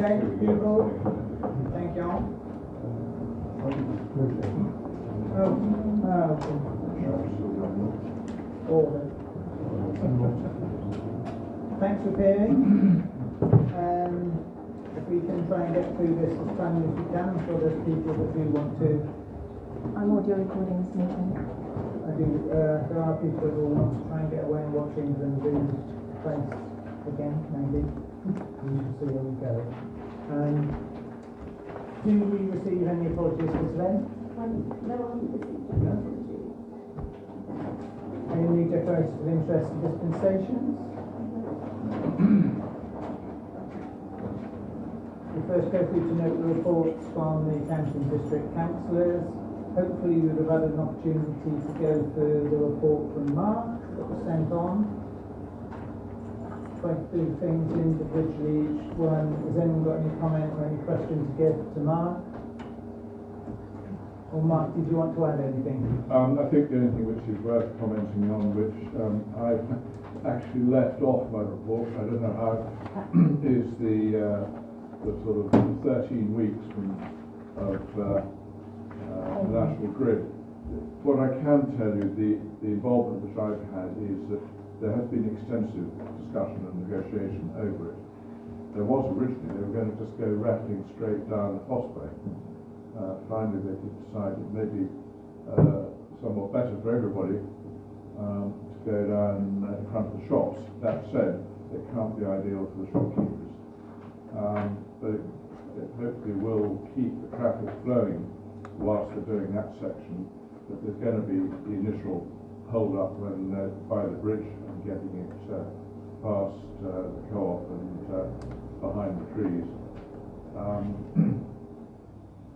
Okay, people. Thank you. Order. Thanks for appearing. If we can try and get through this as timely as we can, I'm sure there's people that do want to. I'm audio recording this meeting. There are people that will want to try and get away and watch things and do place again, maybe. We shall see how we go. Do we receive any apologies for today? No, I haven't received any apologies. Any declarations of interest and dispensations? We first go through to note the reports from the county and district councillors. Hopefully you would have had an opportunity to go through the report from Mark that was sent on. Try to do things individually, each one. Has anyone got any comment or any questions to give to Mark? Or Mark, did you want to add anything? I think the only thing which is worth commenting on, which I've actually left off my report, I don't know how, is the sort of 13 weeks of the National Grid. What I can tell you, the involvement which I've had is that there has been extensive discussion and negotiation over it. There was originally, they were going to just go rattling straight down the Fossway. Finally they did decide it may be somewhat better for everybody to go down in front of the shops. That said, it can't be ideal for the shopkeepers. But it hopefully will keep the traffic flowing whilst they're doing that section. But there's going to be the initial hold up when by the bridge and getting it past the co-op and behind the trees.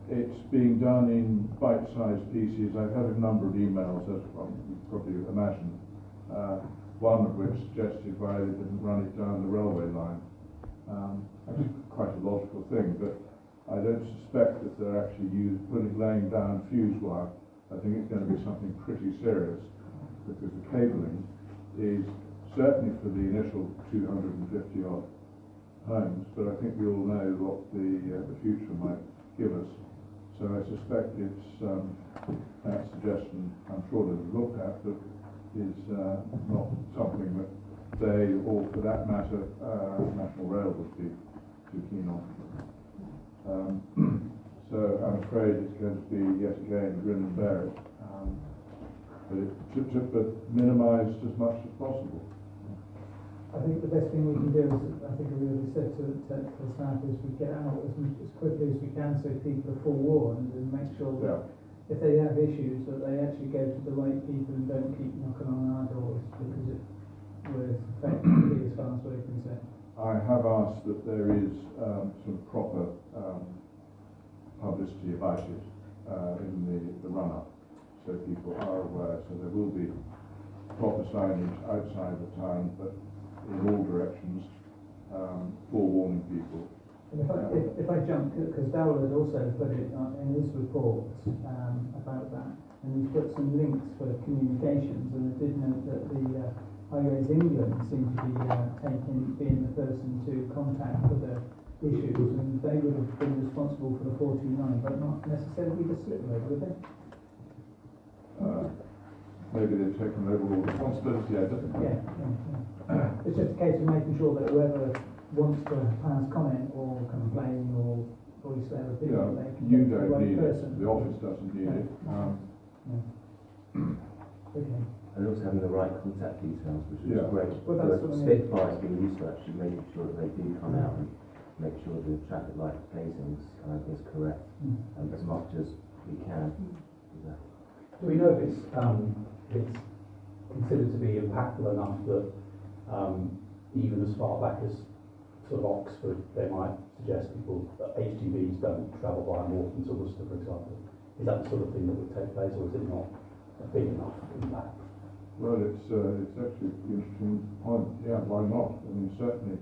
It's being done in bite-sized pieces. I've had a number of emails, as you probably imagine, one of which suggested why they didn't run it down the railway line. That's quite a logical thing, but I don't suspect that they're actually laying down fuse wire. I think it's going to be something pretty serious, because the cabling is certainly for the initial 250 odd homes, but I think we all know what the future might give us. So I suspect it's that suggestion, I'm sure they've looked at, but is not something that they, or for that matter, National Rail would be too keen on. So I'm afraid it's going to be yet again grin and bear it, but minimised as much as possible. I think the best thing we can do is, I think we already said to the staff, is we get out as quickly as we can so people are forewarned, and make sure that if they have issues that they actually go to the right people and don't keep knocking on our doors, because it will affect as far as we're concerned. I have asked that there is some proper publicity about it in the run-up, so people are aware. So there will be proper signage outside the town, but in all directions, forewarning people. And if I jump, because Darrell had also put it in his report about that, and he's put some links for communications, and I did note that the Highways England seem to be being the person to contact for the issues, and they would have been responsible for the 429, but not necessarily the slip road, would they? Maybe they've taken over all the responsibility, I don't know. Yeah. It's just a case of making sure that whoever wants to pass comment or complain or voice their opinion, they can you get don't the right need person. it, the office doesn't need it. Okay. And also having the right contact details, which is great. Well, that's what I mean. Spitfire is being used to actually making sure that they do come out and make sure the traffic light phasing is correct as much as we can. Do we know if it's considered to be impactful enough that even as far back as sort of Oxford, they might suggest people that HGVs don't travel via Moreton to Worcester, for example? Is that the sort of thing that would take place, or is it not a big enough impact? Well, it's actually an interesting point. Yeah, why not? I mean, certainly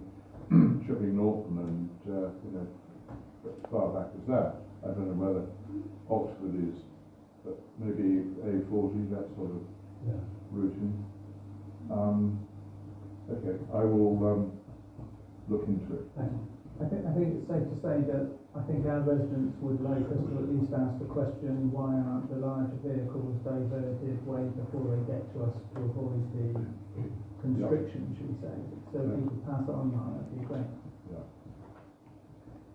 shipping Norton and as far back as that. I don't know whether Oxford is, but maybe A40, that sort of routing. Okay, I will look into it. Thank you. I think it's safe to say that I think our residents would like us to at least ask the question, why aren't the larger vehicles diverted way before they get to us to avoid the constriction, should we say? So if you could pass it on, Mark, that'd be great. Yeah.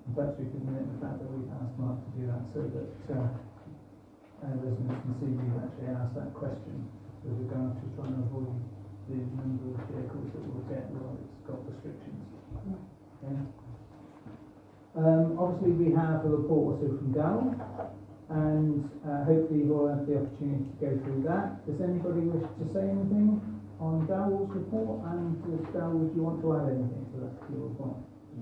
And perhaps we could admit the fact that we've asked Mark to do that so that our residents can see you've actually asked that question with regard to trying to avoid the number of vehicles that we'll get while it's got restrictions. Okay. Obviously we have a report also from Gal, and hopefully you'll have the opportunity to go through that. Does anybody wish to say anything on Gal's report, and Gal, would you want to add anything to that report?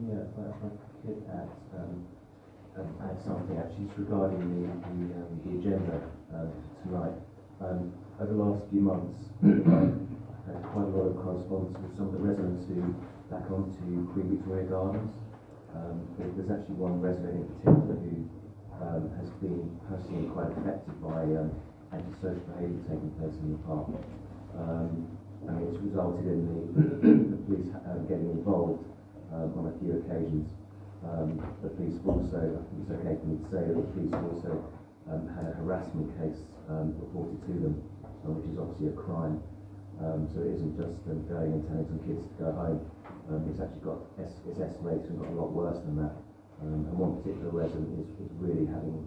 Yeah, if I could add something actually regarding the agenda tonight. Over the last few months, I've had quite a lot of correspondence with some of the residents who back onto Queen Victoria Gardens. There's actually one resident in particular who has been personally quite affected by antisocial behaviour taking place in the park. And it's resulted in the police getting involved on a few occasions. The police also, I think it's okay for me to say that the police also had a harassment case reported to them, which is obviously a crime. So it isn't just going and telling some kids to go home. It's actually got, it's escalated and got a lot worse than that. And one particular resident is really having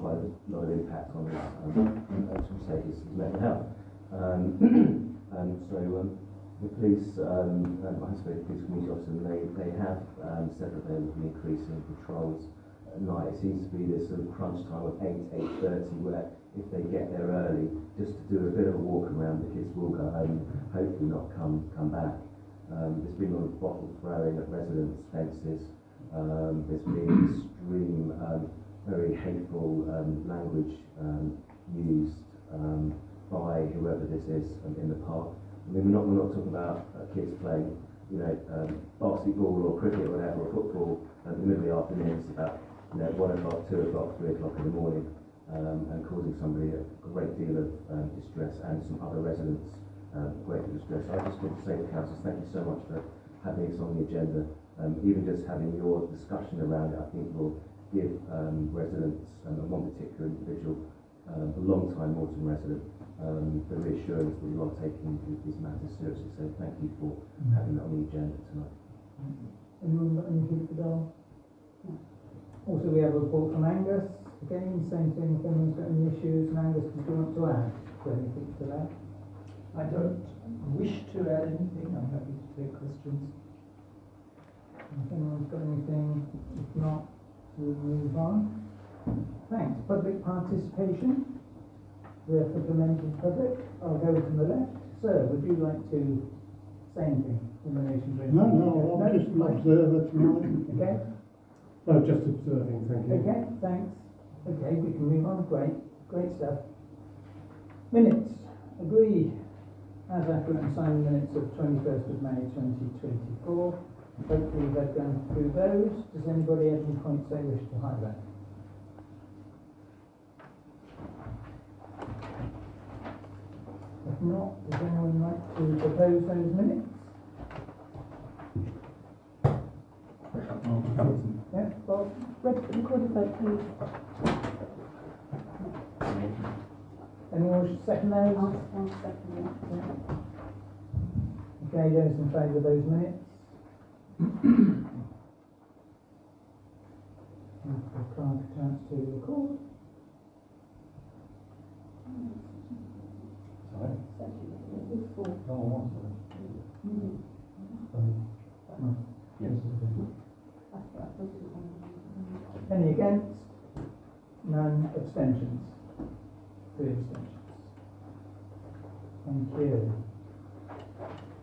quite a lot of impact on his mental health. So the police, I suppose the police community officer, they have said that they will be increasing patrols at night. It seems to be this sort of crunch time of 8:30, where if they get there early, just to do a bit of a walk around, the kids will go home, hopefully not come back. There's been a lot of bottle throwing at residents' fences. There's been extreme, very hateful language used by whoever this is in the park. I mean, we're not talking about kids playing, basketball or cricket or whatever, or football in the middle of the afternoon. It's about 1 o'clock, 2 o'clock, 3 o'clock in the morning, and causing somebody a great deal of distress, and some other residents great distress. I just want to say to council, thank you so much for having this on the agenda. Even just having your discussion around it, I think will give residents, and one particular individual, a long-time Moreton resident, the reassurance that you are taking these matters seriously. So thank you for having that on the agenda tonight. Anyone got anything to go? Also, we have a report from Angus. Again, same thing. If anyone's got any issues, and Angus, did you want to add anything to that? I don't wish to add anything. I'm happy to take questions. If anyone's got anything, if not, we'll move on. Thanks. Public participation. We have supplementary public. I'll go to the left. Sir, would you like to say anything in relation to No, I'm just an observer tonight. Okay. Oh, just observing, thank you. Okay, thanks. Okay, we can move on. Great stuff. Minutes. Agree as accurate and signed minutes of 21st of May 2024. Hopefully they've gone through those. Does anybody have any points they wish to highlight? If not, does anyone like to propose those minutes? Yeah, Bob? Recorded vote, please. Anyone wish to second those? I'll second it. Okay, those in favour of those minutes? The clerk a chance to record. Sorry? It's four. Oh, yes. Any against? None. Abstentions? 3 abstentions. Thank you.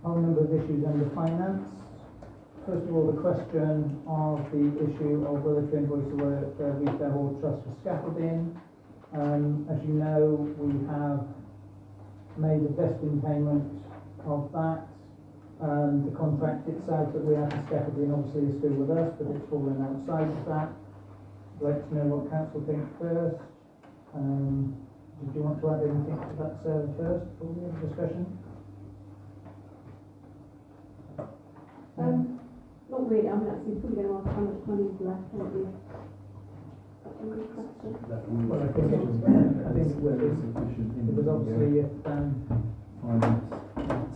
On a number of issues under finance. First of all, the question of the issue of whether to invoice the Retail Hall Trust for scaffolding. As you know, we have made a vesting payment of that. The contract itself that we have for scaffolding obviously is still with us, but it's fallen outside of that. I'd like to know what council thinks first. Did you want to add anything to that, Sarah, first, before we have a discussion? Not really, I mean, actually, you're probably going to ask how much money is left, aren't you? That's a good question. Well, I think it was sufficient it was obviously if,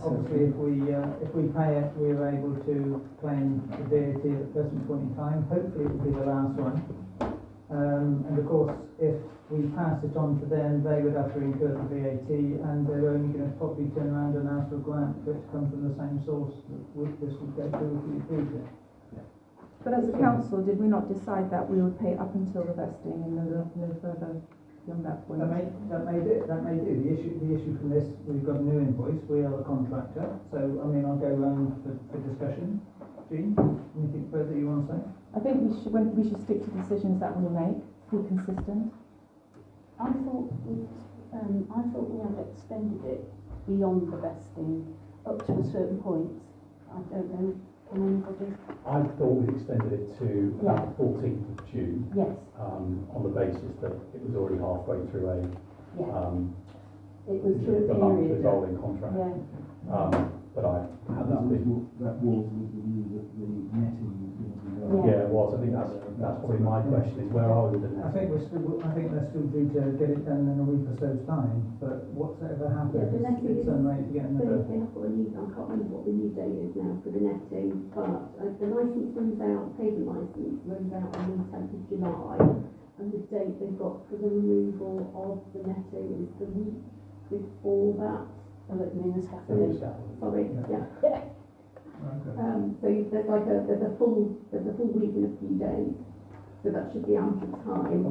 obviously if we pay it, we are able to claim the VAT at the present point in time. Hopefully it will be the last one. And of course, if we pass it on to them, they would have to incur the VAT, and they're only going to probably turn around and ask for a grant for it to come from the same source that this would go through if we approved it. But as a council, did we not decide that we would pay up until the vesting and no further beyond that point? That may do. The issue from this, we've got a new invoice. We are the contractor, so I mean, I'll go round for discussion. Jean, anything further you want to say? I think we should stick to decisions that we make, be consistent. I thought we had extended it beyond the vesting up to a certain point. I don't know, can anybody? I thought we extended it to about the 14th of June, Yes, on the basis that it was already halfway through a, yes, um, it was through a the monthly period. rolling contract. Yeah, But I haven't been. That was with the view that the netting was going to be low. Yeah, it was. I think that's probably my question, is where are we with the I think they're still due to get it done in a week or so's time. But whatever happens, Yeah, the netting it's is- unlikely to get so another. they have got a new, I can't remember what the new date is now for the netting, but the licence runs out, payment licence runs out on the 10th of July, and the date they've got for the removal of the netting is the week before that. I don't mean the scaffolding. Sorry, yeah. So there's a full week and a few days, so that should be ample time.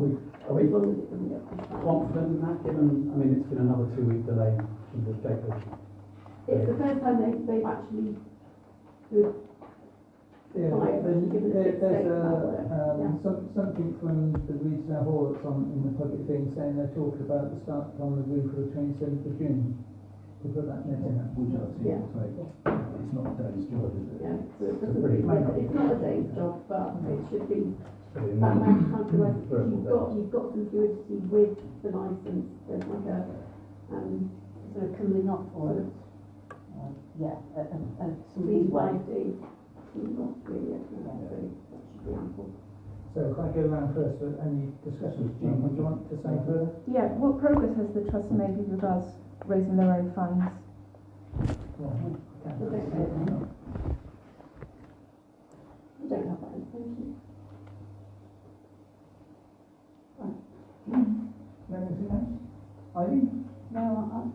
Are we As long as it doesn't get pushed back. confident in that, given, I mean, it's been another 2-week delay from the get-go? It's the first time they've actually There's something from the Retail Hall that's on in the public thing saying they're talking about the start on the roof of the 27th of June to put that net in. Which I think will take, it's not a day's job, is it? Yeah, so it doesn't, Pretty it's not a day's job, but it should be that amount of time to license. You've got some fluidity with the licence. There's like a sort of cooling off or some leeway. Not really, so that should be ample. So if I go around first for any discussions, Jean, what do you want to say further? Yeah, what progress has the trust made with regards raising their own funds? I don't have that information. Anything else? Eileen? No,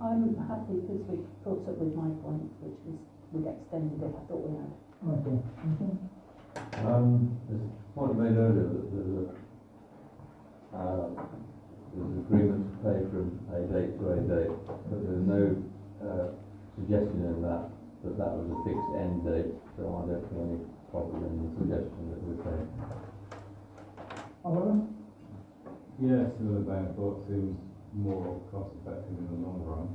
I'm happy because we brought up with my point, which was we'd extended it. I thought we had. Okay. There's a point made earlier that there's an agreement to pay from a date to a date, but there's no suggestion in that was a fixed end date, so I don't see any problem in the suggestion that we pay. Oliver? Yeah, similar vein of thought, seems more cost effective in the long run.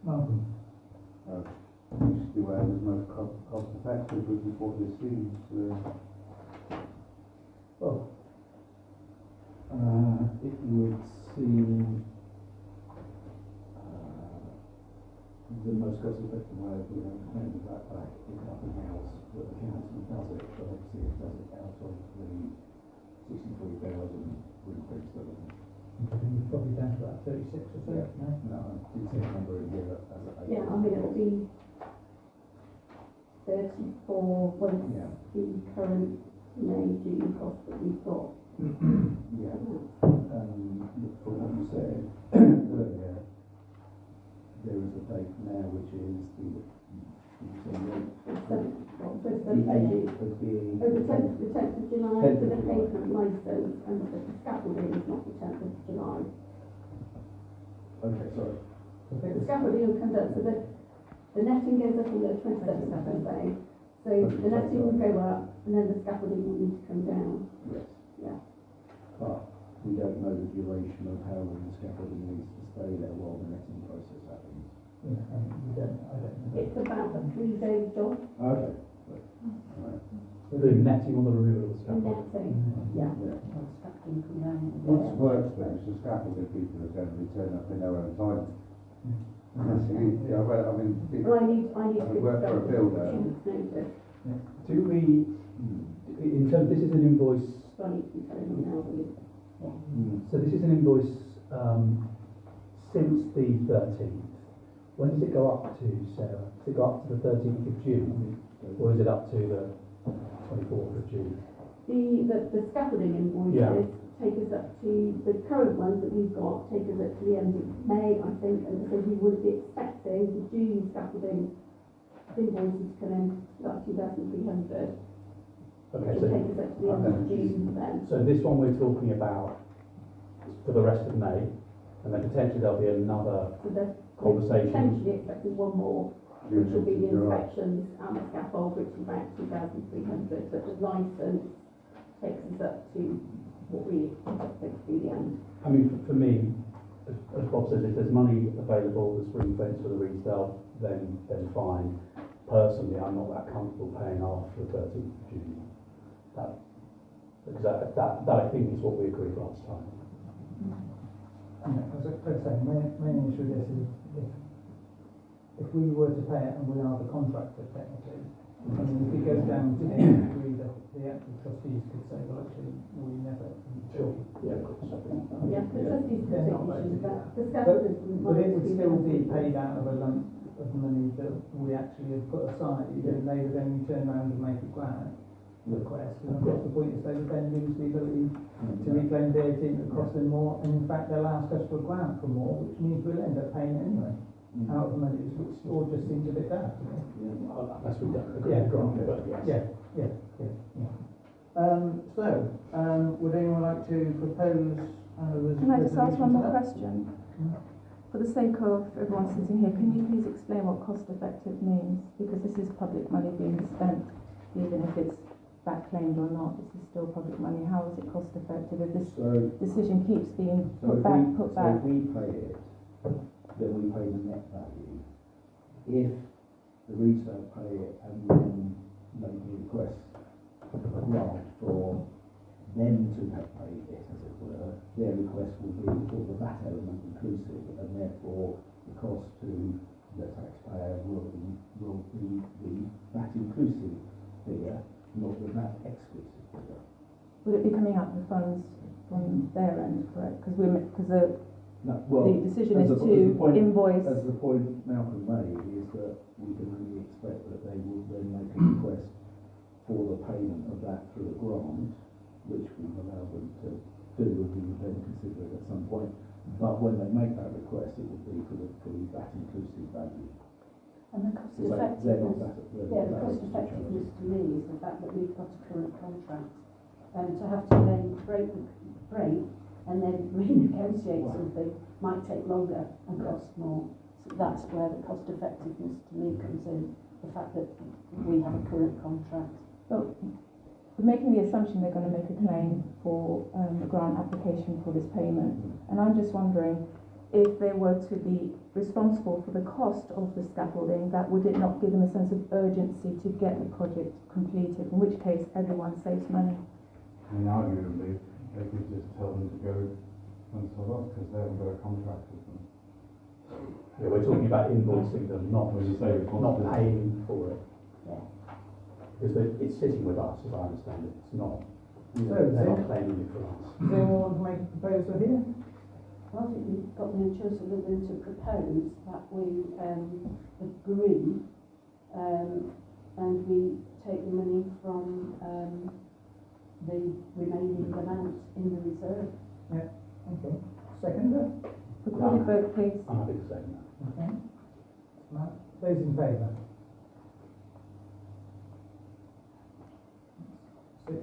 Malcolm? Which is the way it was most cost effective, which is what this seems. Well, It would seem the most cost effective way of doing it, paying that back if nothing else, that the council does it, but obviously it does it out of the 63,000 increase that we you're probably down to about 36 or so, no? No, I did say a number a year as a Yeah, I mean it'll be 34 once Yeah. the current May June cost that we've got. Yeah. From what you said earlier, there is a date now which is the The 10th of July for the pavement licence, and the scaffolding is not the 10th of July. Okay, sorry. The scaffolding will come down, so the netting goes up on the 27th of May. So the netting will go up, and then the scaffolding will need to come down. Yes. Yeah. But we don't know the duration of how long the scaffolding needs to stay there while the netting process happens. Yeah, I don't know. It's about a 3-day job. Okay. Right. The netting on the removal of the The scaffold. netting, yeah. Well, scaffolding come down. What's worse then is the scaffolding people are going to be turning up in their own time. I mean, Well, I need to work for a builder. notice. Do we, in terms, this is an invoice, So I need to be telling them now, will you? so this is an invoice since the 13th. When does it go up to, Sarah? Does it go up to the 13th of June? Or is it up to the 24th of June? The scaffolding invoices take us up to, the current ones that we've got take us up to the end of May, I think, and so we would be expecting the June scaffolding invoices to come in about 2,300. Okay, Which will take us up to the end of June then. so this one we're talking about for the rest of May, and then potentially there'll be another So they're conversation. potentially expecting one more, which will be the inspections and the scaffold, which is about 2,300, but the licence takes us up to what we expect to be the end. I mean, for me, as Bob says, if there's money available, there's ring fence for the resale, then fine. Personally, I'm not that comfortable paying after the 13th of June. Because that I think is what we agreed last time. As I say, main issue with this is if we were to pay it and we are the contractor technically, I mean, if it goes down to the degree that the actual trustees could say, well, actually, we never. Sure. Yeah, of course. Yeah, the trustees could They're take not issues with likely to that. The But, scaffolders wouldn't but mind it would being still be paid. paid out of a lump of money that we actually have put aside, and they would only turn around and make a grant request, and of course the point is they would then lose the ability to reclaim VAT that would cost them more, and in fact they'll ask us for a grant for more, which means we'll end up paying it anyway, out of money, which all just seems a bit daft to me. Unless we don't agree Yeah. with grant, but yes. Yeah. Would anyone like to propose? Can I just ask one more question? For the sake of everyone sitting here, can you please explain what cost effective means? Because this is public money being spent, even if it's back claimed or not, this is still public money. How is it cost effective if this decision keeps being put back? So if we pay it, then we pay the net value. If the resale pay it and then make a request for a grant for them to have paid it, as it were, their request will be for the VAT element inclusive, and therefore the cost to the taxpayer will be the VAT inclusive figure, not the VAT exclusive figure. Would it be coming out of the funds from their end, correct? Because the decision is to invoice. As the point Malcolm made is that we can only expect that they will then make a request for the payment of that through a grant, which we allow them to do, and we would then consider it at some point. But when they make that request, it would be for the VAT inclusive value. And the cost So effectiveness, the cost effectiveness to me is the fact that we've got a current contract, and to have to then break and then renegotiate something might take longer and cost more. So that's where the cost effectiveness to me comes in, the fact that we have a current contract. So we're making the assumption they're going to make a claim for a grant application for this payment, and I'm just wondering if they were to be responsible for the cost of the scaffolding, that would it not give them a sense of urgency to get the project completed, in which case everyone saves money. I mean, arguably, they could just tell them to go and sort off because they haven't got a contract with them. Yeah, we're talking about invoicing them, not When you say not paying for it. Yeah. Because it's sitting with us, as I understand it. It's not. So, They're not claiming it for us. Does anyone want to make a proposal here? Well, I think we've got no choice other than to propose that we agree and we take the money from the remaining amount in the reserve. Yeah, okay. Seconder? Recorded vote, please. I'm happy to say that. Okay. Right. Those in favour? 6.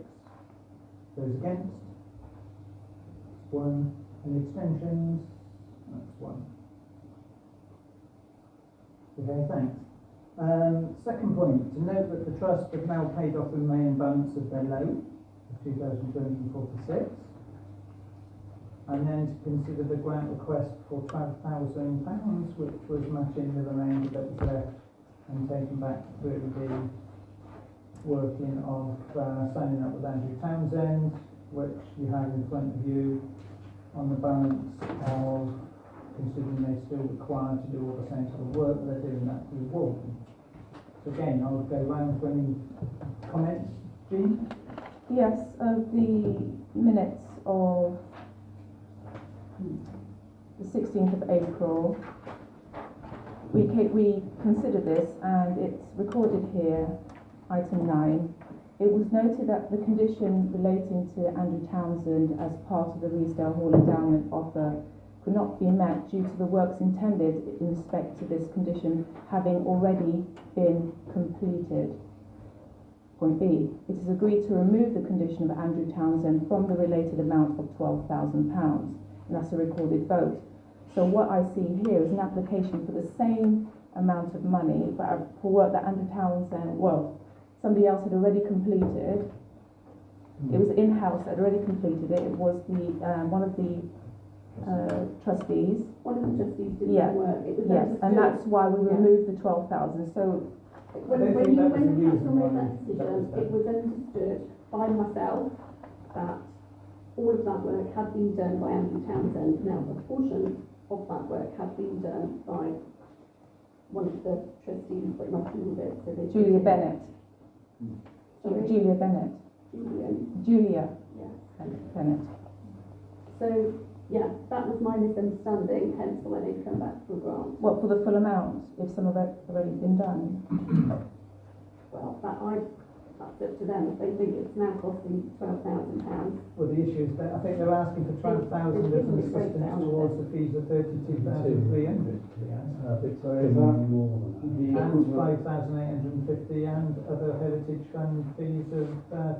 Those against? 1. Any abstentions? That's 1. Okay, thanks. Second point, to note that the trust have now paid off the remaining balance of their loan of £2,246, and then to consider the grant request for £12,000, which was matching the remainder that was left and taken back through the working of signing up with Andrew Townsend, which you have in front of you on the balance of considering they're still required to do all the same sort of work they're doing that through Walton. So again, I would go round to any comments, Jean? Yes, the minutes of the 16th of April, we considered this and it's recorded here, item 9. It was noted that the condition relating to Andrew Townsend as part of the Reesdale Hall endowment offer could not be met due to the works intended in respect to this condition having already been completed. Point B, it is agreed to remove the condition of Andrew Townsend from the related amount of £12,000, and that's a recorded vote. So what I see here is an application for the same amount of money for work that Andrew Townsend, somebody else had already completed. It was in-house that had already completed it. It was the one of the trustees. One of the trustees did Yeah. the work. It was Yes, and that's why we removed the 12,000. So when I don't the think that was the council reason made why that that decision, was done. it was understood by myself that all of that work had been done by Andrew Townsend. Now, a portion of that work had been done by one of the trustees, but not all of it. So they Julia Bennett. Sorry? Julia Bennett. Julia Yeah. Bennett. So, yeah, that was my misunderstanding, hence why they've come back for a grant. What, for the full amount, if some of it already been done? Well, that's up to them. If they think it's now costing £12,000. Well, the issue is that I think they're asking for 12,000 as an assistance towards the fees of 32,300. So is that And 5,850 and other heritage fund fees of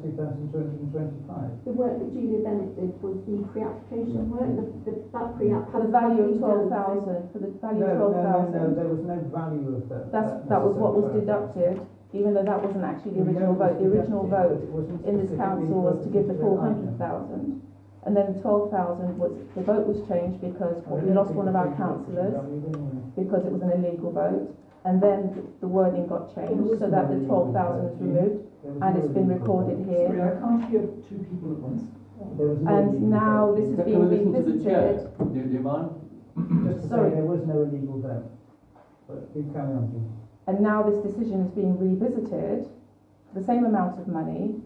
2,225. The work that Julia Bennett did was the pre-application work. That pre-app For the value of 12,000, for the value of 12,000. No, there was no value of that. That was what was deducted, even though that wasn't actually the original vote. The original vote in this council was to give the full 100,000. And then the 12,000 was, the vote was changed because we lost one of our councillors because it was an illegal vote. And then the wording got changed so that the 12,000 was removed and it's been recorded here. I can't hear two people at once. And now this is being Can we listen to the chair? revisited. Do you mind? Just to Sorry. say there was no illegal vote. But you carry on, Jim. And now this decision is being revisited, the same amount of money,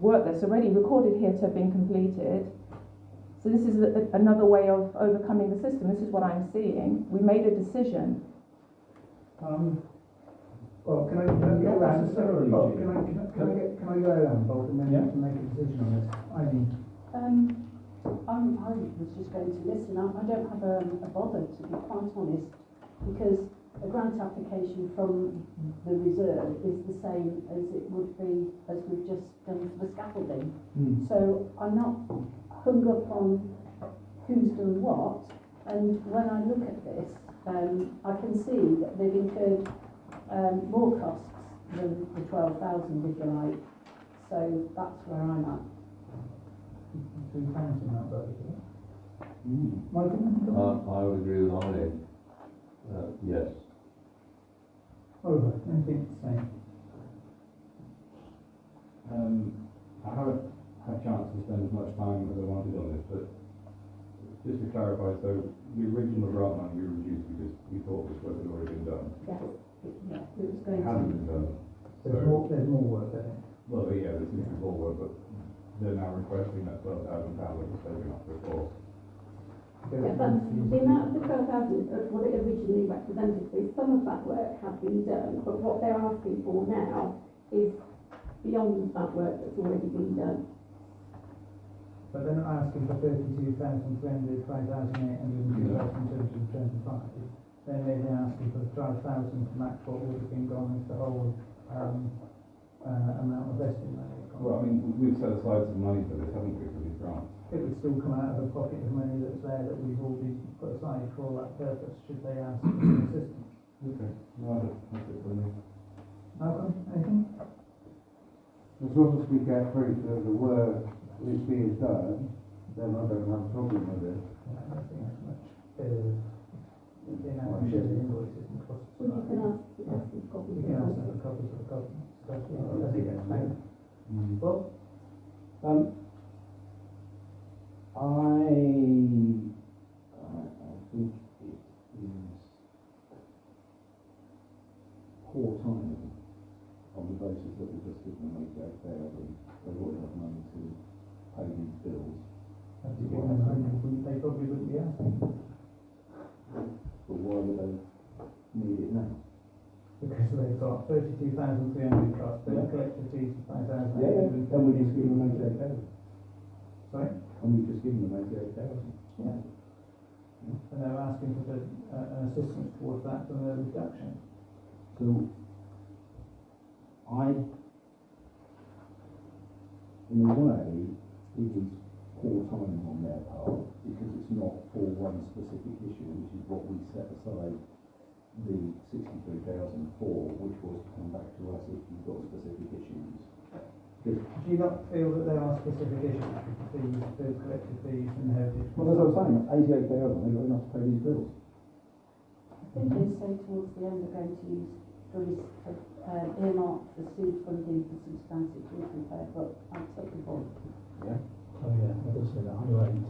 work that's already recorded here to have been completed. So this is another way of overcoming the system. This is what I'm seeing. We made a decision. Well, can I go around? Bob, can I go around, Bob, and then you can make a decision on this? I mean, I was just going to listen. I don't have a bother, to be quite honest, because a grant application from the reserve is the same as it would be as we've just done for the scaffolding. So I'm not hung up on who's done what, and when I look at this, I can see that they've incurred more costs than the 12,000, if you like. So that's where I'm at. I would agree with Eileen. Yes. Over, anything to say? I haven't had a chance to spend as much time as I wanted on this, but just to clarify, so the original grant money you reduced because you thought this work had already been done. Yes. Yeah, it was It going hasn't to. been done. There's more work, I think. Well, yeah, this is more work, but they're now requesting that £12,000 that was taken up before. Yeah, but the amount of the 12,000 of what it originally represented, so some of that work had been done, but what they're asking for now is beyond that work that's already been done. But they're not asking for 32,300, 5,800 and 2,225. Then they're asking for 12,000 to match what would have been gone as the whole amount of vesting money. Well, I mean, we've set aside some money for this, haven't we, for these grants? It would still come out of a pocket of money that's there that we've already put aside for that purpose, should they ask for some assistance. Okay. No, that's it for me. Malcolm, anything? as long as we get proof that the work is being done, then I don't have a problem with it. I don't think that's much. I'm sure the invoices and costs. Well, you can ask some copies. You can ask them for copies of the stuff. I think that's fine. Well, I think it is poor timing on the basis that we've just given them 8 days. But why would they need it now? Because they've got 32,300 costs, then collector fees of 5,000. And we just give them 88,000. Sorry? And we just give them 88,000. Yeah. And they're asking for an assistance towards that from the reduction. So, in a way, it is poor timing on their part, because it's not for one specific issue, which is what we set aside the 63,000 for, which was to come back to us if you've got specific issues. Do you not feel that there are specific issues with the fees, the collective fees and heritage? Well, as I was saying, 88,000, they've got enough to pay these bills. I think they say towards the end they're going to use earmark for seed funding for substantive roof repair, but I'll take the point. Yeah. Oh yeah, I did say that, 108.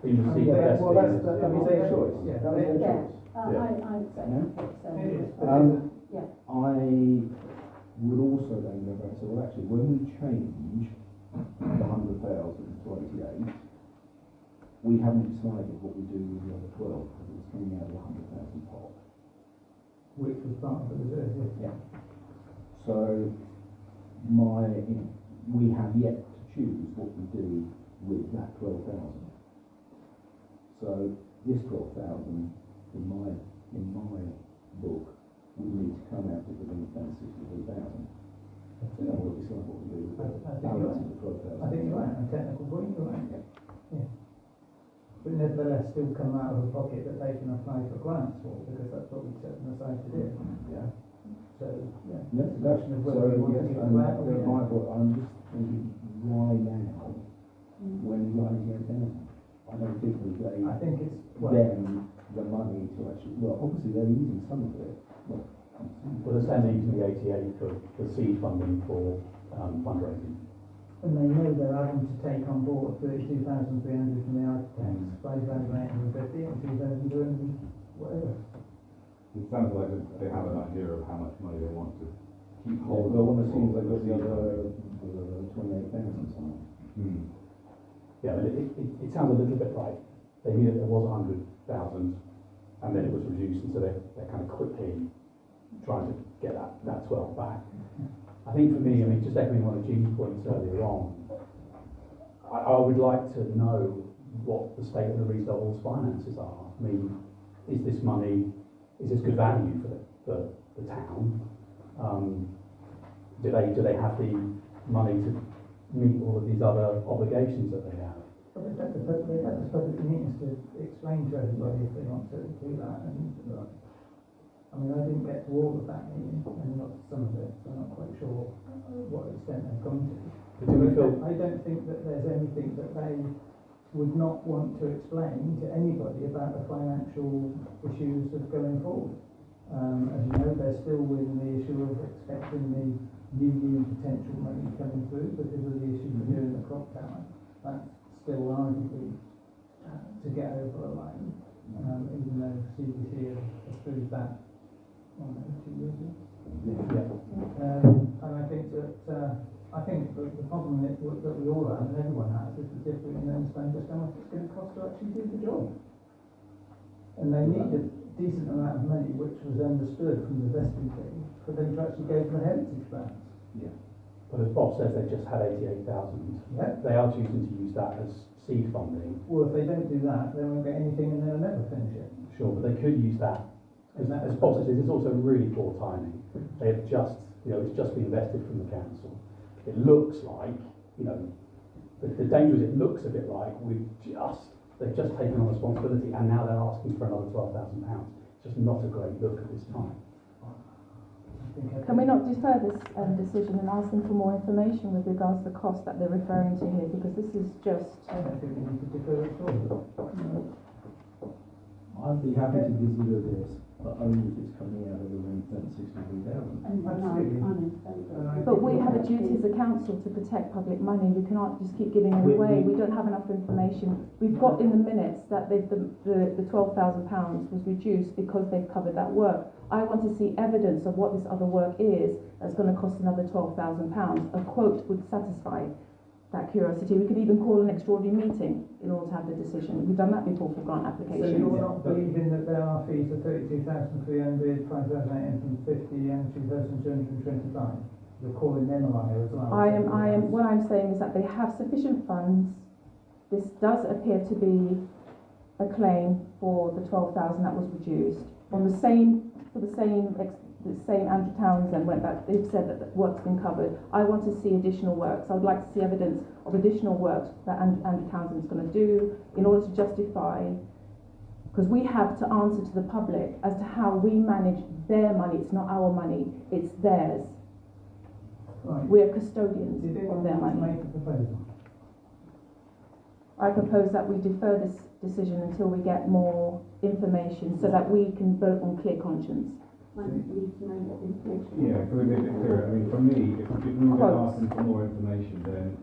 You can see the best Well, that's thing is- that was their choice. Yeah. That was their Yeah, choice. I accept it, so. Yeah. I would also then go back and say, well, actually, when we change the 100,000 to 88, we haven't decided what we do with the other 12 because it's coming out of the 100,000 pot. Which was part of the reserve, Yeah. So, we have yet to choose what we do with that 12,000. So, this 12,000, in my book, would need to come out of the ring fence 63,000. So then we'll decide what we do with the balance of the 12,000. I think you're right, on technical point, you're right. Yeah. But nevertheless, still come out of a pocket that they can apply for grants for, because that's what we set them aside to do. Yeah. So, yeah. Yes, The question of whether we want to give and them out or that's not. my point. I'm just thinking, why now? When you got 88,000? I don't think we gave I think it's, well, them the money to actually, well, obviously they're using some of it, but. Well, there's then need to be 88 for seed funding for fundraising. and they know they're having to take on board 32,300 from the architects, 5,850 and 2,200, whatever. It sounds like they have an idea of how much money they want to keep hold of. Well, one assumes they've got the other 28,000 somewhere. Yeah, but it sounds a little bit like they knew that there was 100,000 and then it was reduced, and so they're kind of quickly trying to get that 12 back. I think for me, I mean, just echoing one of Jean's points earlier on, I would like to know what the state of the Rees Doubles finances are. I mean, is this money, is this good value for the town? Do they have the money to meet all of these other obligations that they have? But they have the public meetings to explain to everybody if they want to do that. And I mean, I didn't get to all of that meeting, and not some of it, so I'm not quite sure what extent they've gone to. I don't think that there's anything that they would not want to explain to anybody about the financial issues of going forward. As you know, they're still within the issue of expecting the union potential money coming through because of the issue of doing the clock tower. That's still arguably to get over the line, even though CBC have approved that 2 years ago. And I think that the problem that we all have and everyone has is that we don't understand just how much it's going to cost to actually do the job. And they need a decent amount of money, which was understood from the vesting thing, for them to actually go for the heritage plans. Yeah. But as Bob says, they've just had 88,000. Yeah. They are choosing to use that as seed funding. Well, if they don't do that, they won't get anything and they'll never finish it. Sure, but they could use that. Because as Bob says, it's also really poor timing. They have just, it's just been invested from the council. It looks like, the danger is it looks a bit like they've just taken on responsibility and now they're asking for another £12,000. It's just not a great look at this time. Can we not defer this decision and ask them for more information with regards to the cost that they're referring to here? Because this is just... I don't think we need to defer it at all. I'd be happy to consider this, but only if it's coming out of the ring fence 63,000. And I'm in favour. But we have a duty as a council to protect public money. We cannot just keep giving it away. We don't have enough information. We've got in the minutes that the £12,000 was reduced because they've covered that work. I want to see evidence of what this other work is that's going to cost another £12,000. A quote would satisfy. that curiosity. We could even call an extraordinary meeting in order to have the decision. We've done that before for grant So applications. you're not believing that there are fees of 32,300, 5,850 and 2,225? You're calling them a liar as well? What I'm saying is that they have sufficient funds. This does appear to be a claim for the 12,000 that was reduced. On the same Andrew Townsend went back, they've said that the work's been covered. I want to see additional works. I would like to see evidence of additional works that Andrew Townsend is going to do in order to justify, because we have to answer to the public as to how we manage their money. It's not our money, it's theirs. Right. We are custodians Did of their anyone money. make a proposal? I propose that we defer this decision until we get more information so that we can vote on clear conscience. I need to know what information. Yeah, can we be a bit clearer? I mean, for me, if we were going to Quotes. ask them for more information, then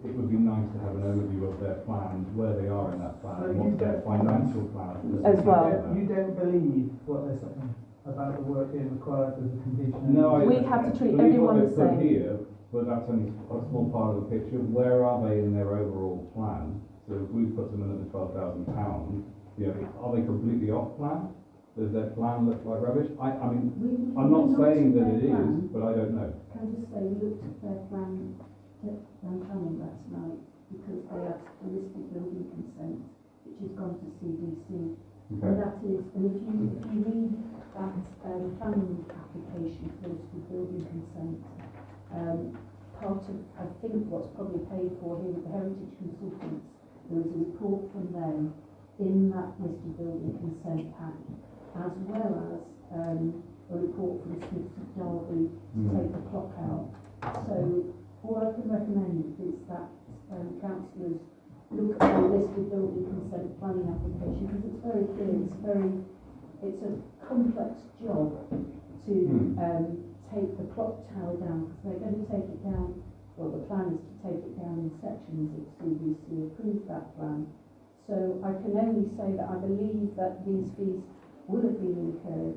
it would be nice to have an overview of their plans, where they are in that plan, So and you what's their don't- financial plan. As well. You don't believe what they're saying about the work being required as a condition? No, I We have to treat believe what everyone the they've put same. here, but that's only a small part of the picture. Where are they in their overall plan? So if we put them in at the £12,000, you know, are they completely off plan? Does their plan look like rubbish? I mean, I'm not saying that it is, but I don't know. Can I just say, we looked at their plan, planning last night, because they have a listed building consent, which has gone to CDC. Okay. And that is, and if you read that planning application first with building consent, part of, I think what's probably paid for here with the Heritage Consultants, there is a report from them in that listed building consent pack, as well as a report from Smiths of Derby to take the clock out. So all I can recommend is that councillors look at the listed building consent planning application, because it's very clear, it's a complex job to take the clock tower down, because they're going to take it down, well, the plan is to take it down in sections if CBC approved that plan. So I can only say that I believe that these fees will have been incurred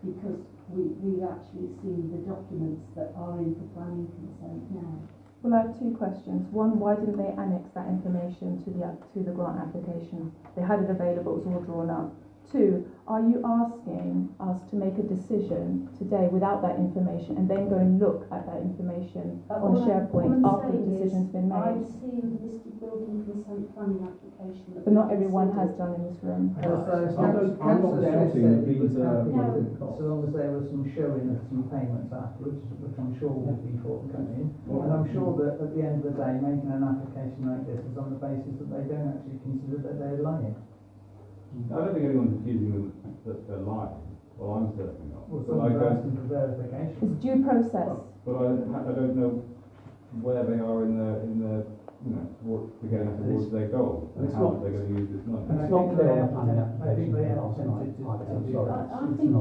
because we've actually seen the documents that are in the planning consent now. Well, I have two questions. One, why didn't they annex that information to the grant application? They had it available, it was all drawn up. Two, are you asking us to make a decision today without that information and then go and look at that information on SharePoint after the decision's been made? I've seen the listed building consent planning application. But not everyone has done in this room. I'm not doubting that these are. So long as there was some showing of some payments afterwards, which I'm sure will be forthcoming. And I'm sure that at the end of the day, making an application like this is on the basis that they don't actually consider that they're lying. I don't think anyone's accusing them that they're lying. Well, I'm certainly not. Well, But someone's I don't, asking for verification. It's due process. but I don't know where they are in the you know, towards their goal, and It's how not- they're going to use this money. And It's not clear on the planning I think they have application last attempted to night. I'm do sorry. that. I think,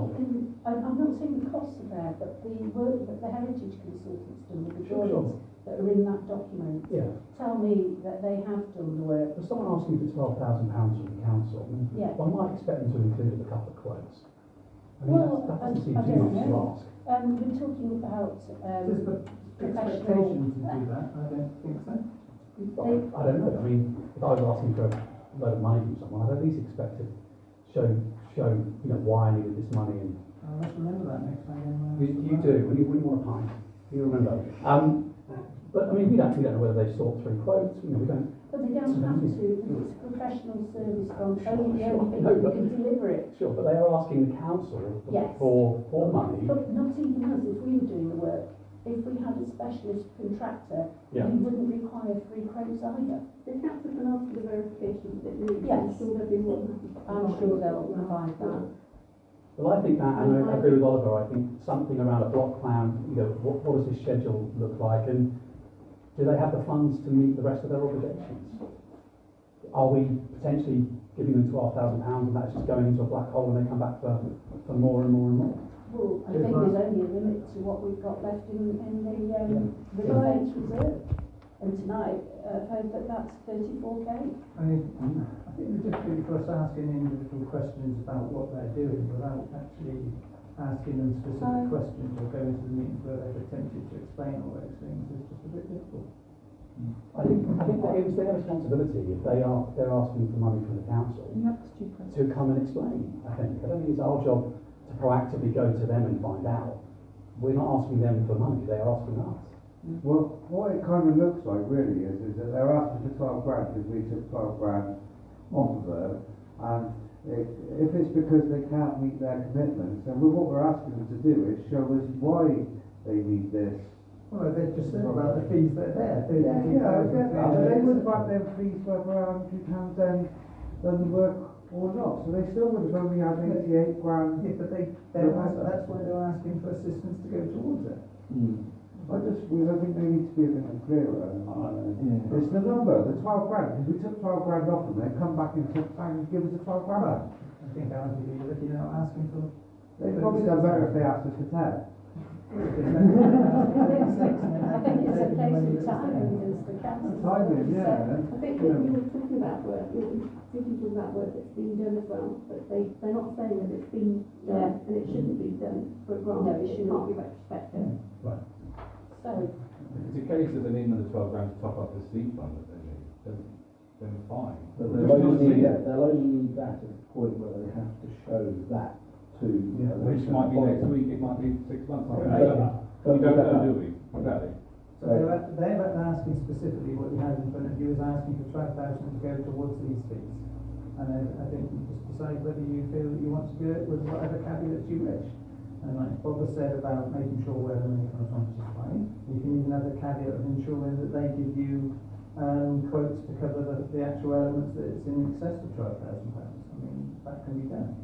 I'm not saying the costs are there, but the work that the Heritage Consultants done with the drawings that are in that document Yeah, tell me that they have done the work. for someone asking for £12,000 from the council, Yeah. one might expect them to include a couple of quotes. I mean, Well, that doesn't seem I too don't much to know. ask. We're talking about Just the professional. expectation to do that, I don't think so. I don't know, I mean, if I was asking for a load of money from someone, I don't least expect to show, you know, why I needed this money and Let's remember that next time. You do, when you want a pint, you remember. But I mean, we don't know whether they sought through quotes, you know, we don't. But they don't have to, because it's a professional service from only the only No, people who but- can deliver it. Sure, but they are asking the council Yes. for money. But not even us, if we were doing the work, if we had a specialist contractor, Yeah. we wouldn't require free quotes either. The council can ask for the verification that needs. Yes. I'm sure they'll be more than happy to I'm provide sure that. they'll provide that. Well, I think that, and I agree with Oliver, I think something around a block plan, you know, what does this schedule look like, and do they have the funds to meet the rest of their obligations? Are we potentially giving them £12,000 and that's just going into a black hole and they come back for more and more and more? Well, I think there's only a limit to what we've got left in the defence reserve. And tonight, I've heard that that's 34k. I think the difficulty for us asking individual questions about what they're doing without actually asking them specific questions or going to the meetings where they've attempted to explain all those things is just a bit difficult. I think that it was their responsibility, if they're asking for money from the council, That's stupid. to come and explain, I think. I don't think it's our job to proactively go to them and find out. We're not asking them for money, they're asking us. Well, what it kind of looks like really is that they're asking for 12 grand because we took 12 grand off of her, and if it's because they can't meet their commitments, then what we're asking them to do is show us why they need this. Well, they've just said about the fees that are there. Yeah, I get that, but they would have had their fees for £100 then done the work or not, so they still would have only had 88 grand. Yeah, but that's why they're asking for assistance to go towards it. I think they need to be a bit clearer. It's the number, the 12 grand, because we took 12 grand off them, they come back and said, bang, give us the 12 grand back. I think I would be looking at asking for. They've probably done better if they asked us for 10. I think it's a case of timing as the council. Timing, yeah. I think that you were talking about work, that's been done as well, but they're not saying that it's been done and it shouldn't be done for a grant. No, it It can't be retrospective. Right. So, If it's a case that they need another 12 grand to top up the seed fund that they need, then fine. But Just they'll not only see need it. they'll only need that at the point where they have to show that to. Which might be next week, it might be 6 months. Okay. We don't know. We don't know, do we? Exactly. So they're asking specifically what you had in front of you is asking for 12,000 to go towards these fees. And I think you just decide whether you feel that you want to do it with whatever caveats you wish. And like Bob has said about making sure where the money comes from is fine. You can even have the caveat of ensuring that they give you quotes to cover the actual elements that it's in excess of £12,000. I mean, that can be done.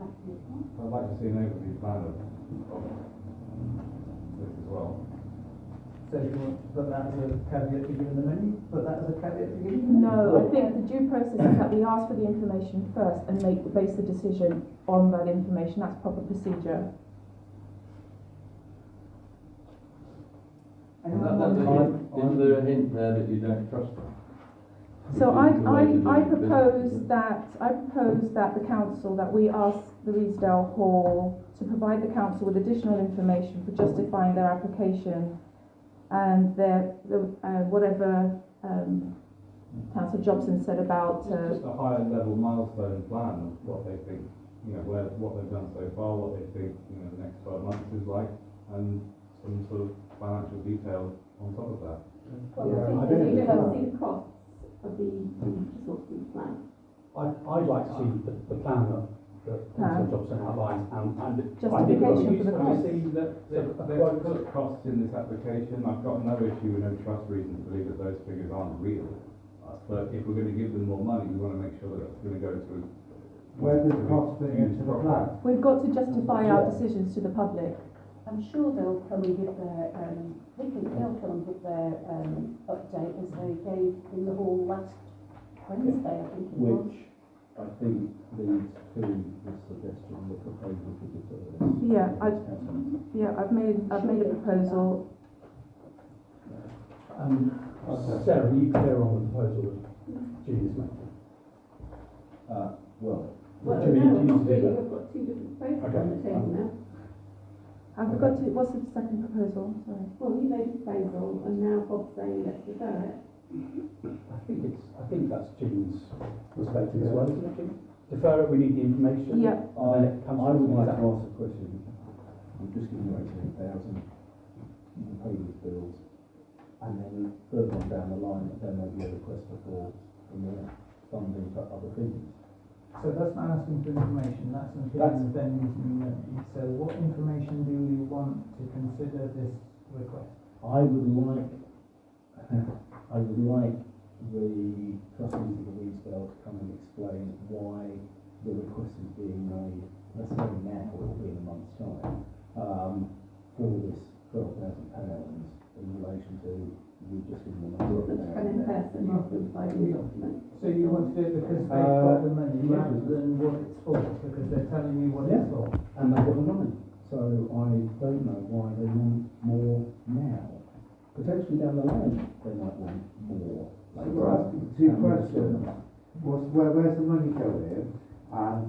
I'd like to see an overview plan of this as well. So do you want to put that as a caveat to giving the money? Put that as a caveat to giving the money? No, I think the due process is that we ask for the information first and base the decision on that information. That's proper procedure. Is there a hint there that you don't trust them? So Which is the way to do I business, propose isn't it? that the council, that we ask the Reesdale Hall to provide the council with additional information for justifying their application and whatever Councillor Jobson said about. It's just a higher level milestone plan of what they think, what they've done so far, what they think, the next 12 months is like, and some sort of financial detail on top of that. Well, I think you don't see the costs of the resources plan. I'd like to see the plan that Councillor Jobson outlined and Justification for the Have cost. you seen that they've put costs in this application? I've got no issue and no trust reason to believe that those figures aren't real. But if we're going to give them more money, we want to make sure that it's going to go to. Where does the cost fit into the plan? We've got to justify our decisions to the public. I'm sure they'll come and give their, they'll come and give their update as they gave in the hall last Wednesday, I think it was. Which I think leads to the suggestion, the proposal to defer this. Yeah, I've made a proposal. Sarah, are you clear on the proposal that Julie's making? Well, Well, Do you no, need to not do really, that? we've got two different proposals Okay. on the table now. I forgot to, what's the second proposal? Sorry. Well, you made a proposal and now Bob's saying let's defer it. I think that's Jean's perspective as well, isn't it, Jean? Defer it, we need the information. Yeah. And then it comes I would to like that. to ask a question. We've just given you 88,000, you can pay these bills, and then further on down the line, there may be a request for more funding for other things. So that's not asking for information, that's an opinion of them using money. So what information do you want to consider this request? I would like the trustees of the Reesdale to come and explain why the request is being made, let's say now, or it'll be in a month's time, for this £12,000 in relation to, we've just given them a Let's come in person rather than providing the document. So you want to do it because they've got the money rather than what it's for, because they're telling you what it's for. And they've got the money. So I don't know why they want more now. Potentially down the line, they might want more. So we're asking two questions. Where's the money going, and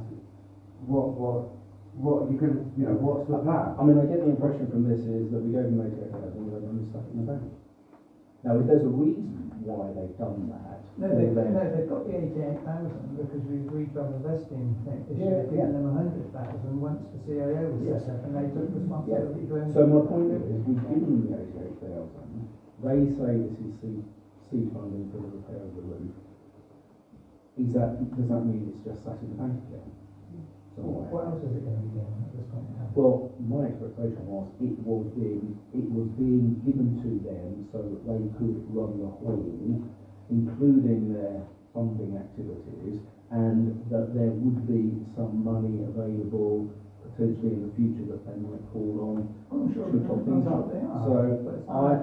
what you can, what's the plan? I mean, I get the impression from this is that we gave them 88,000 and they're going to stuck in the bank. Now, if there's a reason why they've done that, No, they've got the 88,000 because we've agreed to have a vesting thing. They should have given them 100,000 once the CIO was set up and they took responsibility for it. So my point is, we've given them the 88,000. They say this is seed funding for the repair of the roof. Does that mean it's just sat in the bank again? What else is it going to be doing at this point in time? Well, my expectation was it was being given to them so that they could run the hall, including their funding activities, and that there would be some money available potentially in the future that they might call on to top things up. So I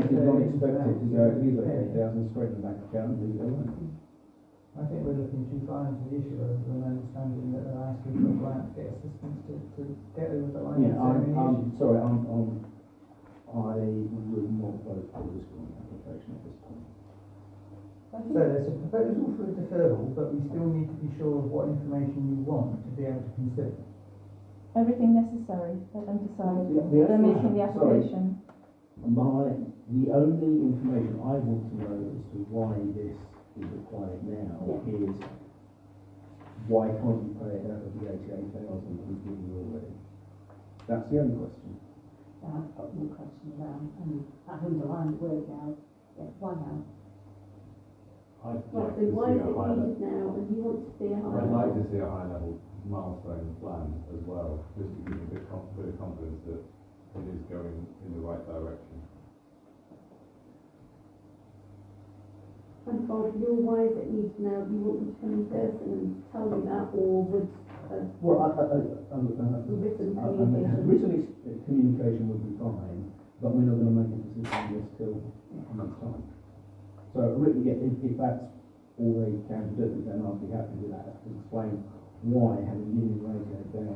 did not expect it to go, here's 88,000 straight in the bank account and leave it alone. I think we're looking too far into the issue of an understanding that they're asking for a grant to get assistance to get over the line. Yeah, I'm sorry, I would not vote for this grant application at this point. So there's a proposal for a deferral, but we still need to be sure of what information you want to be able to consider. Everything necessary, let them decide. They're making the application. The only information I want to know as to why this is required now is why can't you pay it out of the 88,000 that we've given you already? That's the only question. I've got more questions around, and that underlined word now. Yeah, why now? I'd Right, like so to why see is a it high needed level. now, and you want to see a high I'd like level? to see a high level milestone plan as well, just to give a bit of confidence that it is going in the right direction. And Bob, why is it needed now? Do you want them to come in person and tell you that, or would Well, written communication? written communication would be fine, but we're not going to make a decision on this till a month's time. So, really, if that's all they can do, then I'll be happy with that, to explain why, having given you 88,000,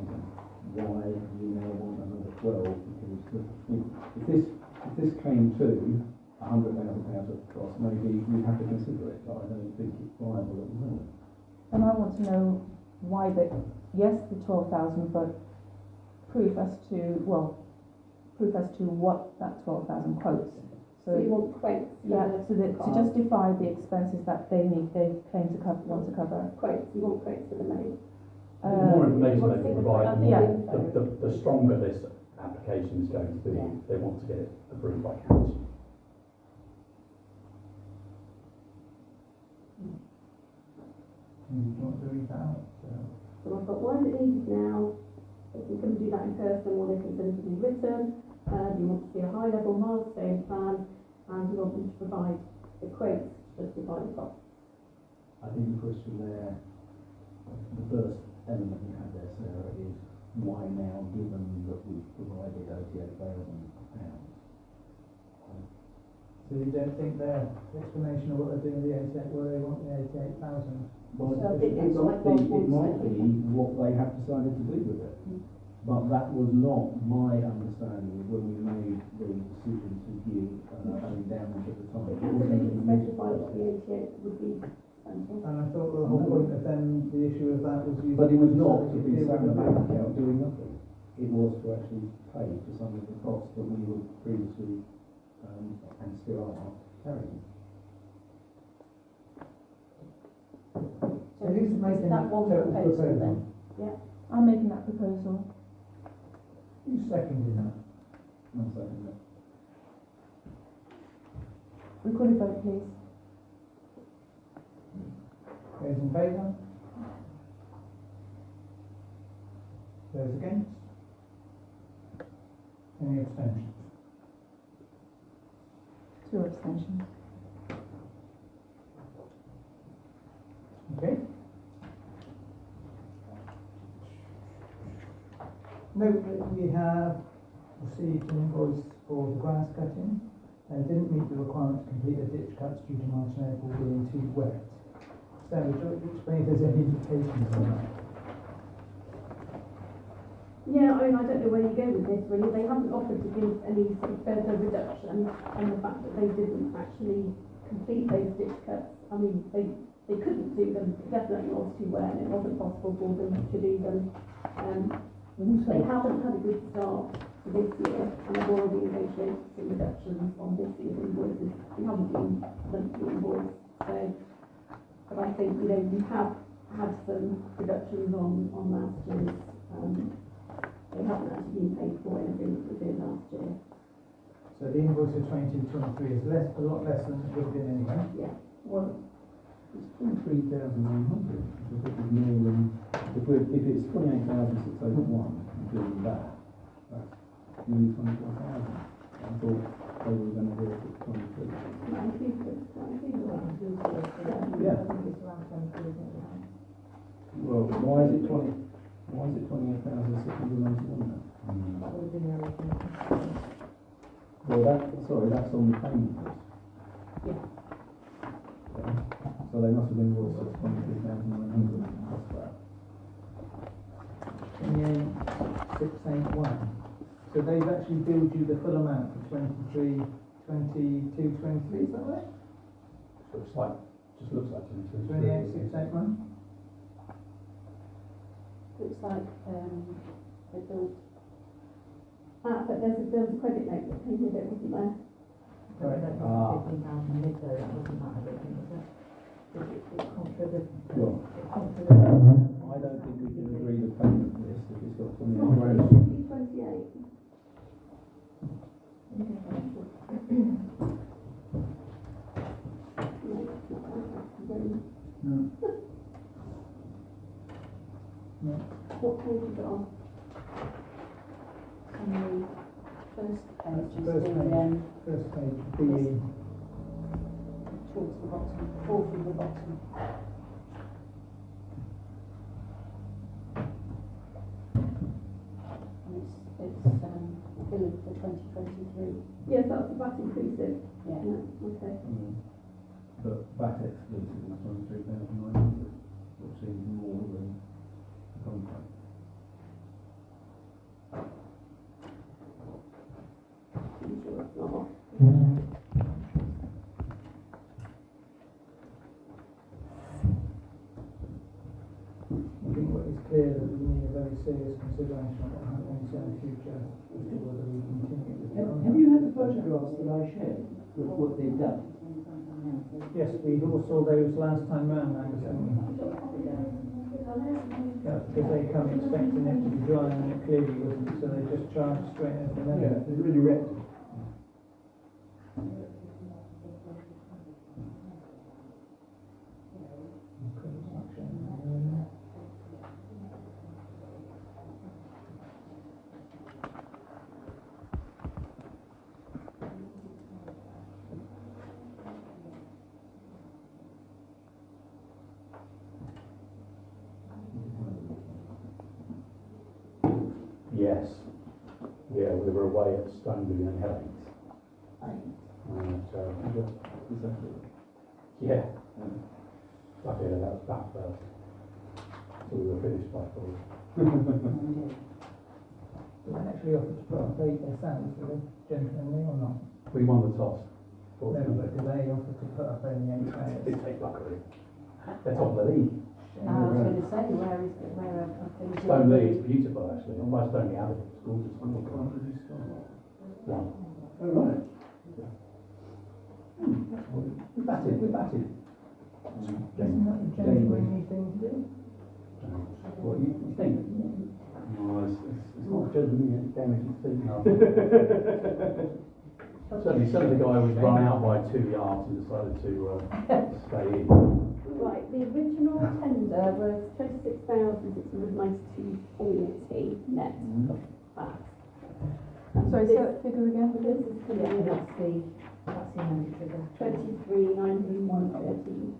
why you now want another 12, because if this came to £100,000 of cost, maybe we'd have to consider it, but I don't think it's viable at the moment. And I want to know why the 12,000, but proof as to what that 12,000 quotes. So you want quotes? So that to justify the expenses that they claim to cover, want to cover. Quotes, you want quotes for the money? The more information you want they can to provide, see the stronger this application is going to be. They want to get it approved by council. You want to read that out? So I've got why is it needed now? They can come and do that in person, or they can send it to be written. You want to see a high level milestone plan, and you want them to provide the quotes to justify the cost. I think the question there, the first element you had there, Sarah, is why now, given that we've provided £88,000? So you don't think their explanation of what they're doing with the 88, where they want the 88,000? Well, So I think it that's might be what they have decided to do with it. But that was not my understanding when we made the decision to give an endowment at the time. It didn't specify what the 88 would be spent on. And I thought the whole point of then the issue of that was using. But it was not to be sat in the bank account doing nothing. It was to actually pay for some of the costs that we were previously and still are carrying. So who's making that one proposal then? I'm making that proposal. Who's seconding that? I'm saying that. Recorded vote, please. Those in favour? Those against? Any abstentions? 2 abstentions. Okay. Note that we have received an invoice for the grass cutting and didn't meet the requirement to complete the ditch cuts due to Moreton being too wet. So would you explain if there's any implications on that? Yeah, I don't know where you go with this really. They haven't offered to give any sort of further reduction, and the fact that they didn't actually complete those ditch cuts, I mean, they couldn't do them. It definitely was too wet, and it wasn't possible for them to do them. They haven't had a good start to for this year, and I've already negotiated some reductions on this year's invoices. We haven't been monthly invoiced, so, but I think, you know, we have had some reductions on last year's, they haven't actually been paid for anything that we did last year. So the invoice of 22-23 is less, a lot less than it would have been anyway. Yeah. Well, it's 23,900, which is more than, if it's 28,681, including that, that's nearly 24,000. I thought they were going to do it at 23. Yeah. Well, why is it 28,691 then? Well, that's on the payment list. Yeah. So they must have been worth 23,900 plus that. 28,681. So they've actually billed you the full amount for 23, 22, 23, is that right? Looks like, just looks like 28,681? Looks like, they built, But there's a credit note that came with it, wasn't there? Right. Well, I don't think we can agree the payment list if it's got 28 grand. 28. No. What page is it on? on the first page, is First the, page. First page, BE. towards the bottom, fourth from the bottom. And it's billing for 2023. Yes, that's the VAT inclusive. Yeah. Okay. But VAT exclusive is 23,900, which seems more than the contract. I'm sure it's not off. I think what is clear that we need a very serious consideration of what happens in the future as to whether we continue with the Have you had the photographs that I shared with what they've done? Yes, we all saw those last time round, Angus, didn't we? Yeah, because they come expecting it to be dry and it clearly wasn't, so they just charged straight over the Yeah, it's really wrecked. Yes. Yeah, we were away at Stoneby and Hellings. Yeah. Lucky that was back first. So we were finished by 4. They actually offered to put up 8 themselves, did they, gentlemanly or not? We won the toss. No, but did they offer to put up only 8 players? Did take luckily. They're top of the league. I was going to say, where is it, where are things? Stoneby is beautiful actually. On my Stoneby Abbey, it's gorgeous. One. Oh, right. We batted. Isn't that a gentlemanly thing to do? What you think? No, it's not gentlemanly game if you think. Certainly the guy was run out by 2 yards and decided to stay in. Right, the original tender was 26,692.40 net of VAT. Sorry, say that figure again, This please. is coming in at That's the amended figure. 23,901.30.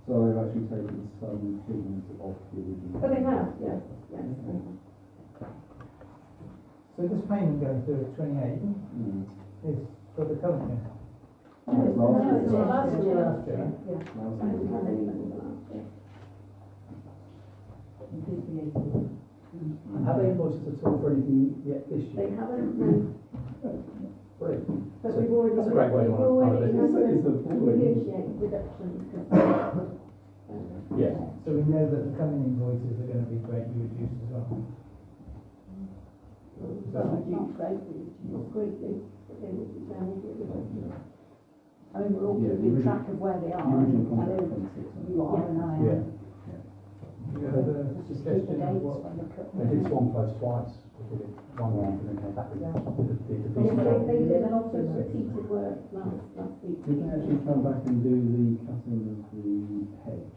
So they've actually taken some things off the original. Oh, they have, yes, yes. So this payment going through at 28 is for the current year? No, it's last year. it's last year. Last year. I haven't had any money for last year. And have they invoiced us at all for anything yet this They year? haven't, no. Brilliant. But we've already, That's a great way to we've run a already business. had It's a to negotiate reductions. Yeah. So we know that the coming invoices are going to be greatly reduced as well. Well, it's not greatly, not greatly, but they would be down if it was. I mean, we're all Yeah, keeping the track of where they are. The original and contract they're- was 600. You are and I Yeah. am. You have a Just keep the suggestion of dates what? when they cut. They did Swan Close twice, they did it one week and then came back with Yeah. the Yes, decent job. they did a lot of repeated work last week. Did they actually come back and do the cutting of the hedge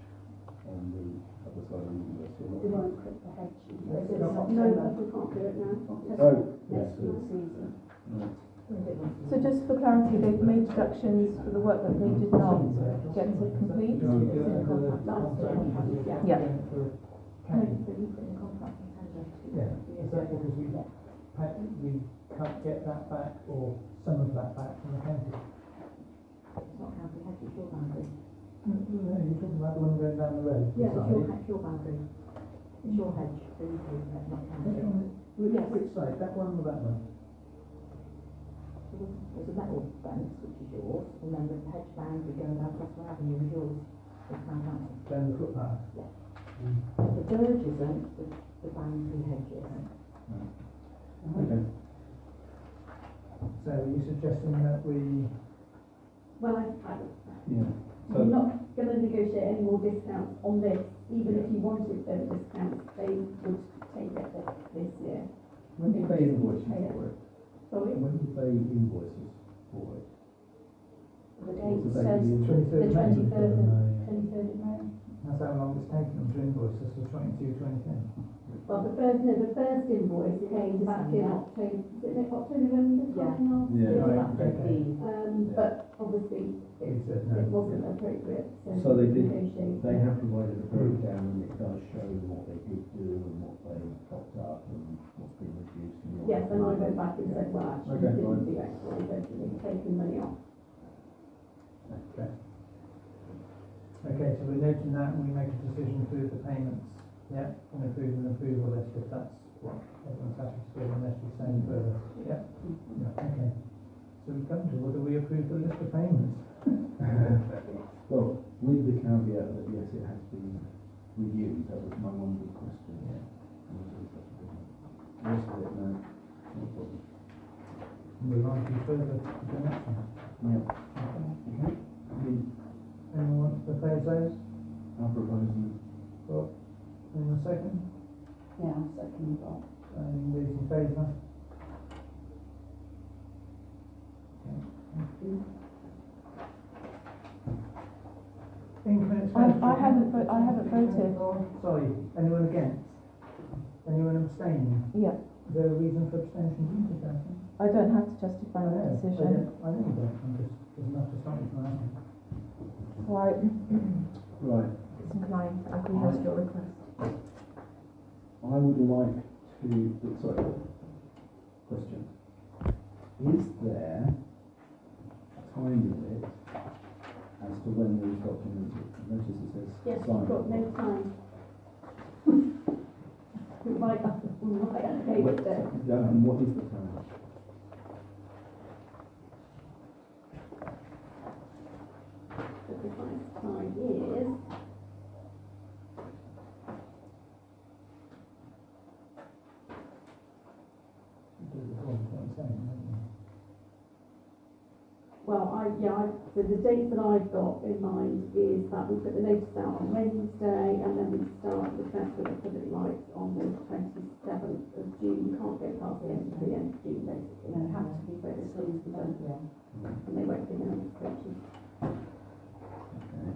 on the other side of the university? They won't cut the hedge. They No, did it in we October. can't do it now. Oh, yes, Next season. right. So just for clarity, they've made deductions for the work that they did not get to complete? Did you do it for the Last year, contract? Yeah. For No, Kane? so you put the contract in tender. Yeah, is that because we can't get that back or some of that back from the county? It's not county hedge, it's your boundary. No, you're talking about the one going down the road. Yeah, side. it's your boundary. It's your hedge, so you pay for it, not Which county. one? Which side? That one or that one? There's a metal fence, which is yours, and then the hedge boundary going down Crossman Avenue is yours, the town council. Down the footpath? The verge isn't, the boundary hedge is. Okay. So are you suggesting that we, Well, Yeah. I'm not going to negotiate any more discounts on this, even if you wanted further discounts, they would take it this year. When did they invoice you for it? Sorry, When did they invoice us for it? The date What's the date says of the the 23rd of May? 23rd of May. that's how long it's taken them to invoice us for 22, 23? well, the first invoice came back in October, is it October, November time last Yeah. year? Right, okay. But obviously, We said no. it wasn't appropriate, So they did- negotiate. They have provided a breakdown and it does show what they did do and what they topped up and what's been reduced. And what Yes, and I went back and said, well, actually, Okay, we didn't fine. do X, Y, Z, and we've taken money off. Okay. Okay, so we're noting that and we make a decision to the payments, yeah, and approve an approval list if that's what everyone's happy to do unless we say any further. Yeah, okay. So we come to, whether we approve the list of payments? Well, with the caveat that yes, it has been reviewed, that was my one big question. Yeah. The rest of it, no, no problem. Move on to further direction. Yeah. Okay. Okay. Anyone want to propose those? I'll propose them. Bob? Anyone second? Yeah, I'll second that. Any those in favour? Okay, thank you. Income expenditure. I haven't voted. Sorry, anyone against? Anyone abstaining? Yeah, Is there a reason for abstention? I don't have to justify my decision. I know you don't, I'm just, there's enough to stop me from asking. Right, Right. disinclined, I've rehearsed your request. I would like to, sorry, question. Is there a time limit as to when those documents, notice it says Yes, signed? you've got no time. We might have paid it there. Yeah, and what is the time? The precise time is. Well, so the date that I've got in mind is that we put the notice out on Wednesday and then we start the festival of public lights on the 27th of June. We can't go past the end of June, basically. It has to be very soon, and they won't give an application. Okay.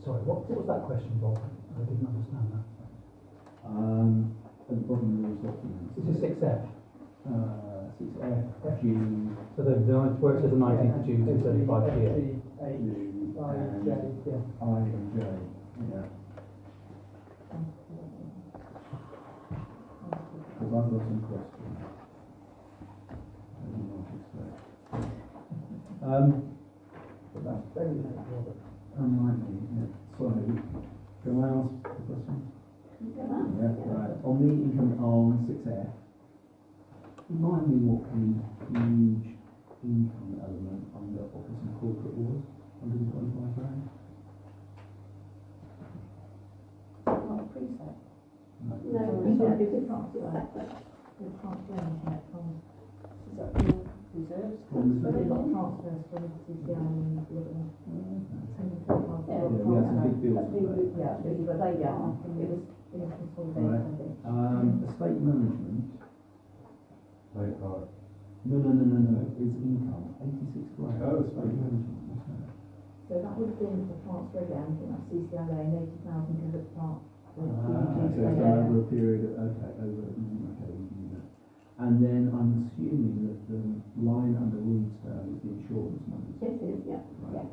Sorry, what was that question, Bob? I didn't understand that. At the bottom of those documents. Is it 6F? 6F, G, So where it says the 19th of June, 2:35 p.m. H, I, J, yeah. I, and J, yeah. Because I've got some questions. I didn't want to expect. But that's very late, Robert. Unlikely, yeah. So, can I ask a question? Yeah. Yeah, right. On the income on 6F, remind me what the huge income element under office and corporate was, 125 grand? Not a preset. No, it's separate. the transferring it from, is that the reserves? Transfer, not transfers from CCI and the other one. Yeah, we had some big bills. Yeah, but they, it was consolidated, I think. Estate management. Right, right. No, it's income, 86 grand. Oh, Estate management, what's that? So that would have been the transfer again, I think that's CCLA and 80,000 to the part. So it's done over a period, okay, we can do that. And then I'm assuming that the line under Williamstown is the insurance money. Yes, it is, yeah. Right.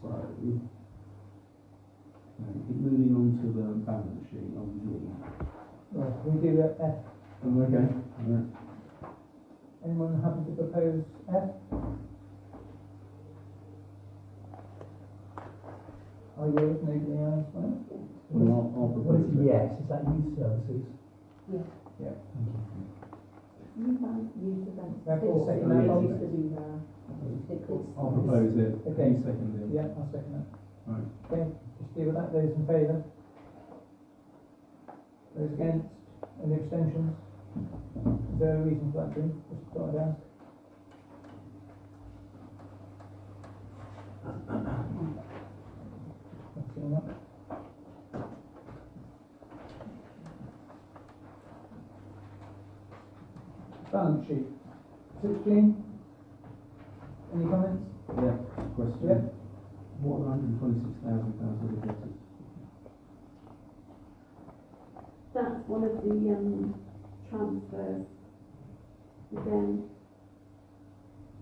So, keep moving on to the balance sheet on G. Right, can we do that F? Okay. Anyone happy to propose F? Are you, nobody else, right? Well, I'll propose it. Yes, is that youth services? Yeah. Yeah. You can use events. Therefore, They second that. used to do their stickers. I'll propose it. Okay. Who's seconding? Yeah, I'll second that. Right. Okay, just deal with that, those in favour? Those against? Any abstentions? Is there a reason for that, Jim? Just thought I'd ask. Not seeing that. Balance sheet. 16. Any comments? Yeah, question. Yeah. What are £126,000 of the debtors? That's one of the transfers, again,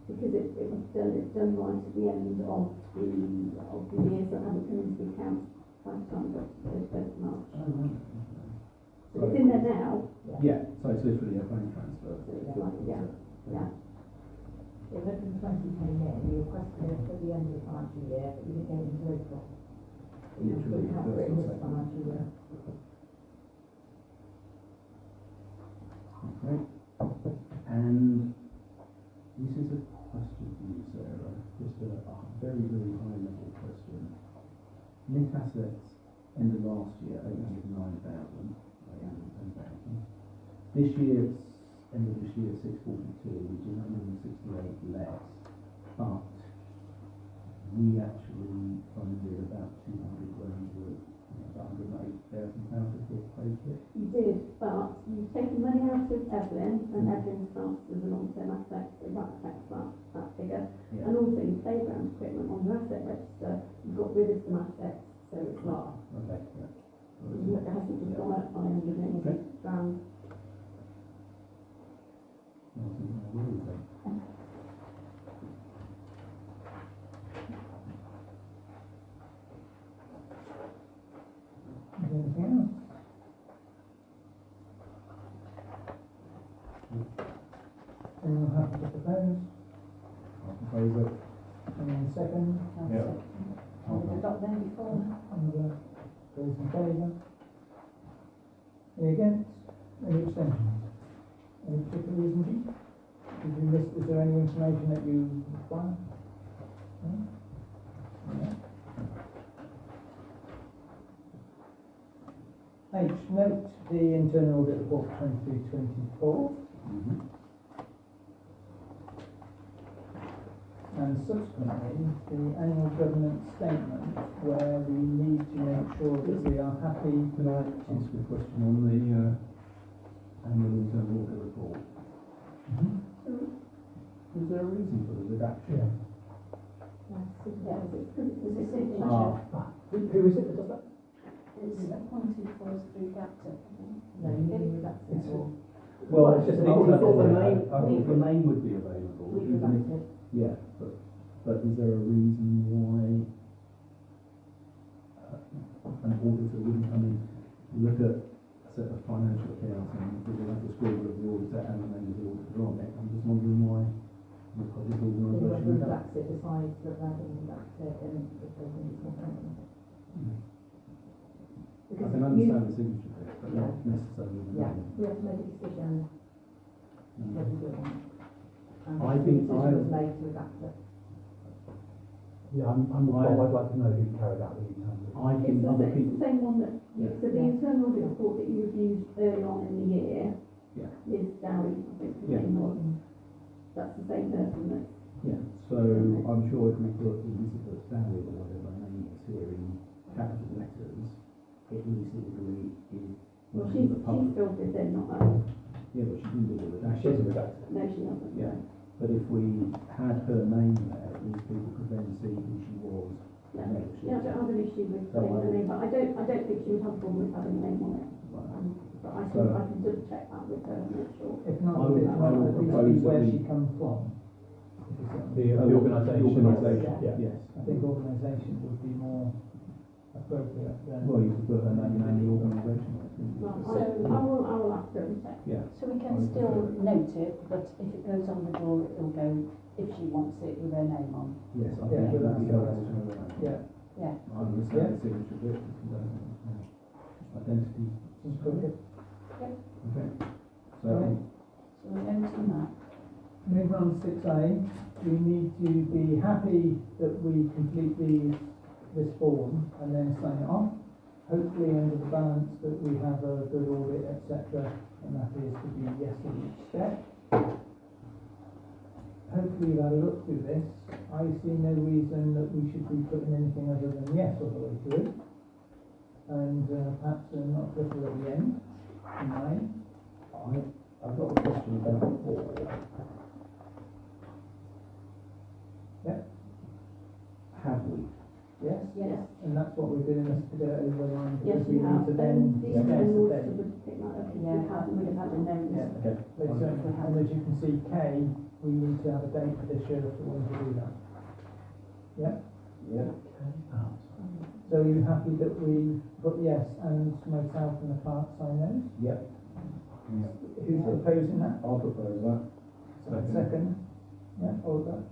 because it's done right at the end of the year, so it hasn't come into the account by the time it got to the 1st of March. Oh, right. So it's in there now, Yeah, so it's literally a bank transfer. so it's like, yeah. It went from 20 came in, you requested it at the end of the financial year, but you didn't get it until April. You Literally, didn't have it in first or this second. financial year. Okay. And this is a question for you, Sarah, just a very, very high level question. Net assets end of last year, 809,000. This year, end of this year, 642, which is 168 less, but we actually funded about 200 grand worth, about £108,000 of book paid for it. You did, but you've taken money out of Evelyn, and Evelyn's classed as a long-term asset, so that affects that figure. Yeah. And also your playground equipment on your asset register, you've got rid of some assets, so it's not, Okay, yeah. it hasn't just gone up by 180 grand. Anything else? Anyone happy to propose? I'll propose it. Anyone second? Yeah. We've got there before. And those in favour? Any against? Any abstentions? Any particular reason, Jim? Did you miss, is there any information that you require? No? No. H, note the internal audit report 23-24. And subsequently, the annual governance statement, where we need to make sure that we are happy. Can I ask you a question on the annual internal audit report? Is there a reason for the reduction? Yeah, it's a signature. Who is it that does that? It's appointed for us through GAPTA. No, you didn't redact it all. Well, it's just I an thought the example. name, I thought the name would be available. We even if- redacted. Yeah, but is there a reason why an auditor wouldn't come in, look at a set of financial accounts and we have the scribble of the auditor and the name of the auditor on it? I'm just wondering why the public Whoever organisation. redacts it decides that they're going to redact it and if they think it's more permanent. I can understand the signature bit, but not necessarily the Yeah. name. We have to make a decision whether we do it or not. And I the think decision was made to redact it. Yeah, I'm Bob, I'd like to know who carried out the e-tender. I It's think other it's people, the same one that, Yeah. so the internal audit report that you reviewed early on in the year Yeah. is Dowie, I think the Yeah. name was. That's the same person that's, yeah, so I'm sure if we put Elizabeth Dowie or whatever her name is here in capital letters, it legally is. well, she's filled this in, not us. Yeah, but she didn't do the Now, she's a redaction. redacted. No, she hasn't. Yeah. But if we had her name there, at least people could then see who she was. Yeah, and where she yeah, I was. don't have an issue with So putting I her would- name, but I don't think she would have a problem with having a name on it. Right. But I So- can double check that with her and make sure. If not, I would- if I not, would at least propose see where that we- she comes from. The organisation. Organisation, Yeah. yes. I think organisation would be more appropriate than. Well, you could put her name and the organisation. Well, I will ask her and check. Yeah. So we can still note it, but if it goes on the door, it'll go, if she wants it, with her name on. Yes, I Yeah, think it would be but helpful to know that. Yeah, Yeah. I understand the signature bit, if you don't know. Identity. seems good. Okay. So, Right. So we're noting that. Moving on to 6A, we need to be happy that we complete this form and then sign it off. Hopefully under the balance that we have a good audit, etc., and that is to be yes in each step. Hopefully you've had a look through this. I see no reason that we should be putting anything other than yes all the way through. And perhaps not critical at the end, in mind. I've got a question about four. Yeah. Have we? Yes? Yes. And that's what we're doing, is to get it over the line, Yes, because we you need have. to then And the discuss internal the auditor date. would pick that up. Yeah, We would have had a note. Yeah. Okay. But certainly, and as you can see, K, we need to have a date for this year if we want to do that. Yeah? Yeah. So are you happy that we put yes and myself and the clerk sign those? Yep. Who's proposing that? I'll propose that. Second? Yeah, all of that?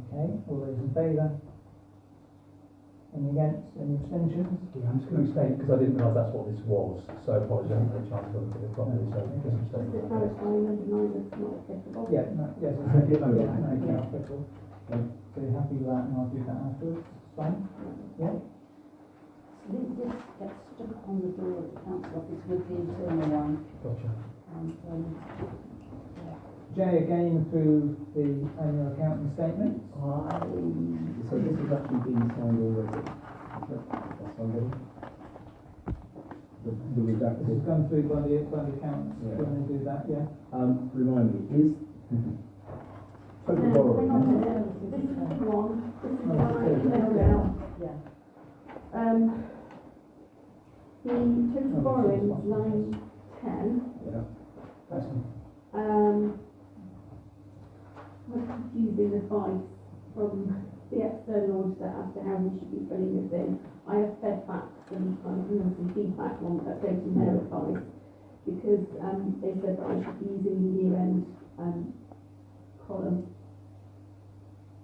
Okay, all those in favour? Any against, any abstentions? Yeah, I'm just going to abstain because I didn't realise that's what this was, so apologies, I haven't had a chance to look at it properly, so just Just abstain. to clarify, number 9 is not applicable. Yeah, no, yes, I said, yeah, no, it's not applicable. So you're happy with that and I'll do that afterwards, fine? Yeah? So this gets stuck on the door at the council office with the internal one. Gotcha. And, J, again, approve the annual accounting statement. So this has actually been signed already. That's already. The This has redacted. gone through by the accountants, Yeah. when they do that, yeah? Remind me, is total Hang borrowing? on a minute. This is the one, this is the one I emailed out. yeah. The total borrowing is 910. Yeah. We're confusing advice from the external auditor as to how we should be filling this in. I have fed back some feedback on updating their advice because they said that I should be using the year-end column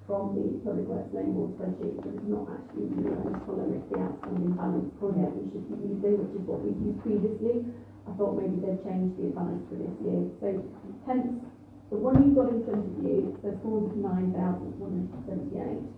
from the Public Works Lane Board spreadsheet, but it's not actually the year-end column, it's the outstanding balance column that we should be using, which is what we've used previously. I thought maybe they'd change the advice for this year. So hence, the one you've got in front of you says 409,178.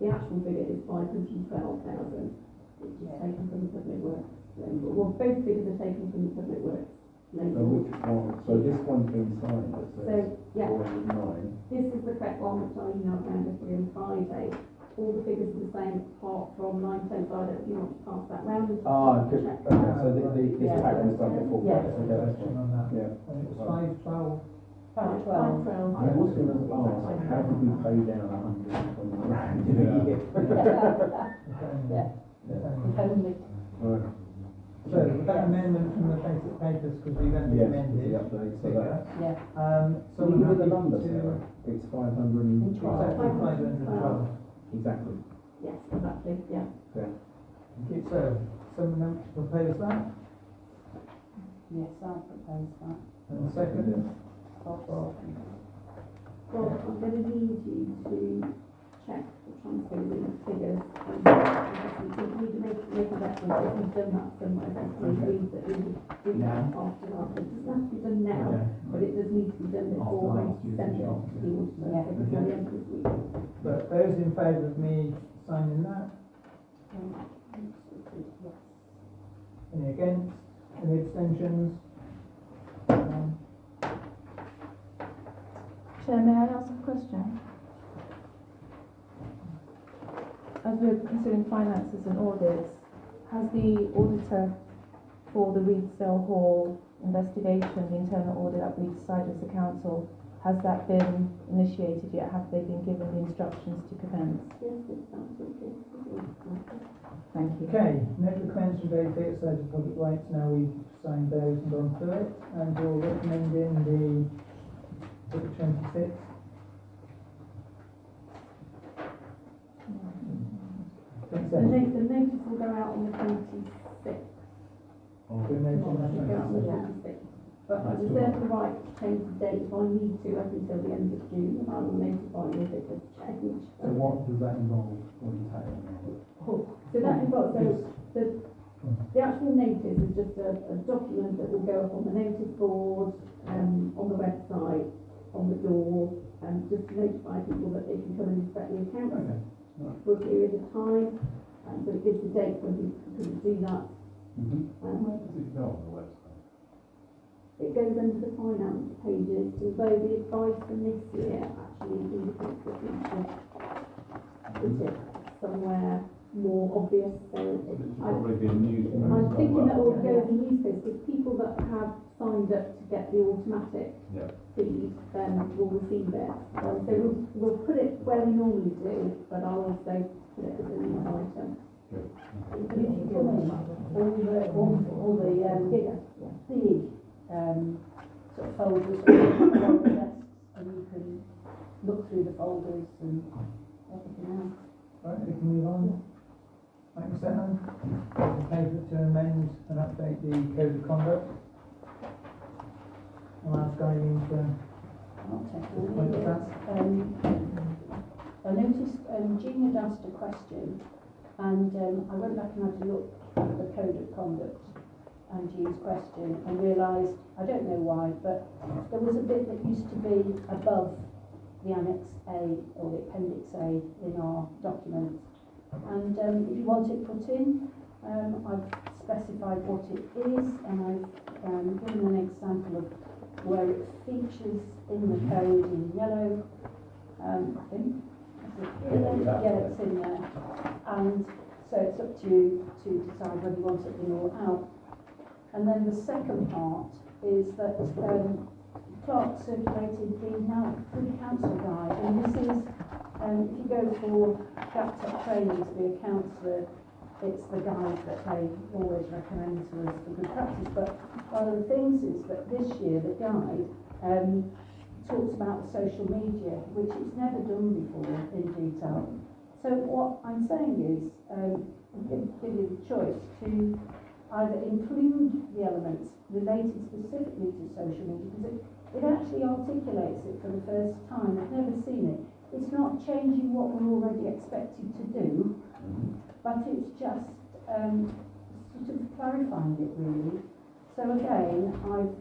The actual figure is 512,000, which is taken from the Public Works Lane Board. Well, both figures are taken from the Public Works Lane So Board. which one, so this one's been signed, it So, says yeah, 409. this is the correct one, which I emailed round to you on Friday. All the figures are the same, apart from 910, so I don't know if you want to pass that round. and Okay, check. so this Yeah. pack was done before. Yeah. Okay, that's Question fine. on that. Yeah. And it was 512. 512. I was going to ask, how did we pay down 120 grand in a Yeah. year? Yeah. If only. Right. So, with that amendment from the basic papers, because we've only Yes, amended. the update, so that. Yeah. So we give it the happy number, to- Sarah? It's 512. Exactly 512. Exactly. Yes, exactly, yeah. Okay. So, someone else propose that? Yes, I'll propose that. And second? Well, I'm going to need you to check the transposing figures. We need to make a reference if we've done that somewhere, basically agreed that we would do that after our, it doesn't have to be done now, but it does need to be done before I send it off to the auditor before the end of this week. But those in favour of me signing that? Any against? Any abstentions? Chair, may I ask a question? As we're considering finances and audits, has the auditor for the Reedsdale Hall investigation, the internal audit that we decided as a council, has that been initiated yet? Have they been given the instructions to commence? Yes, it's absolutely. Thank you. Okay, note the claims from David exercise of public rights. Now we've signed those and gone through it, and you're recommending the 26th. The notice will go out on the 26th. The notice on the It'll go out on the 26th. But I reserve the right to change the date if I need to up until the end of June, and I will notify you if it does change. So what does that involve, or entail? So that involves, the actual notice is just a document that will go up on the notice board, on the website, on the door, just to notify people that they can come and inspect the accounts for a period of time. So it gives the date when you can do that. Where does it go on the website? It goes under the finance pages, although the advice from this year actually indicates that we should put it somewhere more obvious. So It should probably be a newspaper. I'm thinking that will go as a newspaper, because people that have signed up to get the automatic feed will receive it. So we'll put it where we normally do, but I'll also put it as a news item. But if you come in, all the big sort of folders on the desks, and you can look through the folders and everything else. Right, we can move on. Item 7, paper to amend and update the code of conduct. I'll ask Eileen to I'll take point to that. I noticed Jean had asked a question, and I went back and had a look at the code of conduct and Jean's question, and realised, I don't know why, but there was a bit that used to be above the Annex A or the Appendix A in our documents. And if you want it put in, I've specified what it is, and I've given an example of where it features in the code in yellow, I think. Yeah, it's in there. And so it's up to you to decide whether you want it in or out. And then the second part is that Clark circulated the now Good Council Guide, and this is, if you go for GapTech training to be a councillor, it's the guide that they always recommend to us for good practice. But one of the things is that this year the guide talks about social media, which it's never done before in detail. So what I'm saying is, give you the choice to either include the elements related specifically to social media, because it actually articulates it for the first time. I've never seen it. It's not changing what we're already expected to do, but it's just sort of clarifying it really. So again, I've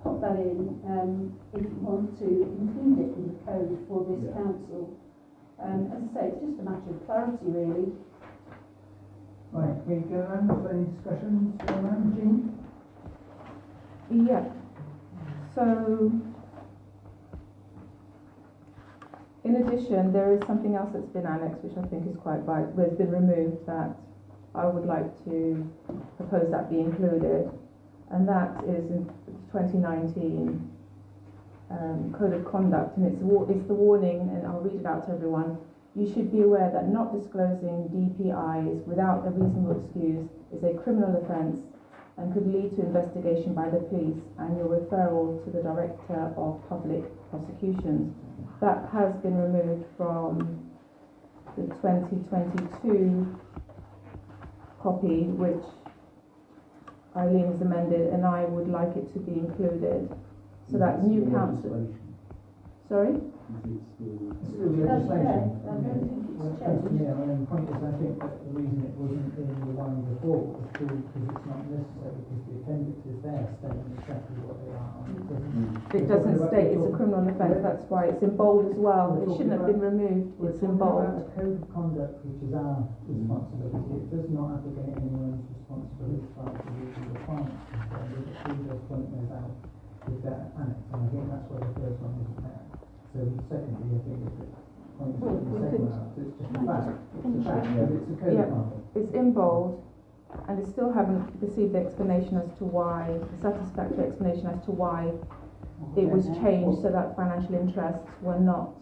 pop that in if you want to include it in the code for this council. As I say, it's just a matter of clarity really. Right, we go around for any discussions around, Jean? Yeah. So, in addition, there is something else that's been annexed, which I think is quite right, where it's been removed, that I would like to propose that be included, and that is in 2019 Code of Conduct, and it's the warning, and I'll read it out to everyone. You should be aware that not disclosing DPIs without a reasonable excuse is a criminal offence and could lead to investigation by the police and your referral to the Director of Public Prosecutions. That has been removed from the 2022 copy, which Eileen has amended, and I would like it to be included. So that new council. Sorry? Is it still? Still That's legislation. correct. I don't think Well, it's changed. yeah, I mean, the point is, I think that the reason it wasn't in the one before was purely because it's not necessary, because the appendix is there stating exactly what they are. And it doesn't. It doesn't state it's a criminal offence, that's why it's in bold as well. It shouldn't have been removed, We're it's in talking bold. about a code of conduct which is our responsibility. It does not abrogate anyone's responsibility for the legal requirements. So we just point those out with that annex, and I think that's where the first one is about. So secondly, I think it's the point that you say about, it's just a fact. It's a fact, but it's a code of Yeah. conduct. It's in bold, and I still haven't received the explanation as to why, the satisfactory explanation as to why it was changed so that financial interests were not.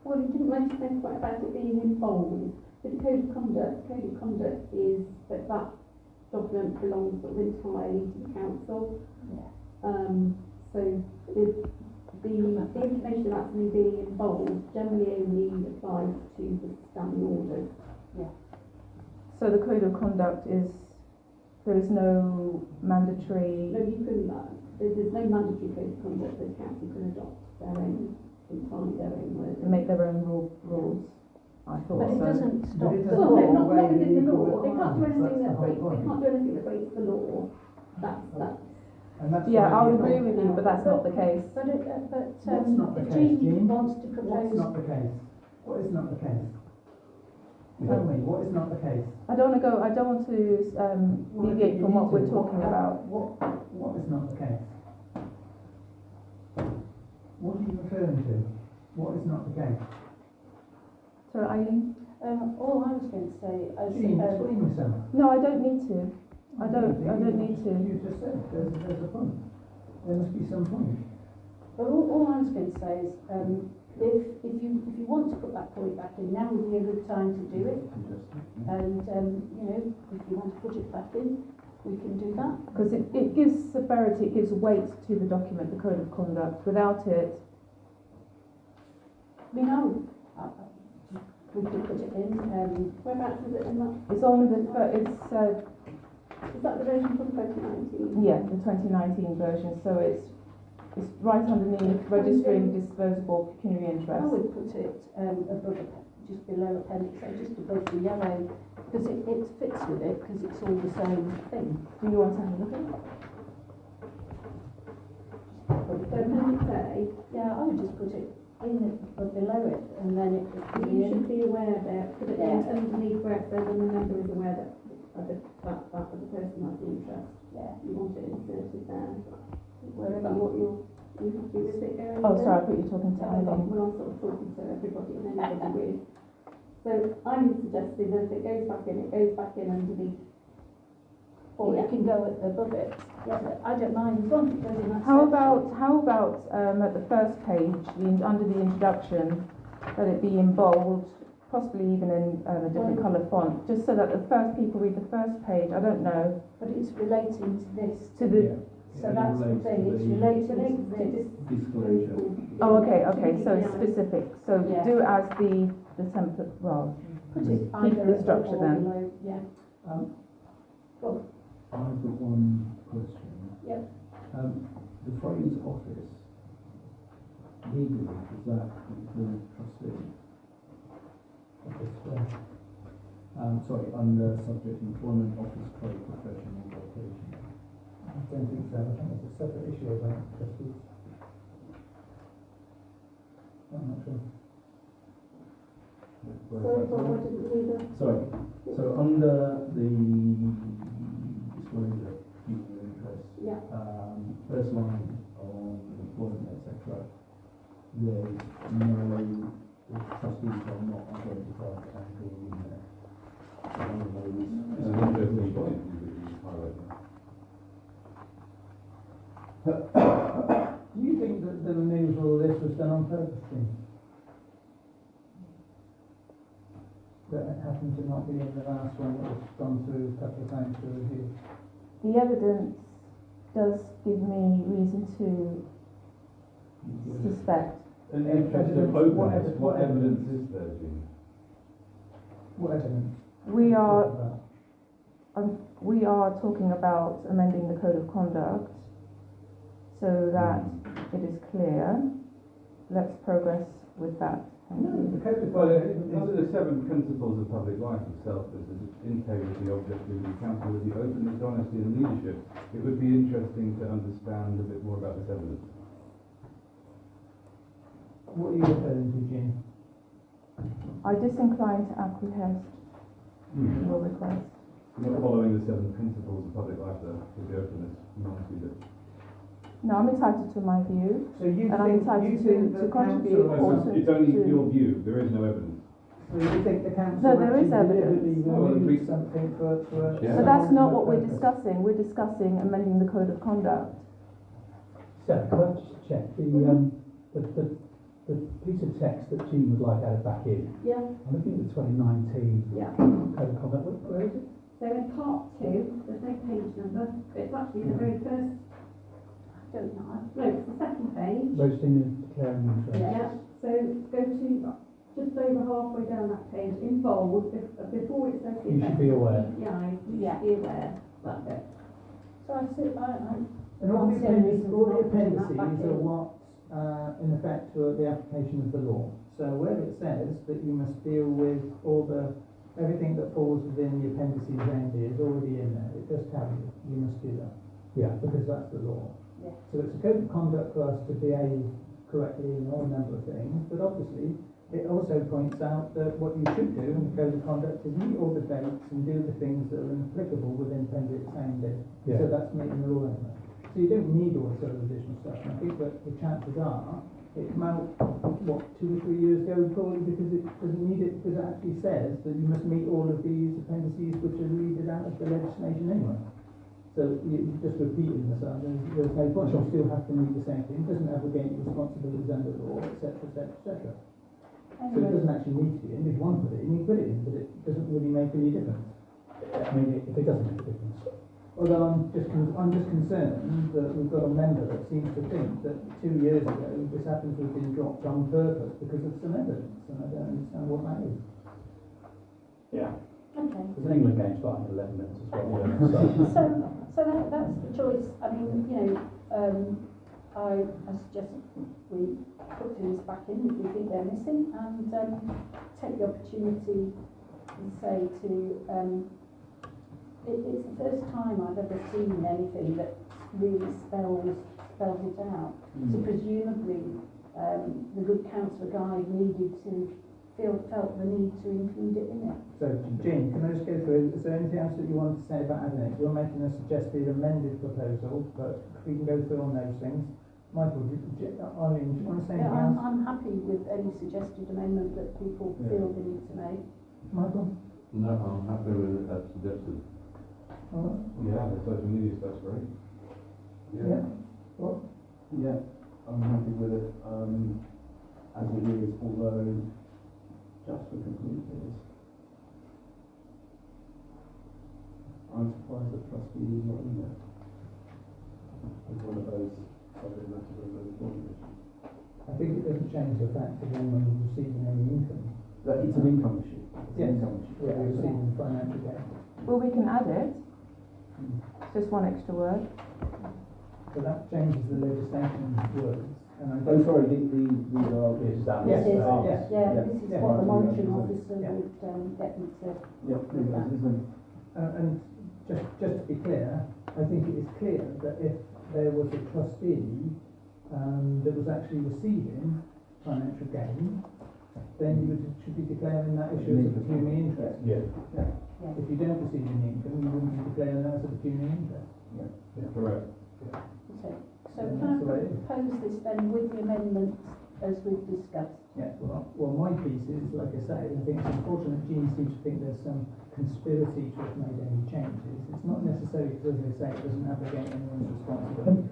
Well, you didn't mention anything about it being in bold. With the code of conduct is that document belongs sort of entirely to the council. So the information actually being in bold generally only applies to the standing orders. So the code of conduct is, there is no mandatory. No, you can, there's no mandatory code of conduct that the council can adopt entirely their own words. They make their own rules. I thought But it so. doesn't stop But it the doesn't Well, take not away within the legal law. They can't do anything requirements. that That's the breaks. whole They point. can't do anything that breaks the law. That's. And that's Yeah, why I'll you agree make- with you, but that's not the case. But What's not the if case, Jean Jean? wants to What's propose, not the case? What is not the case? Tell me, what is not the case? I don't want to deviate from what we're talking about. What is not the case? What are you referring to? What is not the case? So Eileen? all I was going to say, Jean, explain yourself. No, I don't need to. I don't need to. You just said there's a point. There must be some point. but all I was going to say is, if you want to put that point back in, now would be a good time to do it. And if you want to put it back in, we can do that. Because it gives severity, it gives weight to the document, the code of conduct. Without it, We know. We could put it in. Whereabouts is it in that? it's only the Is that the version from 2019? yeah, the 2019 version. So it's right underneath registering disposable pecuniary I interest. would put it above, just below appendix A, just above the yellow, because it fits with it, because it's all the same thing. Do you want to have a look at it? So appendix A, Yeah, I would just put it in it, but below it, and then it would be you in. should be aware that, put it in Yeah. underneath where it says, and the member is aware that the person has the interest. Yeah, You want it inserted there. wherever Is that what you're happy with it going? Oh, there? sorry, I thought you were talking to Eileen. Well, I'm sort of talking to everybody and anybody with. So I'm suggesting that if it goes back in underneath. or it can go above it. Yeah, I don't mind, as long as it goes in that How section. about at the first page, under the introduction, let it be in bold, possibly even in a different colour font, just so that the first people read the first page. I don't know, But it's relating to this. to the. So that's the thing, it's related to this. Disclosure. Oh, okay. So it's specific. So Yeah. do as the template. Well, Put it keep either the above structure or then. below, yeah. I've got one question. Yep. The phrase office, legally, does that include trustee? Sorry, under subject employment, office, trade, professional, vocation. I don't think so. I think it's a separate issue about trustees. I'm not sure. Sorry, but what didn't we do? Sorry, so under the disclosure, human interest, Yeah. first line on employment, etc., there's no, the trustees are not identified as being in there. So one of those, It's an interesting point that you highlight there. Do you think that the removal of this was done on purpose, Jim? That it happened to not be in the last one that was gone through a couple of times to review? The evidence does give me reason to suspect. In the interest Evidence, of openness, what what evidence? evidence is there, Jean? What evidence? We are About? we are talking about amending the code of conduct so that it is clear let's progress with that. Thank you. The code of Well, conduct under the 7 principles of public life of self-business, integrity, objectivity, accountability, openness, honesty and leadership, it would be interesting to understand a bit more about this evidence. What are you referring to, Jean? I disincline to acquiesce to your request. You're not following the 7 principles of public life though, with the openness and honesty bit. No, I'm entitled to my view, So you and I'm think, entitled you think to the contribute council, also It's only to... your view, there is no evidence. so you think the council No, there is actually evidence. deliberately Well, removed something for Yeah. But that's not what we're purpose? discussing. We're discussing amending the code of conduct. Sarah, can I just check the piece of text that Jean would like added back in? Yeah, I'm looking at the 2019 yeah. code of conduct. Where is it? So in part 2, there's no page number, but it's actually the very first, I don't know, no, it's the second page. Registering and declaring interest. Yeah, so go to just over halfway down that page, in bold, before it says. You should be aware. Yeah, you should be aware, that's it. So I see, And all the appendices, That back are in. what, in effect, are the application of the law. So where it says that you must deal with everything that falls within the appendices only is already in there. It does tell you must do that. Yeah. Because that's the law. Yeah. So it's a code of conduct for us to behave correctly in all number of things, but obviously it also points out that what you should do in the code of conduct is meet all the dates and do the things that are applicable within appendix A and B. Yeah. So that's meeting the law anyway. So you don't need all this other additional stuff. And I think that the chances are it came out, 2 or 3 years ago, probably because it doesn't need it, because it actually says that you must meet all of these appendices which are readed out of the legislation anyway. So you're just repeating yourself. There's no point. You still have to meet the same thing. It doesn't abrogate your responsibilities under law, etc., etc., etc. So it doesn't actually need to be in. If you want to put it in, you can put it in, but it doesn't really make any difference. I mean, if it doesn't make a difference. Although I'm just concerned that we've got a member that seems to think that 2 years ago this happens to have been dropped on purpose because of some evidence, and I don't understand what that is. Yeah. Okay. There's an England game starting in 11 minutes as well. So that's the choice. I mean, you know, I suggest we put things back in if we think they're missing, and take the opportunity and say to it's the first time I've ever seen anything that really spells it out. So presumably the good councillor guide needed to felt the need to include it in it. So, Jean, can I just go through, is there anything else that you want to say about adding it? You're making a suggested amended proposal, but we can go through on those things. Michael, Eileen, do you want to say Yeah, anything else? I'm happy with any suggested amendment that people feel they need to make. Michael? No, I'm happy with it as suggested. Yeah, the social media stuff's great. Yeah. What? Yeah, I'm happy with it, as it is, although just for completeness, I'm surprised that trustee is not in there. It's one of those subject matter of those issues. I think it doesn't change the fact of anyone who's receiving any income. That it's an income issue. It's Yes. an income issue. Yeah, receiving financial gain. Well, we can add it. Just one extra word. So that changes the legislation words. And I Oh, sorry, these are. Is that Yes, This is- yes. Yeah, Yeah. this is Yeah. what the monitoring Yeah. officer Yeah. would get me to. Yeah, it isn't. And just to be clear, I think it is clear that if there was a trustee that was actually receiving financial gain, then you should be declaring that issue as a pecuniary interest. Yeah. If you don't receive any income, you wouldn't be declaring that as a pecuniary interest. Yeah, correct. So Yeah, can that's the I way it is. propose this then with the amendments as we've discussed? Yeah, well, my piece is, like I say, I think it's unfortunate Jean seems to think there's some conspiracy to have made any changes. It's not necessarily because, as they say, it doesn't abrogate anyone's responsibility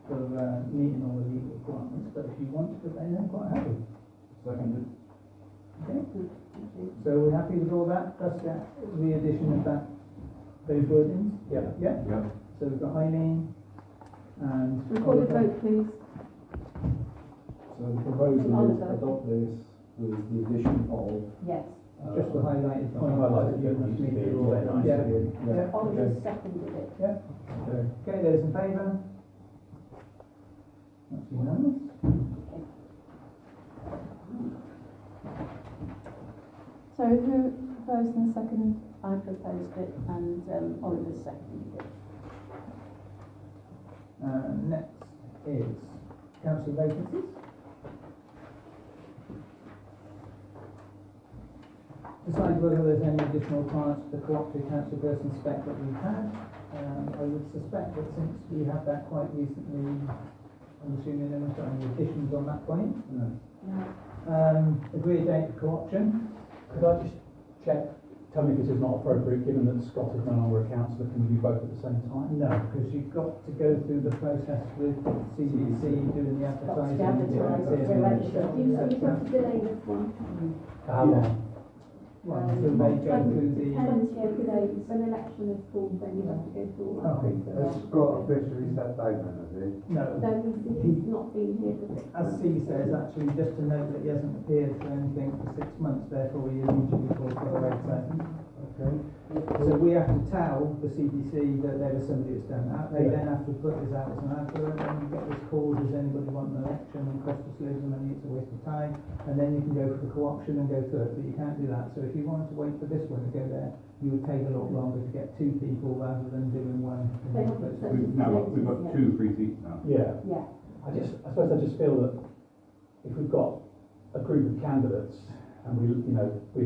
for meeting all the legal requirements, but if you want to put that in, I'm quite happy. Seconded. Okay, Thank you. so we're happy with all that, plus the addition of those wordings? Yeah. Yeah? Yeah. So we've got Eileen and Recorded Oliver. vote, please. So the proposal is Oliver. adopt this with the addition of. Yes, Just the highlighted points. Highlighted that you bit needs to need be to- very nice. Yeah. Oliver seconded it. Yeah. Okay, those in favour? That's unanimous. So who first and second? I proposed it and Oliver seconded it. Next is council vacancies. Decide whether there's any additional requirements for the cooperative council person spec that we've had. I would suspect that since we had that quite recently, I'm assuming there was any additions on that point. No. Agree a date for co-option. Could I just check, tell me if this is not appropriate, given that Scott is no longer a councillor, can we do both at the same time? No, because you've got to go through the process with CDC, doing the advertising. You have to delay this one. For how long? Well, until they go through the. When election is called, then you have to go through all that. Okay. Has Scott officially set date then, has he? No. So he's not been here for 6 months. As C says, actually, just to note that he hasn't appeared for anything for 6 months, therefore he immediately falls by the wayside. Okay. So we have to tell the CDC that there is somebody that's done that. They then have to put this out as an advert, and you get this call, does anybody want an election, and cost us loads of money, it's a waste of time. And then you can go for the co-option and go through it, but you can't do that. So if you wanted to wait for this one to go there, you would take a lot longer to get 2 people rather than doing one. We've got 2 free seats now. Yeah. Yeah. I suppose I just feel that if we've got a group of candidates and we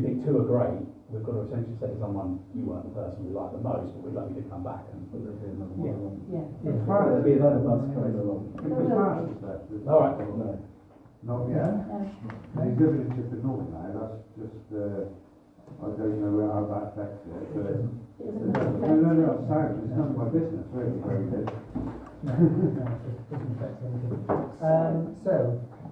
think 2 are great, we've got to essentially say to someone, you weren't the person we like the most, but we'd like you to come back and. Yeah. As far as There'll be another bus coming along. As far as that. All right. No. Not yet. He's living in Chipping North now, that's just, I don't know how that affects it, but. No, I'm sorry, it's none of my business, really, where he lives. No, it doesn't affect anything. So,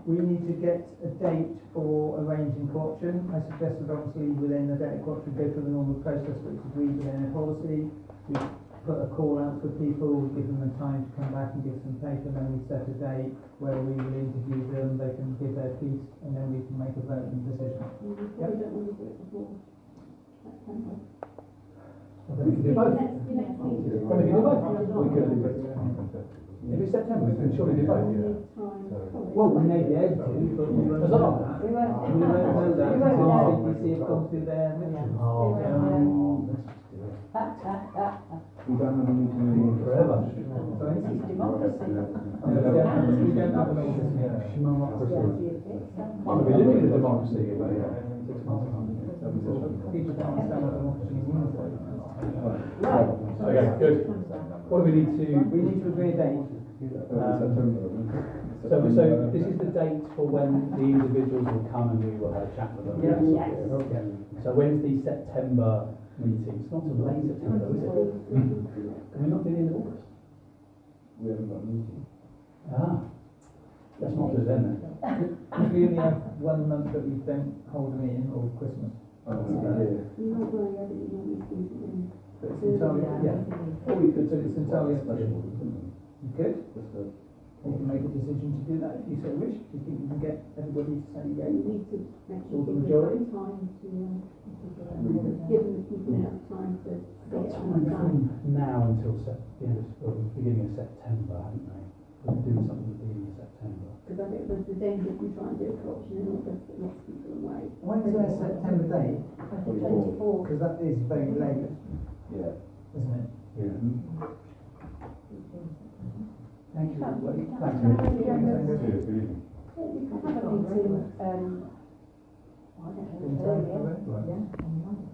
we need to get a date for arranging co-option. I suggested obviously within the date of co-option go through the normal process which is agreed within a policy. We put a call out for people, give them the time to come back and give some paper, then we set a date where we will interview them, they can give their piece, and then we can make a vote and decision. We don't want to do it before September. Then we can do both. Next meeting. Then we can do both. We could do both. If it's September, we can surely do both. Well, we may be able to, but we won't know that. We won't know that until CPC have gone through their mission. We don't have a meeting in Forever. Sorry? It's democracy. We don't have an organization. I'm going to be living in a democracy in 6 months' time. People don't understand what democracy means. Okay, good. What do we need to? We need to agree a date. So this is the date for when the individuals will come and we will have a chat with them. Yeah. Yes. So when's the September meeting? It's not till late September, is it? Can we not do the end of August? We haven't got a meeting. Let's not do it then. If we only have 1 month that we don't hold a meeting, or Christmas. You're not going to you normally squeeze it in. But it's entirely, yeah. Or we could, so it's entirely up to you. You could? You can make a decision to do that if you so wish. If you think you can get everybody to say You yeah. need to make Or sure the people majority? have time to, give the people enough time to Got get it time on the from now until beginning of September, haven't they? We'll do something at the beginning of September. Because I think there's the danger if we try and do a co-option in August, it knocks people away. When is their September date? 24. Because that is very late, Yeah. isn't it? Yeah. Thank you. Thanks, Can I Nick. have a Cheers, good evening. meeting, I don't know,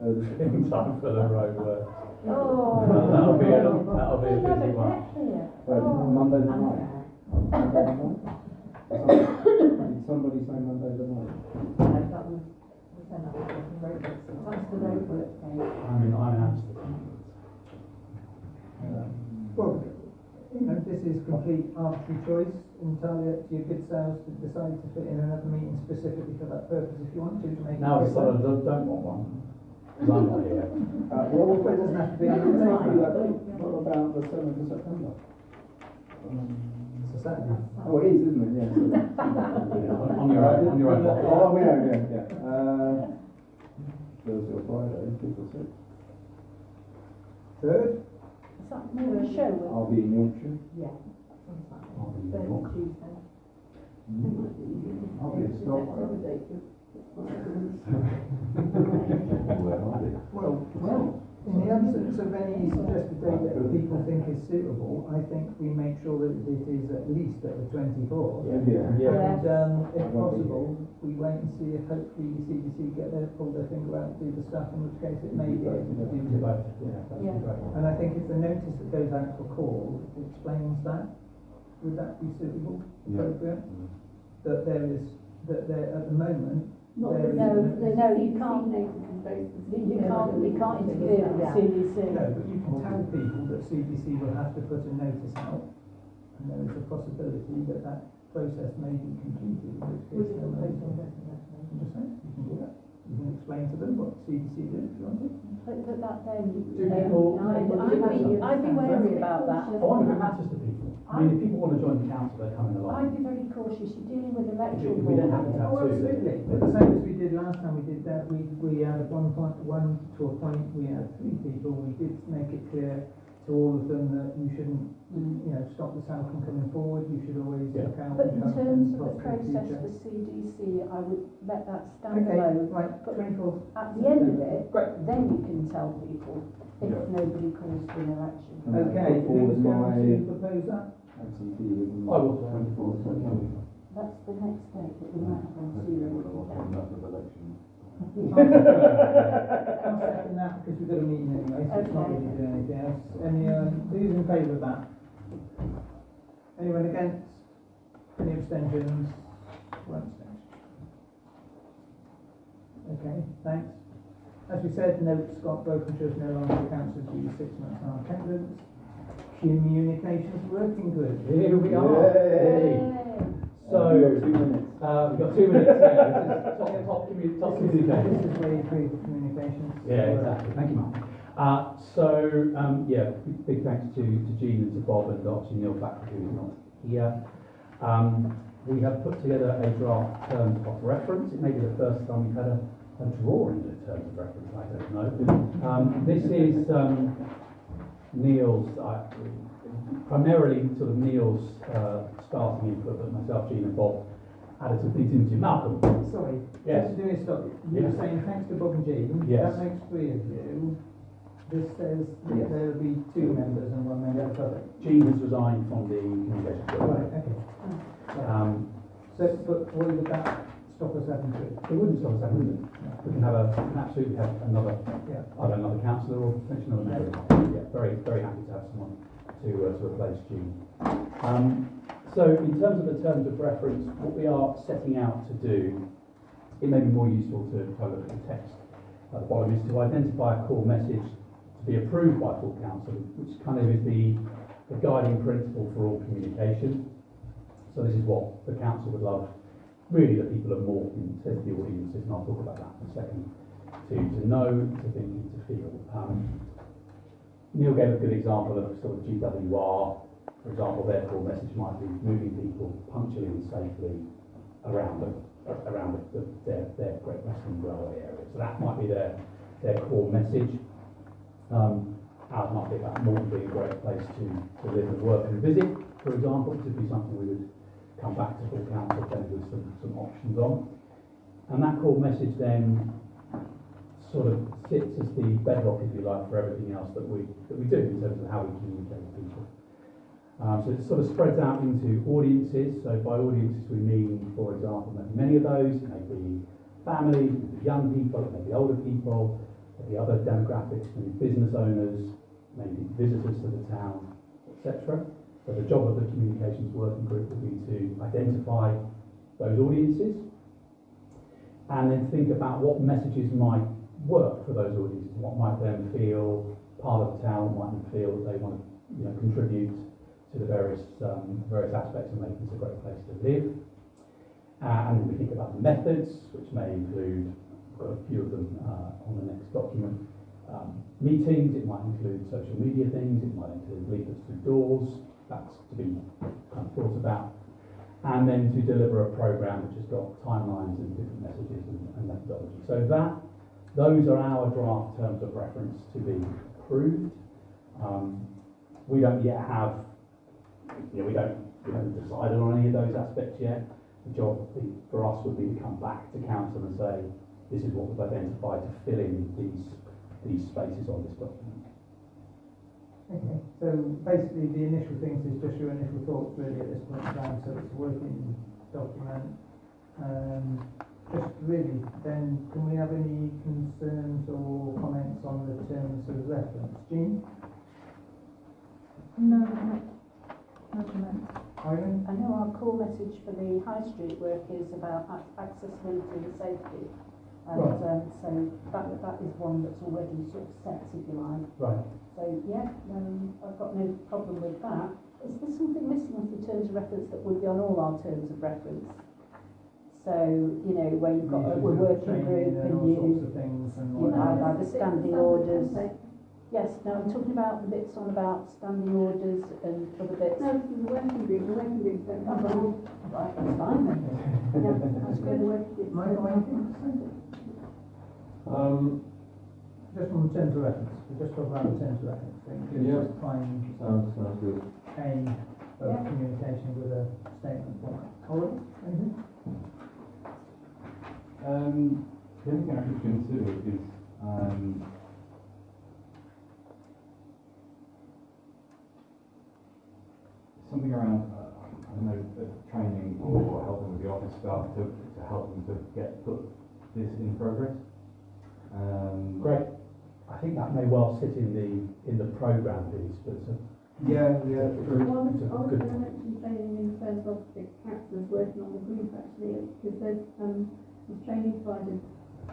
earlier. In time for the road work. Oh. That'll be a busy one. Monday the night. Monday the night? Did somebody say Monday the night? I'm in Amsterdam. Well, this is complete arbitrary choice, entirely up to your good selves to decide to fit in another meeting specifically for that purpose if you want to make it. Now I've decided I don't want one, because I'm not here. Well, it doesn't have to be on the same. What about the 7th of September? It's a Saturday. Oh, it is, isn't it? Yeah. On your own. Oh, yeah. Thursday or Friday, 5th or 6th. Third? Is that more a show? I'll be in Yorkshire. Yeah. I'll be in York. Tuesday. I'll be in Stockholm. Where are they? Well, in the absence of any suggested date that people think is suitable, I think we make sure that it is at least at the 24th. Yeah. And if possible, we wait and see if hopefully the CDC pull their finger out and do the stuff, in which case it may be able to do both. And I think if the notice that goes out for call explains that, would that be suitable, appropriate? That there at the moment, No, there is you can't interfere with the CDC. No, but you can tell people that CDC will have to put a notice out, and there is a possibility that that process may be completed, in which case there may be. I'm just saying, you can do that. You can explain to them what CDC did, if you want to. But that then, I'd be wary about that. I wonder if it matters to people. I mean, if people want to join the council, they're coming along. I'd be very cautious. You're dealing with electoral We don't have to have Oh, two. absolutely. But the same as we did last time we did that, we had at one to a point, we had 3 people. We did make it clear to all of them that you shouldn't, stop the South from coming forward. You should always look out. But in and terms of the possibly process future. for CDC, I would let that stand Okay, alone. right, But 24th. at the end of it, Great. then you can tell people if Yeah. nobody calls for an election. Okay, who's going to propose that? I will. That's the next date that we might have on zero. Enough of elections. I'll second that because we've got a meeting anyway, so it's not really doing anything else. Any, who's in favour of that? Anyone against? Any abstentions? 1 abstention. Okay, thanks. As we said, note Scott Brokenshire is no longer the council due to 6 months non-attendance. Communications working group. Here we are. Yay. So, we've got 2 minutes. Yeah, this is top communication. This is where you approve the communications. Yeah, exactly. Thank you, Mark. Big thanks to Jean and to Bob and obviously Neil Blackwood, who is not here. We have put together a draft terms of reference. It may be the first time we've had a drawing of terms of reference, I don't know. This is Neil's, primarily sort of Neil's starting input, but myself, Jean and Bob added some things into. Malcolm. Sorry, Yes. just doing a stop. You were Yes. saying thanks to Bob and Jean. Yes. That makes 3 of you. This says that there will be 2 members and 1 member of the public. Jean has resigned from the communications group. Right, okay. But why would that stop us having 2? It wouldn't stop us having them. We can absolutely have another, Yeah. either another councillor or potentially another member. Yeah, very, very happy to have someone to replace Jean. So in terms of the terms of reference, what we are setting out to do, it may be more useful to look at the text at the bottom, is to identify a core message to be approved by full council, which kind of is the guiding principle for all communication. So this is what the council would love, really, that people of Moreton, says the audiences, and I'll talk about that in a second, to know, to think, and to feel. Neil gave a good example of sort of GWR. For example, their core message might be moving people punctually and safely around their Great Western Railway area. So that might be their core message. Ours might be about Moreton being a great place to live and work and visit, for example. This would be something we would come back to full council then with some options on. And that core message then sort of sits as the bedrock, if you like, for everything else that we do in terms of how we communicate with people. So it sort of spreads out into audiences. So by audiences we mean, for example, many of those, it may be families, it may be young people, it may be older people, it may be other demographics, maybe business owners, maybe visitors to the town, etc. So the job of the communications working group would be to identify those audiences and then think about what messages might work for those audiences, what might them feel part of the town, what might them feel that they want to contribute to the various aspects of making it a great place to live. And then we think about the methods, which may include, we've got a few of them on the next document, meetings, it might include social media things, it might include leaflets through doors, that's to be kind of thought about. And then to deliver a programme which has got timelines and different messages and methodology. So those are our draft terms of reference to be approved. We don't yet have, we haven't decided on any of those aspects yet. The job for us would be to come back to council and say, this is what we've identified to fill in these spaces on this document. Okay, so basically the initial things is just your initial thoughts really at this point in time, so it's a working document. Just really, then can we have any concerns or comments on the terms of reference? Jean? No, no comment. Irene? I know our core message for the high street work is about accessibility and safety. And Right. so that is one that's already sort of set, if you like. Right. So yeah, I've got no problem with that. Is there something missing off the terms of reference that would be on all our terms of reference? So, you know, where you've got a working group and all sorts you of things and know, whatnot. either standing orders. Yes, no, I'm talking about the bits on about standing orders and other bits. No, this is a working group. The working group don't have all. Right, that's fine then. Yeah, that's good. The working group. Michael, anything? Just on the terms of reference, we just talk about the terms of reference. They include Yeah. just fine Sounds good. aim of Yeah. communication with a statement format. Ollie, anything? The only thing I could consider is something around, I don't know, training or helping with the office staff to help them to put this in progress. Great. I think that may well sit in the programme piece, but it's a Yeah, true. Well, I was It's a going good to mention training in terms of the councillors working on the group actually, because there's training provided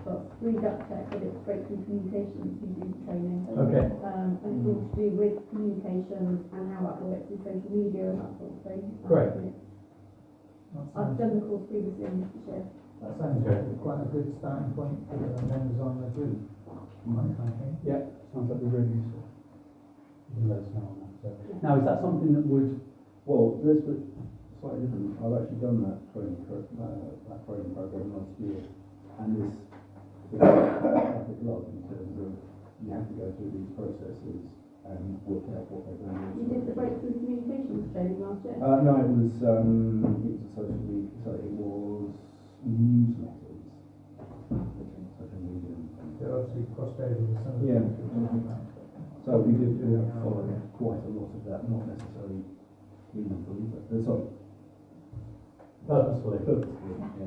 for redacted, but it's breakthrough communications using training. Okay. And it's all to do with communications and how that works with social media and that sort of thing. Great. I've done the course previously in Worcestershire. That sounds Okay. quite a good starting point for the members on the group. I think. Yeah, sounds like really useful. You can let us know on that. So. Now, is that something that would? Well, this was slightly different. I've actually done that training program last year, and this is a lot in terms of you have to go through these processes and work out what they're going to do. You did the breakthrough communications training last year? No, it was a social media, so it was newsletters. Social media. They're obviously crossed over with some of the Yeah. things we're talking about. So we did follow quite a lot of that, not necessarily meaningfully, but sorry, Purposefully.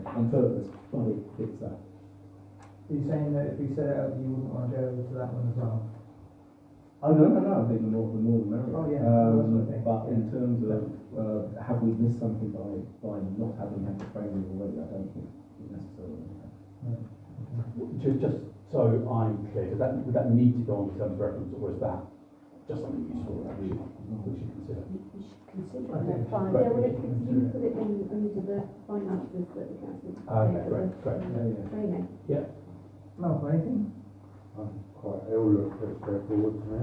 on purpose, but it fits that. Are you saying that if we set it up, you wouldn't want to go over to that one as well? Oh, no, I think the more the merrier. Oh, yeah, that's what I think. But in terms of, have we missed something by not having had the training already, I don't think we necessarily have. Just so I'm clear, would that need to go on the terms of reference, or is that just something useful that we should consider? You should consider I that think fine. it's Yeah, well, you put it in under the finances that the council Okay, great. training. Malcolm, anything? It all looks pretty straightforward to me.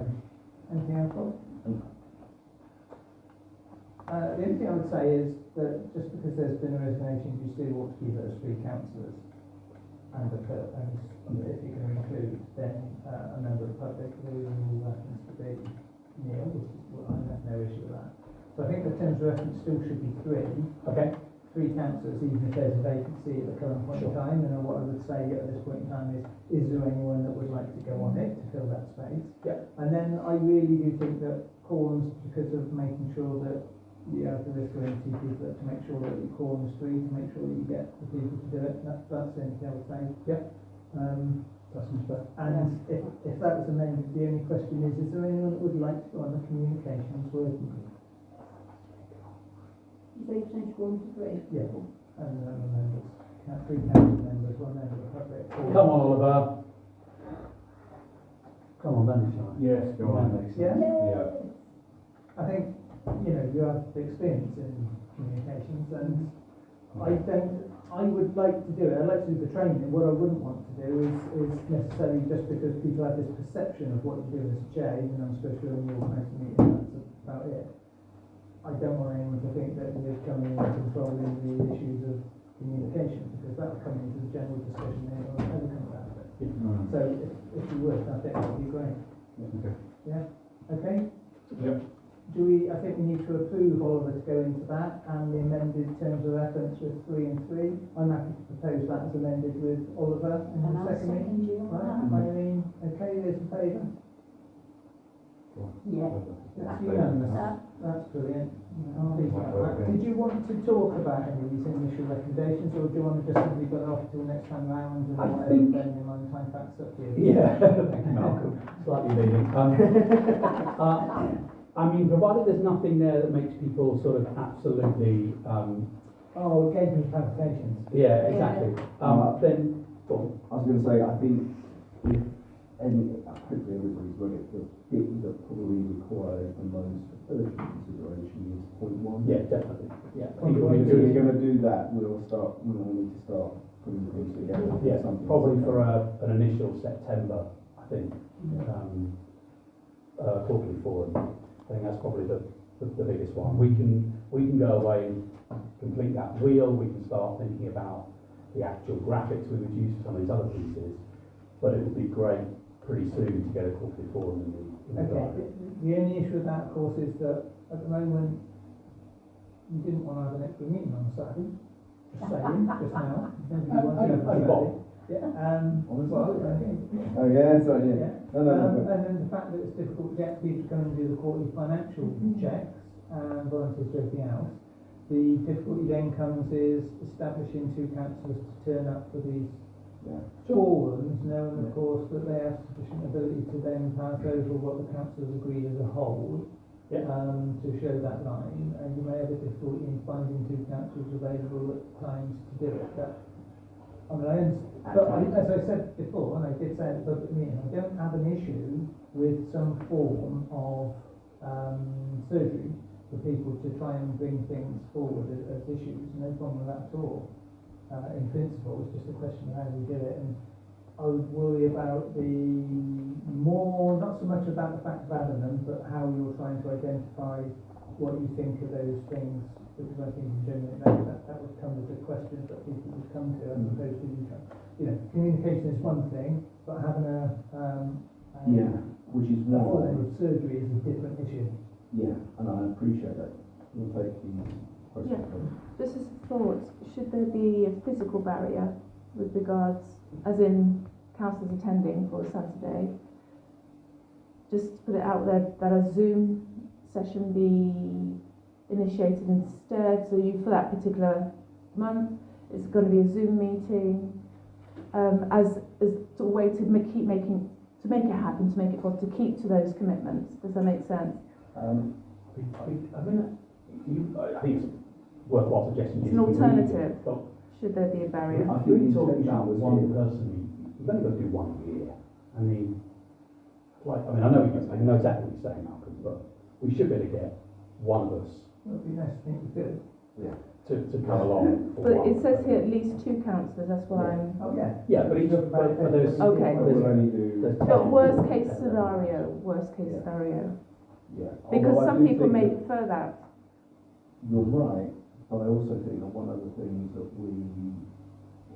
Anything else, Bob? The only thing I would say is that just because there's been a resignation, you still ought to keep it as 3 councillors. And if you're going to include then a member of the public who happens to be Neil, which is, well, I have no issue with that. So I think the terms of reference still should be 3. Okay. 3 councillors, even if there's a vacancy at the current point in time. And what I would say at this point in time is there anyone that would like to go on it to fill that space? Yeah. And then I really do think that quorums, because of making sure that you have the risk of 2 people, to make sure that your quorum is 3, to make sure that you get the people to do it. That's the only thing I would say. Yeah. That's much. And if that was amended, the only question is there anyone that would like to go on the communications working group? You say you change 1 to 3? Yeah. And the number of members. 3 council members, 1 member of the public. Come on, Oliver. Come on, then, Sean. Yes, go on. Yeah? Yeah. I think, you know, you have experience in communications, and I would like to do it. I'd like to do the training. What I wouldn't want to do is necessarily just because people have this perception of what you do as a chair, even though I'm supposed to organise a meeting, that's about it. I don't want anyone to think that we're coming in and controlling the issues of communication, because that will come into the general discussion and it will never come about it. So if you would, I think that would be great. Okay. Yeah? Okay? Yep. I think we need to approve Oliver to go into that and the amended terms of reference with 3 and 3. I'm happy to propose that as amended with Oliver and And I'll secondly. second you on Right, Irene, okay, those in favour? Yeah. That's unanimous. That's brilliant. I'm pleased about that. Did you want to talk about any of these initial recommendations, or do you want to just simply put it off till next time round and whatever then in line time facts up to you? Yeah, thank you, Malcolm. Slightly leading. I mean, provided there's nothing there that makes people sort of absolutely, Oh, it gave me palpitations. yeah, exactly. Then, go I was going to say, I think if, and hopefully everybody's read it, the bit that probably requires the most urgent consideration is point 1. on. Yeah, definitely. Yeah. I If think we're it'll be going to do that, we'll need to start putting things together. yeah, something probably for an initial September, I think, quarterly forum. I think that's probably the biggest one. We can go away and complete that wheel. We can start thinking about the actual graphics we would use for some of these other pieces. But it would be great pretty soon to get a quarterly forum in the Okay, diary. the only issue with that, of course, is that at the moment you didn't want to have an extra meeting on Saturday. Just saying, just now. Nobody wanted to have a Saturday. Yeah. Well, okay. Oh yeah, sorry, yeah. Yeah. No. And then the fact that it's difficult to get people to come and do the quarterly financial checks and volunteers to everything else. The difficulty then comes is establishing 2 councillors to turn up for these forums, knowing of course that they have sufficient ability to then pass over what the councillors agreed as a whole to show that line, and you may have a difficulty in finding 2 councillors available at times to do it. As I said before, and I did say at the public meeting, I don't have an issue with some form of surgery for people to try and bring things forward as issues. No problem with that at all. In principle, it's just a question of how we do it, and I would worry about not so much about the fact of adding them, but how you're trying to identify what you think of those things, because I think in general that would come as a question that people would come to, as opposed to communication is one thing, but having which is a why. form of surgery is a different issue. Yeah, and I appreciate that. We'll take the question. Just as a thought, should there be a physical barrier with regards, as in councillors attending for a Saturday? Just to put it out there that a Zoom session be initiated instead, so you, for that particular month, it's going to be a Zoom meeting, as a way to make it happen, to make it possible, to keep to those commitments. Does that make sense? I think it's worthwhile suggesting. It's an alternative. Should there be a barrier? I think we're talking about one person. You've only got to do 1 year. I know exactly what you're saying, Malcolm, but we should be able to get one of us. It would be nice to think we could. Yeah. To come along. But it says here at least 2 councillors. That's why I'm. Oh yeah. Yeah, but there's Okay. We'll only do. But worst case scenario. Yeah. Because Although I some do people think may that prefer that. You're right, but I also think that one of the things that we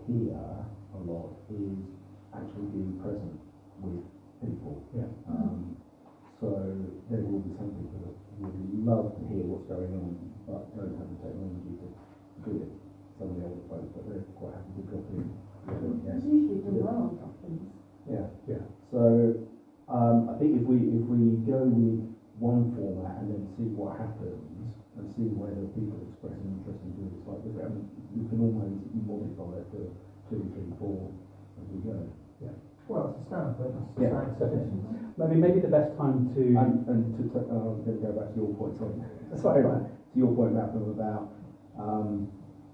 hear a lot is actually being present with people. Yeah. So there will be some people that would love to hear what's going on, but don't have the technology to do it. Some of the other folks, but they're quite happy to drop in. It's usually done well on drop-ins. Yeah. So I think if we go with one format and then see what happens and see whether people express an interest in doing it like this, you can almost modify it to 2, 3, 4 as we go. Yeah. Well, it's a standpoint. Maybe the best time to. And to I'm going to go back to your point. Sorry, to your point, Malcolm, about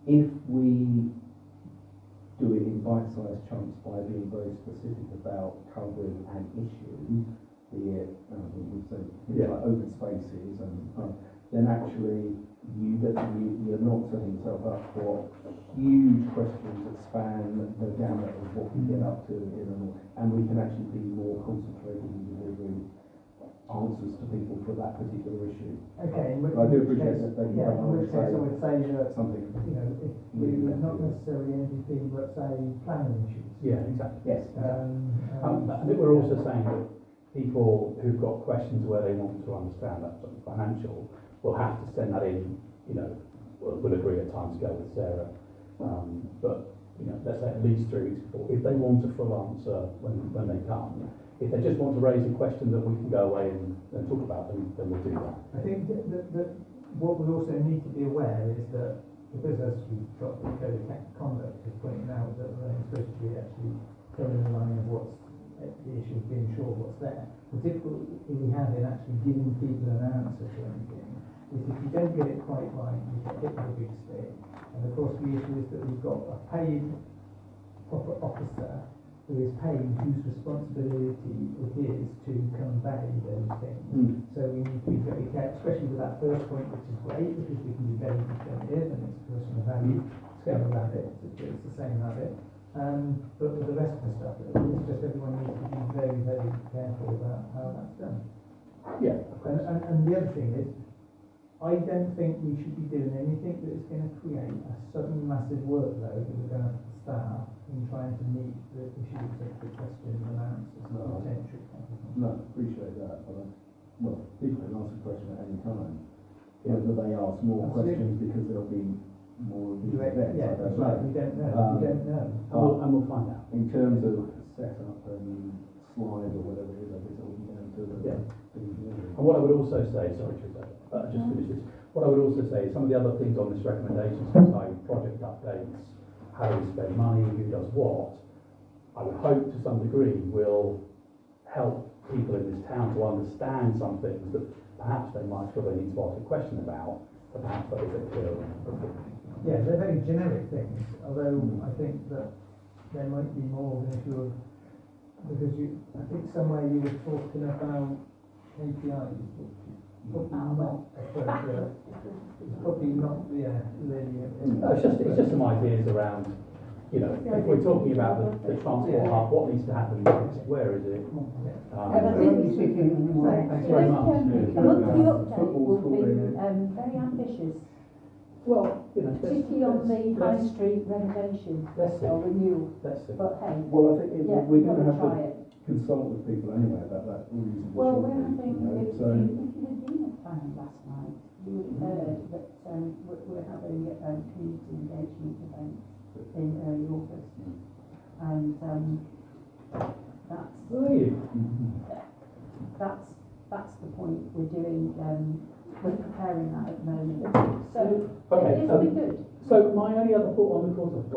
if we do it in bite-sized chunks by being very specific about covering an issue, be it we say like open spaces, and then actually you're not setting yourself up for huge questions that span the gamut of what we get up to and we can actually be more concentrated in delivering answers to people for that particular issue. Okay, I do appreciate that they in which case I would say that something. If we not necessarily MVP, but say planning issues. Yeah, exactly. Yes. I think we're also saying that people who've got questions where they want to understand that sort of financial will have to send that in, you know, we'll agree a timescale with Sarah. But, you know, let's say at least 3 weeks before. If they want a full answer when they come, if they just want to raise a question that we can go away and talk about, then we'll do that. I think that what we also need to be aware is that, because as we've got the code of conduct is pointing out that we're only supposed to be actually going in the line of what's the issue of being sure what's there. The difficulty we have in actually giving people an answer to anything is if you don't get it quite right, you get hit with a big stick. And of course the issue is that we've got a paid officer who is paid, whose responsibility it is to convey those things. So we need to be very careful, especially with that first point, which is great because we can be very definitive and it's personal value. Scale of rabbit, it's the same rabbit. But with the rest of the stuff, it's just everyone needs to be very, very careful about how that's done. Yeah. And the other thing is, I don't think we should be doing anything that is going to create a sudden massive workload that we're going to have to staff in trying to meet the issues of the questions and answers and potential. No, appreciate that, but well, people can ask a question at any time. Whether they ask more questions because there'll be more of these events, Yeah, I that's don't right, know. we don't know, we don't know. And we'll find out. In terms of setup and slide or whatever it is, I guess it will be down to the And what I would also say, sorry, just finish this. What I would also say is some of the other things on this recommendation, like project updates, how we spend money, who does what, I would hope to some degree will help people in this town to understand some things that perhaps they might feel they need to ask a question about, but perhaps that is a clear one. Yeah, they're very generic things, although I think that there might be more of an issue of, because I think somewhere you were talking about KPIs, which is probably not appropriate. It's probably not, really. No, it's just some ideas around, you know, if we're talking about the transport hub, what needs to happen next, where is it? Thanks very much. The monthly update will be very ambitious, Well, you know, particularly on the high street renovation Let's see. or renewal. Let's see. But hey, Well, I think yeah, we're we've going got to to have try to it. consult with people anyway about that reasonable. Well, we're shortage, having, you know, if so you had been at town last night, you would have heard that we're having community engagement events in early August. And that's the point we're doing, we're preparing that at the moment. So Okay, it'll be good. So my only other thought on the course of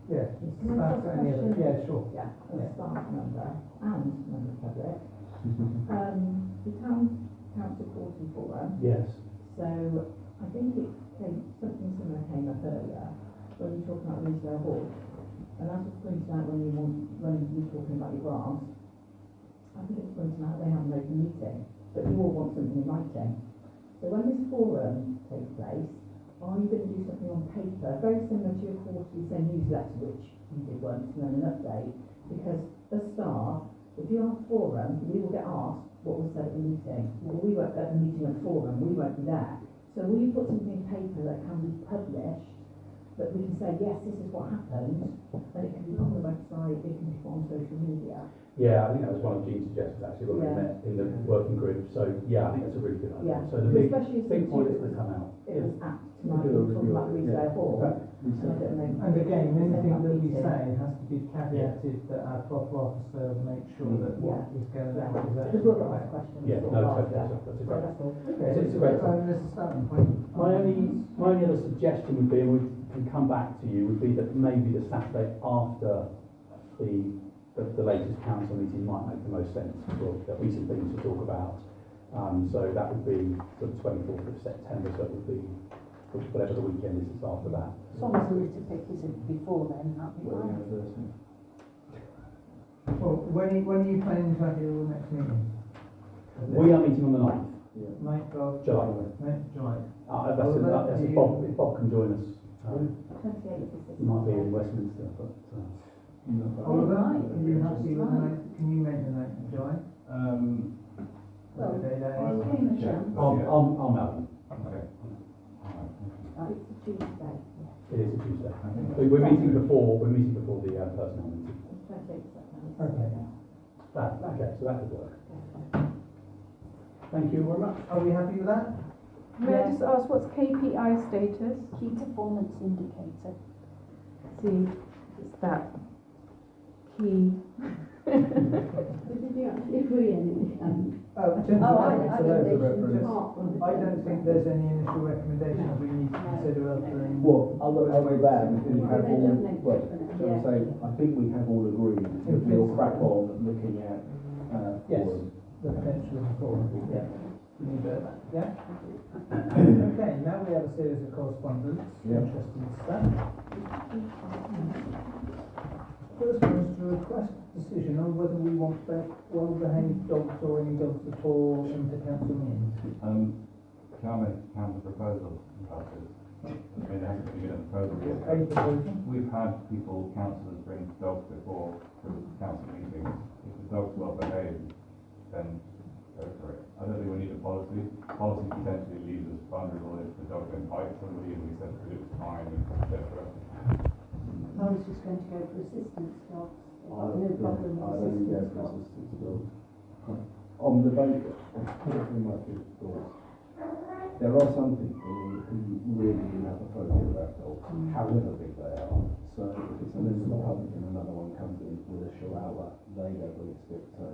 Yeah, that's any other, yeah, sure. Yeah, as a staff member and member of the public. The town council quarterly forum. Yes. So I think something similar came up earlier when you were talking about Retail Hall. And as was pointed out when you were talking about your grants, I think it's pointed out they have an open meeting, but you all want something in writing. So when this forum takes place, are you going to do something on paper, very similar to your quarterly same newsletter, which you did once, and then an update? Because as staff, if you have a forum, we will get asked what was said at the meeting. Well, we weren't at the meeting at the forum, we won't be there. So will you put something in paper that can be published, that we can say, yes, this is what happened, and it can be on the website, it can be on social media? Yeah, I think that was one of Jean's suggestions actually when we met in the working group. So yeah, I think that's a really good idea. Yeah. So the big Especially point is to come out. It was apt tonight, we were talking about Retail Hall. And again, anything that we say has to be caveated that our proper officer make sure that what is going on is Because actually we'll ask right. questions. Yeah, no, that's a great. Okay, It's a great so there's a starting point. My only other suggestion would be, and we can come back to you, would be that maybe the Saturday after the latest council meeting might make the most sense. There'll be some things to talk about. So that would be the 24th of September, so it would be whatever the weekend is after that. As long as the litter pick isn't before then, that'd be wedding fine. anniversary. Well, when are you planning to have your next meeting? We are meeting on the 9th. 9th of July. 9th of July. That's if Bob can join us. 28th of He might be in Westminster, but Oliver, right. are you happy with the 9th? Can you make the 9th of July? Well, Okay, that I is. will Came a check. chance. I'll Melbourne. Okay. It's a Tuesday. It is a Tuesday. We're meeting before the personnel meeting. 28th of September. Okay. Okay, so that could work. Thank you very much. Are we happy with that? May I just ask, what's KPI status? Key performance indicator. See, it's that key. But did you actually agree any, In terms of reference to those, I I don't think there's any initial recommendation that we need to consider other than. Well, other than that, we have They all, just make well, different, shall we yeah. say, I think we have all agreed that we'll crack on looking at, Yes, forums. the potential of the forum, yeah. We need that, yeah? Okay, now we have a series of correspondence, Yeah. interesting stuff. First one is to request a decision on whether we want well-behaved dogs or any dogs at all into council meetings. Can I make a counter proposal about this? I mean, there hasn't been a proposal yet. A proposal? We've had people, councillors, bring dogs before to council meetings. If the dog's well behaved, then go for it. I don't think we need a policy. Policy potentially leaves us vulnerable if the dog then bites somebody and we said that it's fine, etc. I was just going to go for assistance dogs. I've got no problem I with don't assistance go for dogs. assistance dogs. On the boat, pretty much with dogs. There are some people who really have a phobia about dogs, however big they are. So if it's a member of the public and another one comes in with a chihuahua, they don't really stick. So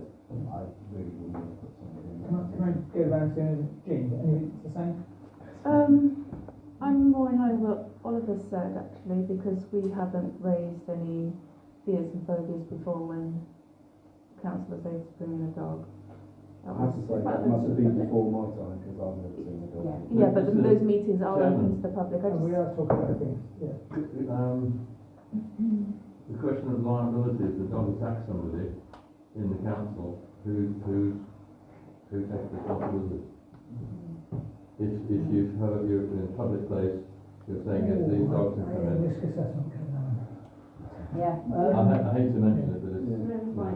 I really wouldn't want to put somebody in Can that. I go round to Jean, anything to say? I'm more in line with what Oliver said actually, because we haven't raised any fears and phobias before when councillors able to bring in a dog. I have to say that must have been before my time because I've never seen a dog. Yeah, but those meetings are open to the public. And we are talking about things, yeah. The question of liability, if the dog attacks somebody in the council, who takes responsibility? If you've heard, you're in a public place, you're saying yes, these dogs can come in. Risk assessment going on. Yeah. I hate to mention it, but it's. Right,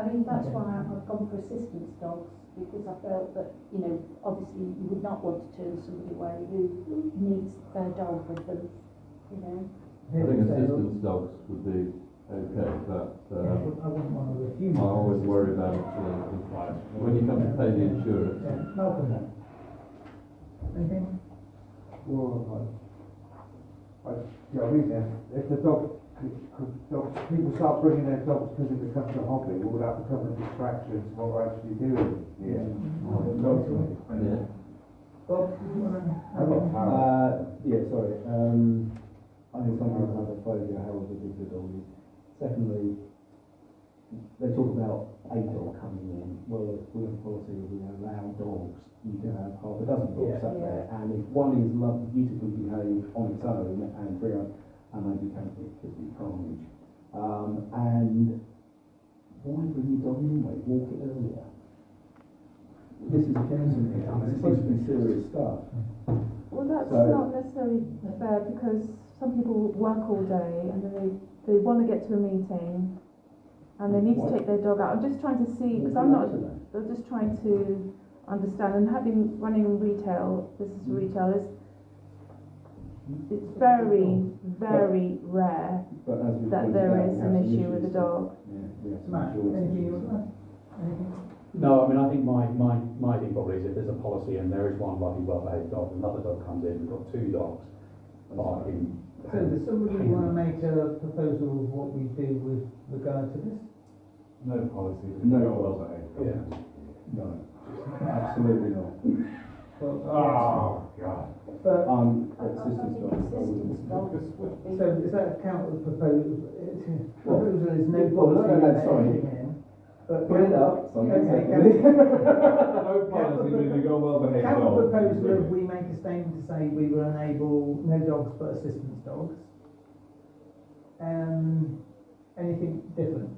I mean, that's why I've gone for assistance dogs, because I felt that, you know, obviously you would not want to turn somebody away who needs their dog with them, you know. I think assistance dogs would be okay, but I wouldn't want to refuse. I always worry about when you come to pay the insurance. Yeah, Malcolm then. Anything? Well, you know what I mean, if the dogs, people start bringing their dogs because it becomes a hobby, will that become a distraction to what we're actually doing? Yeah. Yeah. Bob, do you want to? Yeah, sorry. I think some people have a phobia, however big the dog is. Secondly, they talk about a dog coming in. Well, if we have a policy where we allow dogs, you can have half a dozen dogs sat there, and if one is beautifully behaved on its own and free and maybe it could be carnage. And why bring your dog anyway? Walk it earlier. This is a council meeting. It's supposed to be serious stuff. Well, that's So- not necessarily fair, because some people work all day and then they want to get to a meeting and they need to take their dog out. I'm just trying to see, because I'm just trying to understand, and having running in retail, this is retail, it's very, very rare But as we that pointed there out, is we an have some issue with a issues. dog. Yeah, we have some Matt, issues. anything you want to? Anything? No, I mean, I think my thing probably is if there's a policy and there is one lovely well-behaved dog, another dog comes in, we've got two dogs barking. So does somebody want to make a proposal of what we do with regard to this? No policy. No well policy. behaved. Yeah. No, absolutely not. Well, Oh, God. but, Assistance dogs. Assistance dogs would be. so is that a counter proposal? Proposal is no Well, no, policy no, sorry. anything in. But Put it up. Okay, No policy with a well behaved counter dog. proposal of we make a statement to say we will enable no dogs but assistance dogs. Anything different?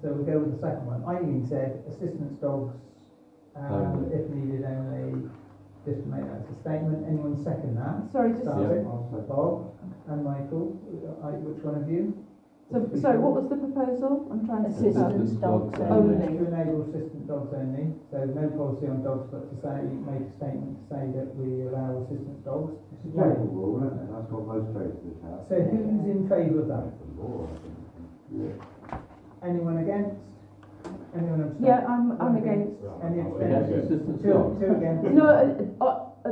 So we go with the second one. Eileen said assistance dogs, if needed only, just to make that as a statement. Anyone second that? Sorry, just, Started. Bob and Michael, which one of you? so what was the proposal? I'm trying to Assistance dogs only. To enable assistant dogs only, so no policy on dogs, but to say, make a statement to say that we allow assistant dogs. It's a general rule, isn't it? That's what most traders have. So who's in favour of that? Yeah. Anyone against? Anyone abstain? Yeah, I'm against. Any Yes, abstentions? assistance Two, dogs. two against. No,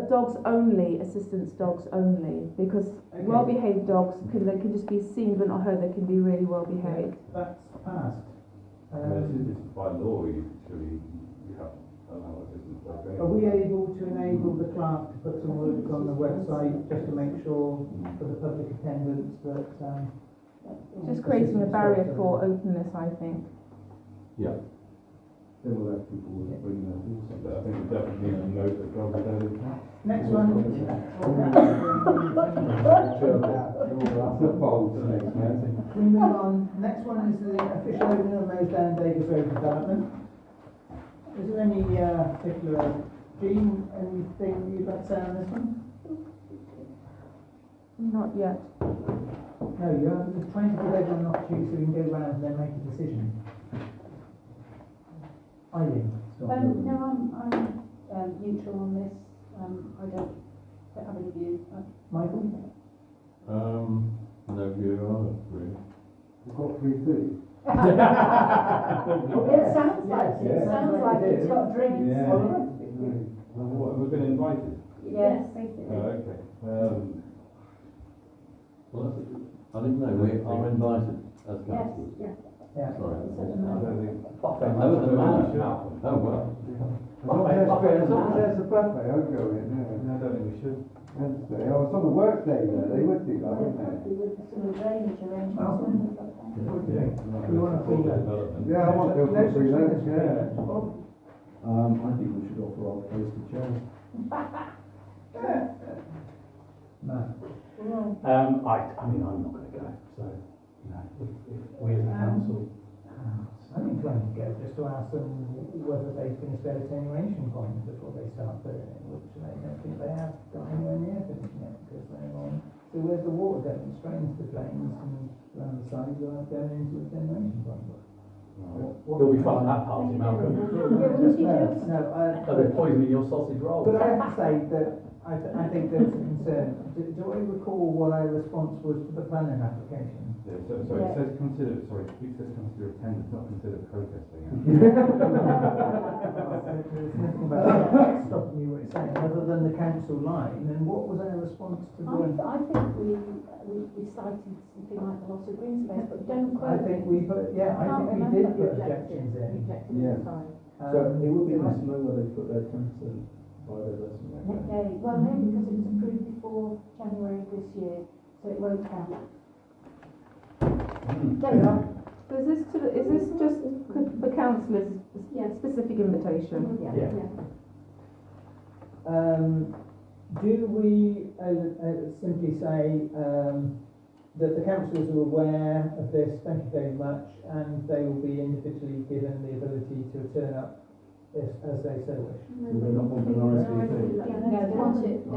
dogs only, assistance dogs only, because Okay. well-behaved dogs they can just be seen but not heard. They can be really well-behaved. That's passed. This is by law, you have to allow assistance dogs. Are we able to enable the clerk to put some work on the website just to make sure for the public attendance that, Just creating a barrier for openness, I think. Yeah. Then we'll have people bring their horses. But I think we definitely need to note that dogs are dead in cat. next one. That's a bold next, man. We move on. Next one is the official opening of Mosedown Davis Road development. Is there any particular, Jean, anything you'd like to say on this one? Not yet. No, you're trying to give everyone an opportunity so we can go round and then make a decision. Eileen? No, I'm neutral on this. I don't have any view. Michael? No view on it, really. We've got 3 2. It sounds like it. Yes. Sounds like it's got drinks. Yeah. What, have we been invited? Yes. Okay. Well, I didn't know, we are invited as Yes, councillors. yeah. Yeah. Sorry. I don't think. Oh, at the moment. Oh, well. As long as there's a buffet, I'll go in, yeah. No, I don't think we should. Wednesday. Oh, it's on the work day there, they would do that, wouldn't they? With some drainage arrangements. What do you think? We want to free lunch? Development. Yeah, I want to go for free lunch, Free yeah. lunch. Bob? I think we should offer our place to chair. No. I mean, I'm not going to go, so, you know, if we as a council, I'm inclined to go just to ask them whether they finished their attenuation point before they start burning, which I don't think they have got anywhere near finishing it because they're on. So where's the water going straight into the drains and around the side going into the attenuation point? you'll be fun at that party, Malcolm. No, Oh, they're poisoning your sausage rolls. but I have to say that I think there's a concern. Do I recall what our response was to the planning application? Yeah, so it says consider, sorry, it says consider attendance, not consider protesting. There's nothing about that stopping you what you're saying, other than the council line, and what was our response to the... I think we cited something like the loss of green space, but don't I quote. think we put, yeah, I think we did put objections in. Yeah. So it would be nice to know where they put their 10% by their resume. Okay, well, no, because it was approved before January this year, so it won't count. There you are. So is this just for councillors, Yes. specific invitation? Yeah. Do we simply say that the councillors are aware of this, thank you very much, and they will be individually given the ability to turn up as they so wish? Do they not want an RSVP? Yeah, no, they want it to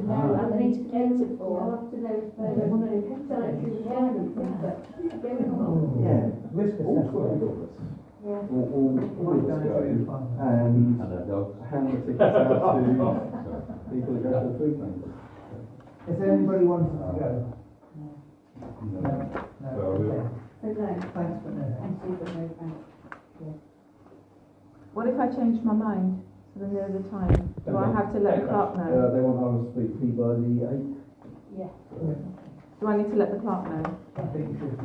know, and they need to cater for. I'll have to know if they want to sanitary requirements, but Yeah, risk assessment. Yeah. All of us go in And and And a dog. hand the tickets out to people that go to the food bank. is there anybody wanting to go? No. No, So I will. okay. so no. Thanks, but no. And see if they can. What if I change my mind to the nearer the time? Do I have to let the clerk know? They want RSVP by the 8th. Yeah. Do I need to let the clerk know? I think you should.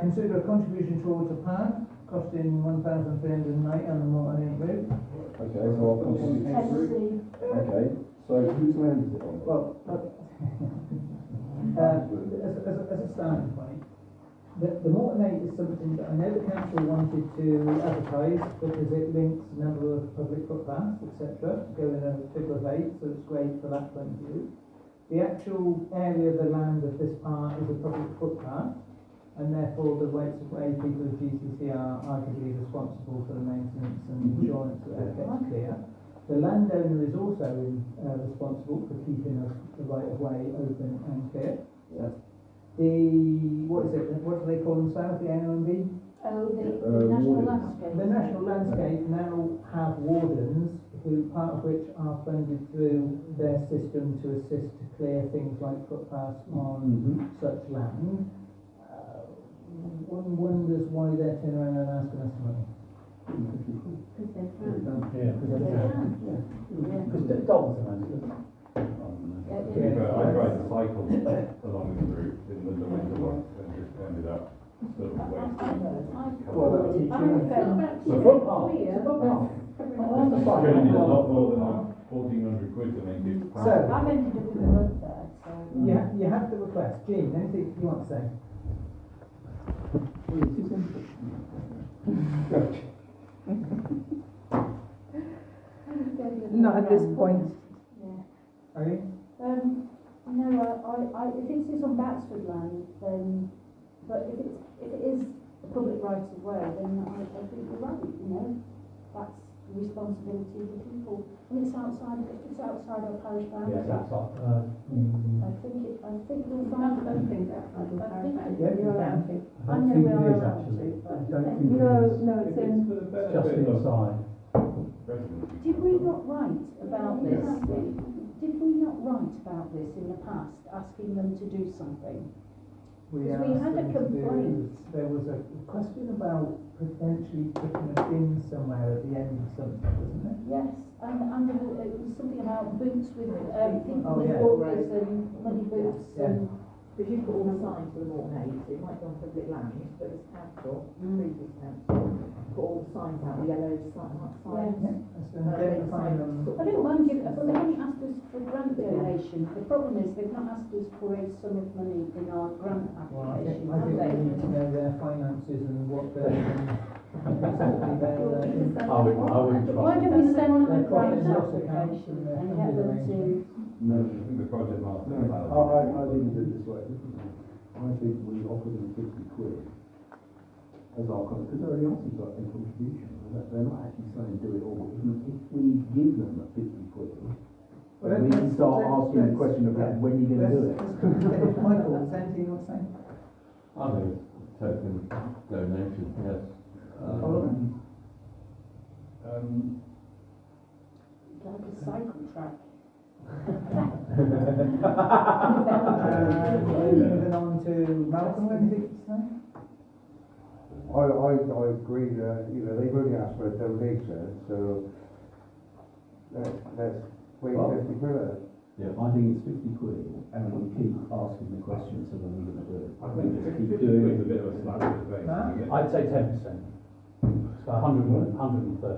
Consider a contribution towards a plan costing 1,308 on the Moreton-in-Marsh route. Okay, so I'll contribute to the group. Okay, so whose land is it on? Well, as a starting point, the Moreton is something that I know the council wanted to advertise because it links a number of public footpaths, etc., go in a figure of 8, so it's great for that point of view. The actual area of the land of this part is a public footpath, and therefore the rights of way people of GCC are arguably responsible for the maintenance and insurance that gets clear. The landowner is also responsible for keeping the right of way open and clear. Yeah. What do they call themselves, the NLB? Oh, the national landscape. The National Landscape now have wardens, who part of which are funded through their system to assist to clear things like footpaths on such land. one wonders why they're turning around and asking us for money. Because they can. Yeah. Because the dogs are nice. I tried to cycle along this route in the winter once and just ended up sort of wasting. It's a footpath. It's a footpath. On the side. It's a lot more than £1,400 to make it. So, I'm ended up in the mud there, so. you have the request. Jean, anything you want to say? Not at this point. Yeah. Are you? No, if it is on Batsford land, then, but if it is a public right of way, then I think you're right, you know, that's the responsibility of the people. And it's outside our parish boundary. Yes, that's up. I think you'll find. I don't think that's like a parish boundary. Yeah, You're you allowed can. to. I know we are allowed to, I but. don't think No, it's in. Just inside. Did we not write about this? Did we not write about this in the past, asking them to do something? We Because we asked had a them to do- complaint. There was a question about potentially putting a bin somewhere at the end of something, wasn't there? Yes, and it was something about boots with, people Oh, with yeah. walkers and muddy boots Yeah. and. Because you put all the signs for the Moreton-in, so it might be on public land, but it's council, previous council, put all the signs out, the yellow signs. Yeah, that's identifying them. I don't mind giving, but they haven't asked us for grant donation. The problem is they've not asked us for a sum of money in our grant Well, I application, think have we they? need to know their finances and what their, exactly their, I wouldn't trust Why don't them. we send them a Their grant profit and loss accounts application and their and get them funding to, No, I think the project master. I think we do it this way. I think we offer them £50 as our because they're already asking for a contribution. They're not actually saying do it all. If we give them a £50, then we can start asking the question about when you're going to do it. Michael, is there anything you want to say? I think it's token donation, yes. like a cycle track. Moving on to Malcolm, anything to say? I agree that, they've already asked for a donation, so let's wait Well, 50 quid. Yeah. I think it's £50 and we keep asking the question, so when we're going to do it. I think just keep 50 doing quid's a it. bit of a slap in the face. Huh? isn't it? I'd say 10%. It's about 139. I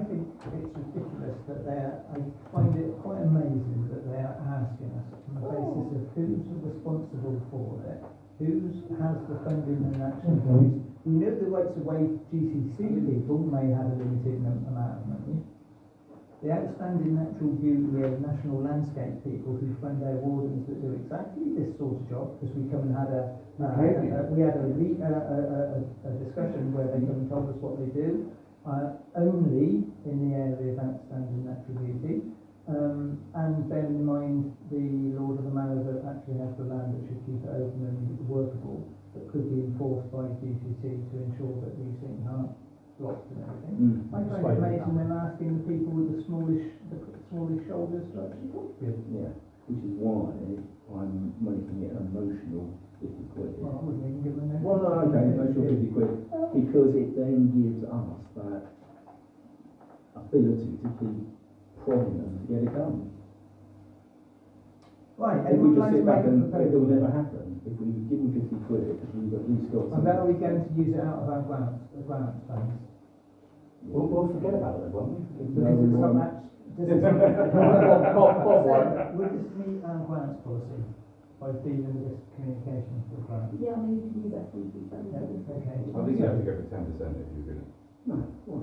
think it's ridiculous that I find it quite amazing that they are asking us on the basis of who's responsible for it, who has the funding and actually use. We know the rights of way GCC people may have a limited amount of money. The outstanding natural beauty and national landscape people who fund their wardens that do exactly this sort of job, because we come and had a discussion where they come and told us what they do, only in the area of outstanding natural beauty, and bearing in mind the Lord of the Manor that actually has the land that should keep it open and workable, that could be enforced by GCC to ensure that these things aren't blocked and everything. I find it amazing they're asking the people with the smallest shoulders to actually talk to you. Yeah, which is why I'm making it an emotional £50. Well, I wouldn't even give them Well, no, okay, emotional £50, because it then gives us that ability to keep prodding them to get it done. Right, If we everyone just likes to sit back make a and it proposal. will never happen, if we give them £50, we've at least got And then are we going to use it out of our grant funds? We'll forget about it, won't we? Because it's not won't. that. Will this meet our grants policy by dealing with this communication for grant? Yeah, I mean, you can use that for Yeah, okay. I think you have to go for 10% if you're going to. No, why?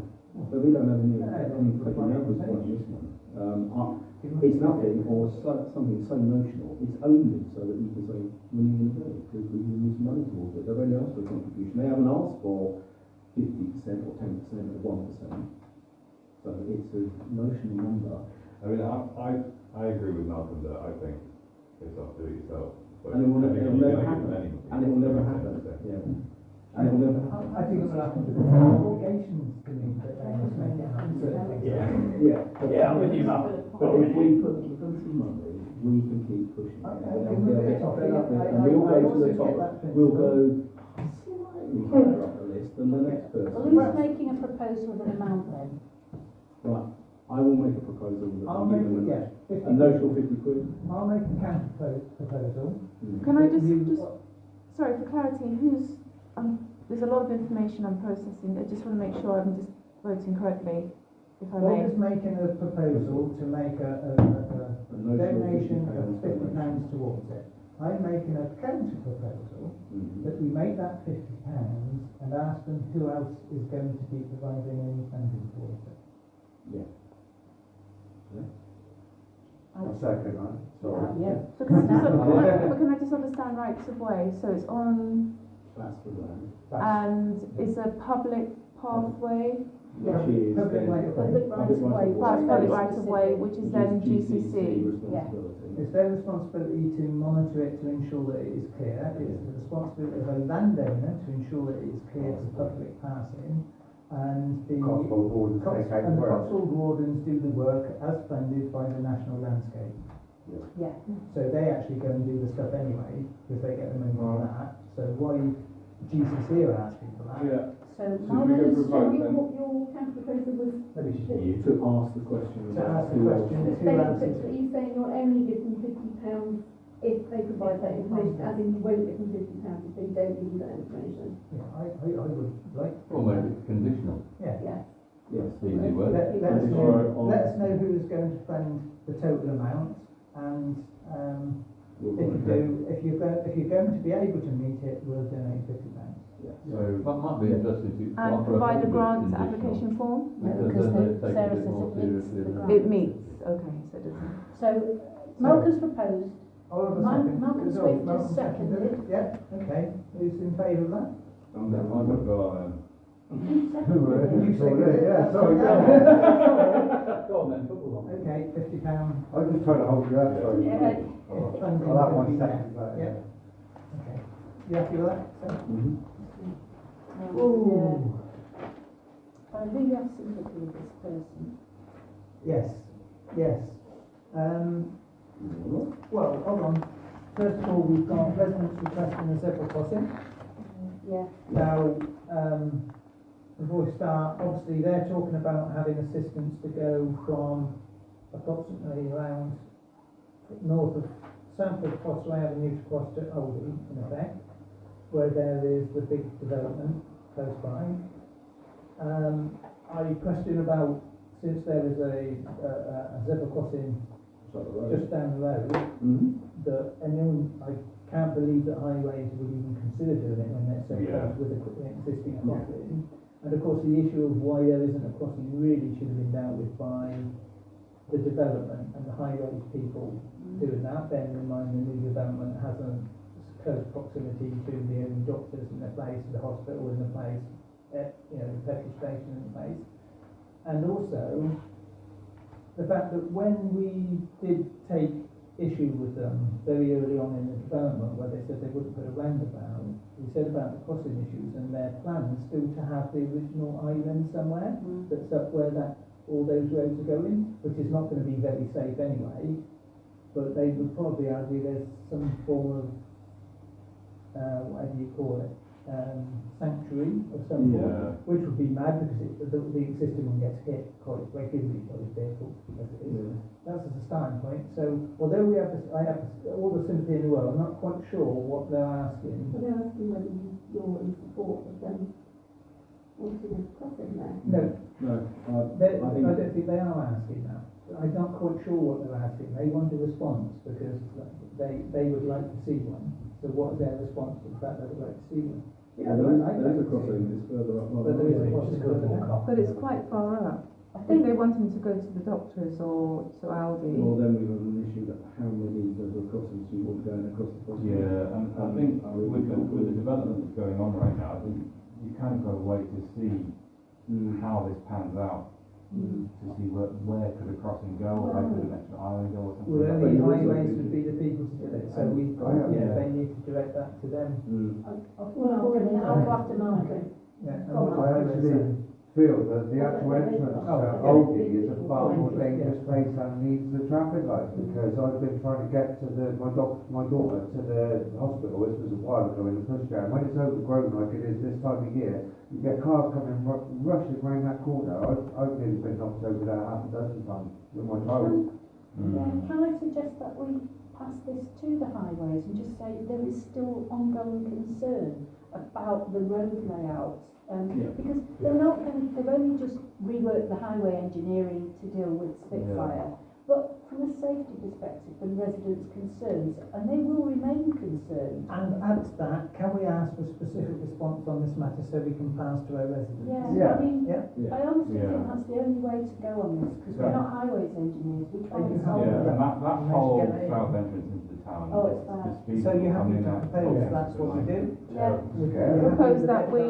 But we don't have any fucking numbers on this one. It's nothing or something so notional. It's only so that you can say, when are you going to do it? Because we can use money towards it. They've only asked for a contribution. They haven't asked for 50% or 10% or 1%. So it's a notional number. I mean, I agree with Malcolm that I think it's up to yourself. But And it will I think never you're gonna happen. give them anyway. And it will never happen. Yeah. And it will never happen. I think it will happen because there are obligations to meet that they must make certain things. Yeah. Yeah. Yeah, I'm with you, Malcolm. But if we put some money, we can keep pushing it. Okay, They'll we'll get get fed up with it, I- and we'll I go to also the get top, that we'll principle. go slightly higher up the list than the next person. Well, who's making a proposal with an amount then? Right, I will make a proposal that I'll we make give them it, yeah, a notional 50 quid. I'll make a counter proposal. Can I just, You- sorry, for clarity, there's a lot of information I'm processing. I just want to make sure I'm just voting correctly, if I may. Bob is making a proposal to make a notional donation £50 of £50 towards it. I'm making a counter proposal that we make that £50 and ask them who else is going to be providing any funding towards it. Yeah. I'll second that, sorry. Yeah. So can I just understand rights of way? So it's on, That's the land. and it's a public pathway, Which is Public then right of way. Public right of way. public right of way, which is then GCC GCC. responsibility. It's their responsibility to monitor it to ensure that it is clear. It's the responsibility of a landowner to ensure that it is clear to public passing. And the Cotswold Wardens take out and the work. Cotswold Wardens do the work as funded by the National Landscape. Yeah. So they actually go and do the stuff anyway, because they get the money from that. So why GCC are asking for that? Yeah. So So we go for a vote then? Your counter proposal was, Maybe it's just you. To ask the question To ask the who else- question, but who else are is you saying you'll only give them £50 if they provide that information, as in you won't give them £50 if they don't give you that information? Yeah, I would like. Or maybe it's conditional. Yeah. Yes. Yes. Easy work. Let us know who is going to fund the total amount, and if you're going to be able to meet it, we'll donate £50. So that might be interesting to. And provide a grant application form? No, Because then they take Sarah it says more it meets seriously. the than- grant. It meets, okay, so it doesn't. So Malcolm's proposed, Hold on a Mal- second. Malcolm Oh, Swift Malcolm has seconded. Yeah, okay. Who's in favour of that? I'm going to go on. You seconded it? Yeah, sorry. Go on then, football on. Okay, £50. I was just trying to hold you up, sorry. Yeah. Funding I'll have one £50. second, Yeah. Okay. You happy with that? Yeah. Ooh. I really have sympathy with this person. Yes, yes. Well, hold on. First of all, we've got residents requesting a zebra crossing. Yeah. Now, before we start, obviously they're talking about having assistance to go from approximately around south of Crossway Avenue to cross to Oldie, in effect, where there is the big development close by. I question about, since there is a zebra crossing just down the road, that anyone, I can't believe that highways would even consider doing it when they're so close with an existing crossing. And of course, the issue of why there isn't a crossing really should have been dealt with by the development and the highways people doing that. Bearing in mind the new development has a close proximity to the only doctors in the place, the hospital in the place, the petrol station in the place. And also, the fact that when we did take issue with them very early on in the development, where they said they wouldn't put a roundabout, we said about the crossing issues and their plans still to have the original island somewhere that's up where all those roads are going, which is not going to be very safe anyway, but they would probably argue there's some form of whatever you call it, sanctuary of some sort, which would be mad because the existing one gets hit quite regularly by the vehicle as it is. That's as a starting point. So although I have all the sympathy in the world, I'm not quite sure what they're asking. But they're asking whether you're in support of them wanting a crossing there. No, I don't think they are asking that. I'm not quite sure what they're asking. They want a response because they would like to see one. So what is their response to the fact that they'd like to see one? Yeah, there is a crossing, it's further up. But there is a crossing further down. But it's quite far up. If they want him to go to the doctors or to Aldi. Well, then we have an issue that how many of the crossings do you want going across the crossing? Yeah, and I think with the development that's going on right now, I think you kind of got to wait to see how this pans out. To see where could a crossing go, or where could an extra island go, or something. Well, only highways would be the people to do it, so they need to direct that to them. I'll go after Malcolm. Yeah, and I what highways actually say? feel that the actual entrance to Oldie is a far more dangerous place and needs the traffic lights, because I've been trying to get to my daughter to the hospital. This was a while ago in the pushdown. When it's overgrown like it is this time of year, you get cars coming rushing around that corner. I've nearly been knocked over there half a dozen times with my child. Yeah, can I suggest that we pass this to the highways and just say there is still ongoing concern about the road layout? Because they're not going to, they've only just reworked the highway engineering to deal with Spitfire. But from a safety perspective and residents' concerns, and they will remain concerned. And add to that, can we ask for specific response on this matter so we can pass to our residents? I mean, I honestly Yeah. think that's the only way to go on this, because we're not highways engineers, we can't you solve Yeah, it. and that whole south entrance into the town. Oh, it's bad. just people So you have coming to out. propose that's what we do? Yeah. Propose that we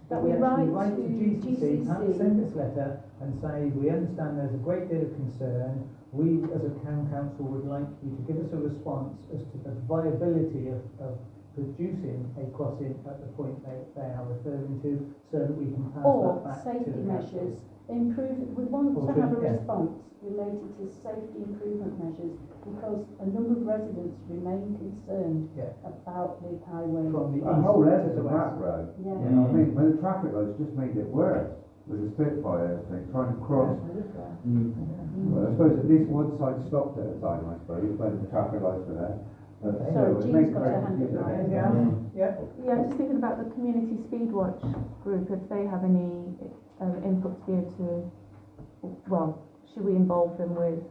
actually write write to GCC, GCC. send this letter and say, we understand there's a great deal of concern. We, as a town council, would like you to give us a response as to the viability of producing a crossing at the point they are referring to, so that we can pass Or that back to safety the council. measures, we want Or to have a yeah. response related to safety improvement measures, because a number of residents remain concerned about the highway. From the That east whole to end the of west. that road, Yeah. you know what I mean? When the traffic lights just made it worse with the Spitfire thing, trying to cross. Well, I suppose at least one side stopped at a time, I suppose, when the traffic lights were there. But Okay. Sorry, it Jean's makes got very her hand up. confusing. Yeah. Yeah, I'm just thinking about the Community Speed Watch group, if they have any input to be able to, well, should we involve them with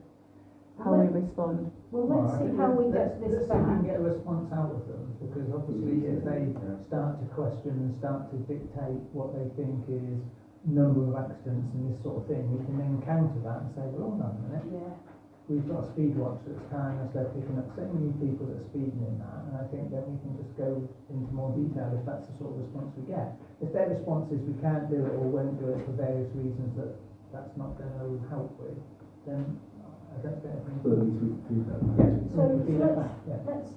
how we respond? Well, let's see how we get this Let's see if we can back. get a response out of them, because obviously if they start to question and start to dictate what they think is number of accidents and this sort of thing, we can then counter that and say, well, hold on a minute, Yeah. we've got a speed watch that's telling us they're picking up so many people that are speeding in that, and I think then we can just go into more detail if that's the sort of response we get. If their response is we can't do it or won't do it for various reasons that that's not going to help with, then I don't think But at least we can feed that. So feedback back,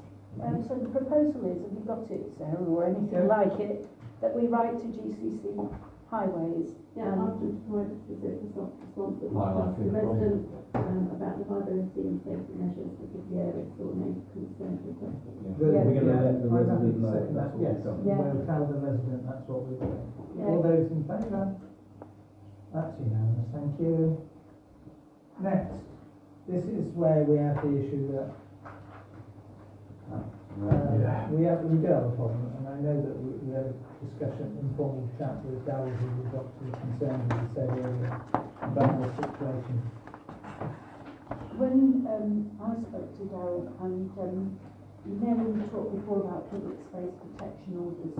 so the proposal is, have you got it, Sarah, or anything like it, that we write to GCC Highways? Yeah, I'll just provide a specific response that Highlight the it. resident about the viability and safety measures that give the area sort of main concern requested. Yeah. We're going to let the I'm happy resident to know second that's that, what yes. we've done. Yeah. We'll tell the resident that's what we're doing. Yeah. All those in favour? That's unanimous, thank you. Next, this is where we have the issue that we do have a problem, and I know that we had a discussion, informal chat with Darryl, who was obviously concerned, as he said earlier, about the situation. When I spoke to Darryl, and you know when we talked before about public space protection orders,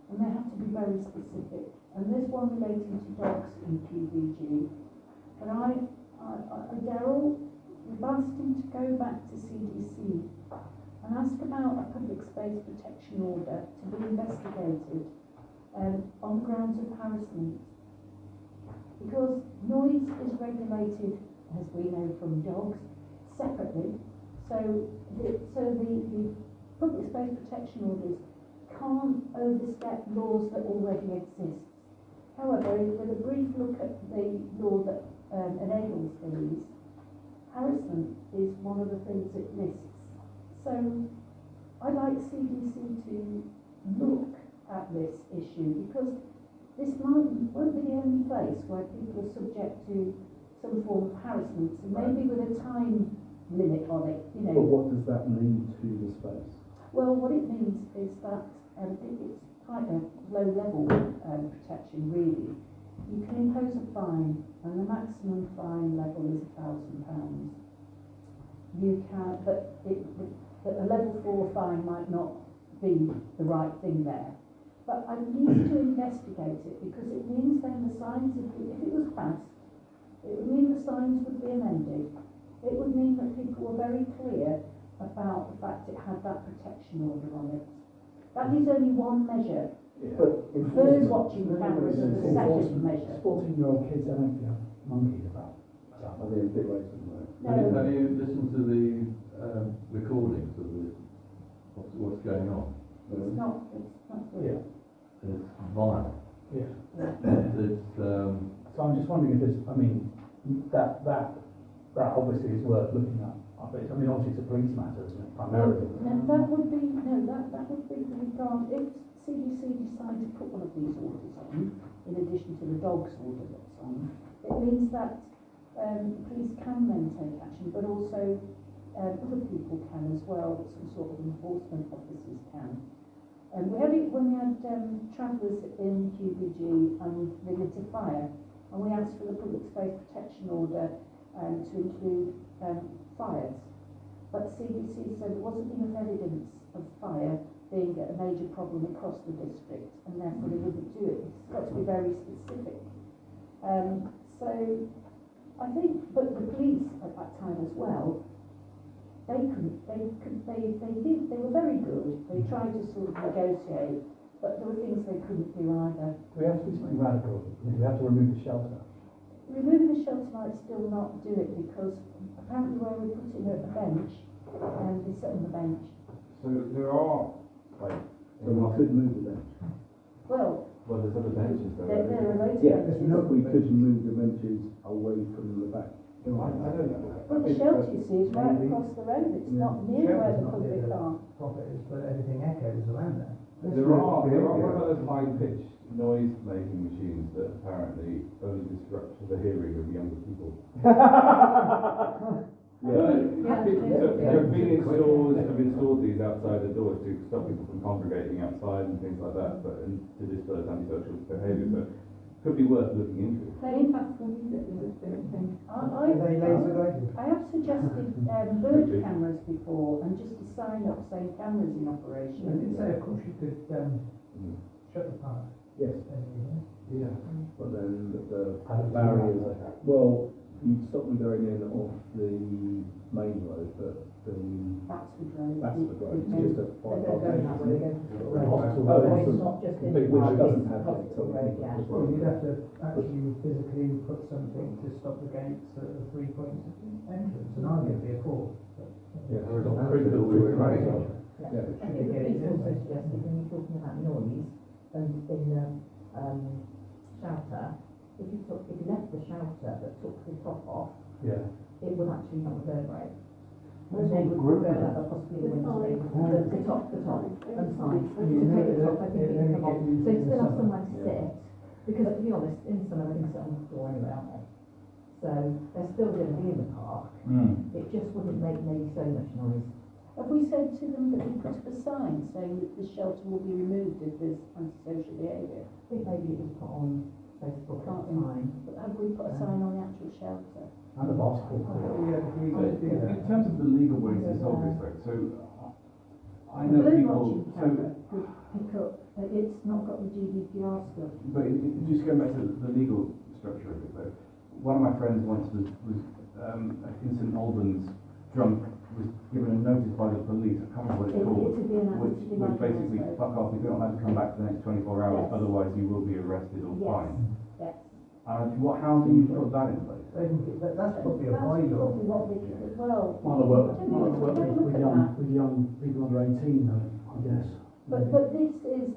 and they have to be very specific. And there's one relating to dogs in PVG. And Darryl, we've asked him to go back to CDC and ask about a public space protection order to be investigated on grounds of harassment. Because noise is regulated, as we know from dogs, separately. So the public space protection orders can't overstep laws that already exist. However, with a brief look at the law that enables these, harassment is one of the things it lists. So I'd like CDC to look at this issue, because this won't be the only place where people are subject to some form of harassment, so maybe with a time limit on it, you know. But what does that mean to the space? Well, what it means is that it's quite a low-level protection, really. You can impose a fine, and the maximum fine level is £1,000. You can, but a level 4 fine might not be the right thing there. But I need to investigate it, because it means then the signs, if it was passed, it would mean the signs would be amended. It would mean that people were very clear about the fact it had that protection order on it. That is only one measure. But Bird watching cameras are the second measure. 14-year-old kids don't have monkeys about. Are they a bit racist? No. Have you listened to the recordings of what's going on? It's not good. It's violent. Yeah. So I'm just wondering if there's, I mean, that obviously is worth looking at. I mean, obviously it's a police matter, isn't it, primarily? That would be, no, that would be the regard, if CDC decide to put one of these orders on, in addition to the dogs order that's on, it means that police can then take action, but also other people can as well, some sort of enforcement officers can. We had it when we had travellers in QBG and they lit a fire, and we asked for the public space protection order to include fires. But CDC said there wasn't enough evidence of fire being a major problem across the district, and therefore they wouldn't do it. It's got to be very specific. So I think, but the police at that time as well, they were very good. They tried to sort of negotiate, but there were things they couldn't do either. We have to do something radical. We have to remove the shelter. Removing the shelter might still not do it, because apparently where we put it at the bench, they sit on the bench. So there are, like, So we could move the bench. Well, there's other benches though. there are loads of Yeah, benches. we could move the benches away from the back. I don't know. But the shelter, you see, is right across the road. It's not near where the public are. Profit is, but everything echoes around there. There are one of those high-pitched noise-making machines that apparently only disrupt the hearing of younger people. Convenience stores have installed these outside the doors to stop people from congregating outside and things like that, but and to disperse antisocial behaviour. So it could be worth looking into. Playing classical music is a different thing. I have suggested bird cameras before, and just a sign up saying cameras in operation. I did say, of course, you could shut the park. Yes. Yeah. But then the barriers, well, you'd stop them going in off the main road, but the Batsford Road. it's just a They're going that way, they're Oh, it's not just in which doesn't have Hospital Road, yeah. Well, you'd have to actually physically put something to stop the gates at the 3 points of entrance, and arguably a 4. Yeah, I think it's also suggested when you're talking about noise and in the shelter, if you left the shelter but took the top off, Yeah. it would actually not reverberate. That's And they all would group. reverberate possibly The the sign. the top and sign. To Yeah, take the top, I think it yeah, can come off. yeah, So you still have yeah. somewhere to sit, because to be honest, in summer they can sit on the floor anyway, aren't they? So they're still going to be in the park. It just wouldn't make maybe so much noise. Have we said to them that we put up a sign saying that the shelter will be removed if there's antisocial behaviour? I think maybe it was put on Facebook at the time. But have we put a sign on the actual shelter? And the basketball court. In terms of the legal ways to solve this, though, so I know Bird people. watching camera could pick up, it's not got the GDPR stuff. But just going back to the legal structure of it, though, one of my friends once was in St Albans, drunk, was given a notice by the police, I can't remember what it's called, which basically, fuck off, you're not allowed to come back for the next 24 hours, Yes. otherwise you will be arrested or Yes. fined. Yes. How do you put that in place? That's probably a bylaw. Probably what we could, well. Might have worked I don't know, with look at that. young people under 18 though, I guess. But this is,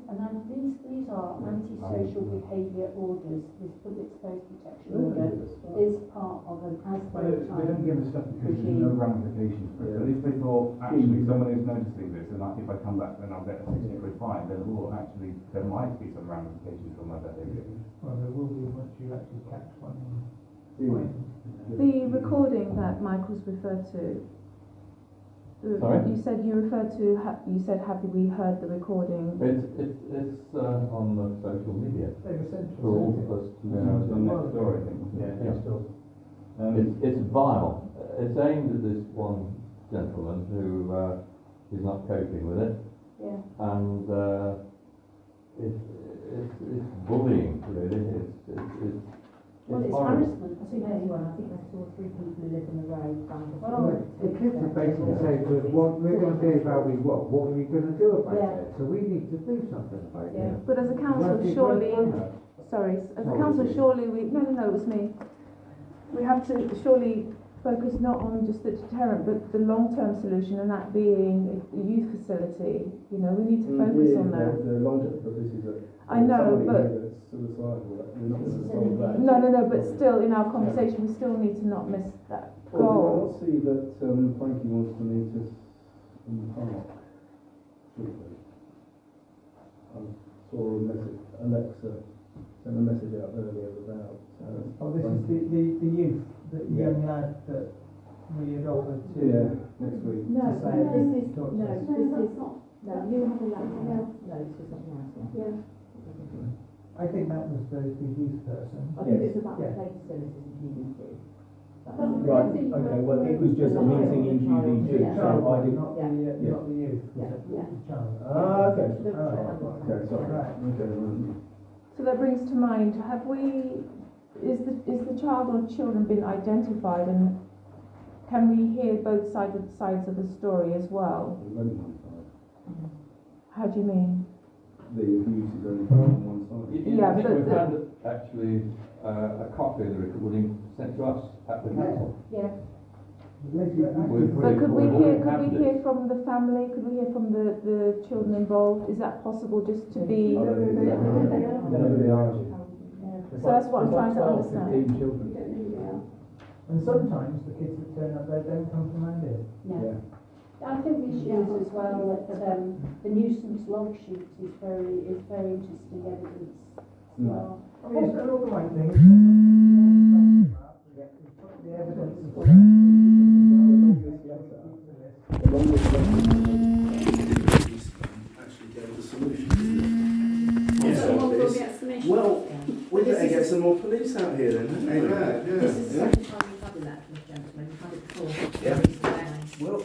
these are antisocial behaviour orders. This public space protection order is part of an They don't give us stuff because there's no ramifications for it. But if they thought, actually, someone is noticing this, and if I come back then I'll get a 60 quid fine, then actually there might be some ramifications for my behaviour. Well, there will be once you actually catch one. The recording that Michael's referred to. Sorry? You said you referred to. You said, "Have we heard the recording?" It's on the social media They're essential. for all of us to It's on next door, I think. It's vile. It's aimed at this one gentleman who is not coping with it, Yeah. and it's bullying really. Well, it's horrible. harassment. I think there's one, I think there's 2 or 3 people who live in the road. Well, The kids are basically saying to us, what we're going to do about what are you going to do about Yeah. it? So we need to do something about Yeah. it. But as a council, surely, sorry, as a council, surely we. No, it was me. We have to surely focus not on just the deterrent, but the long-term solution, and that being a youth facility. You know, we need to focus on that. The longer, but this is a. I know, but That's suicidal, we're not going to solve that. no, but still, in our conversation, we still need to not miss that Well, goal. do I not see that Frankie wants to meet us in the park shortly? I saw a message, Alexa sent a message out earlier about. Oh, this is the youth, the young lad that we had offered to. Yeah, next week. No, to say this is, talk to no, us. this is, that's not. no, you have a laptop. No, this is something else. Yeah. I think that was the youth person. I think it's about the Yeah. play facilities in GBG. Right, okay, well, it was just a meeting in GBG, Yeah. so I didn't. Not the, not the youth, was it? Yeah. The child. Ah, okay. The Oh, child. okay, sorry. Right. Okay. So that brings to mind, is the child or children been identified, and can we hear both sides of the story as well? There's only one side. How do you mean? The abuse is only on one side. Yeah, I think but we've the- had actually a copy of the recording sent to us at the council. Yeah. But could we hear from the family? Could we hear from the children involved? Is that possible? Just to be. I don't think they are. So that's what I'm trying to understand. 15 children. We don't know who they are. And sometimes the kids that turn up there don't come from around here. Yeah. I think the issue is as well that the nuisance log sheet is very interesting evidence as well. I mean, it's done all the right things. The evidence is what The longest letter actually gave the solution. Well, we better get some more police out here then, don't we? This is the second time we've had that from this gentleman, we've had it before. Yeah. Well,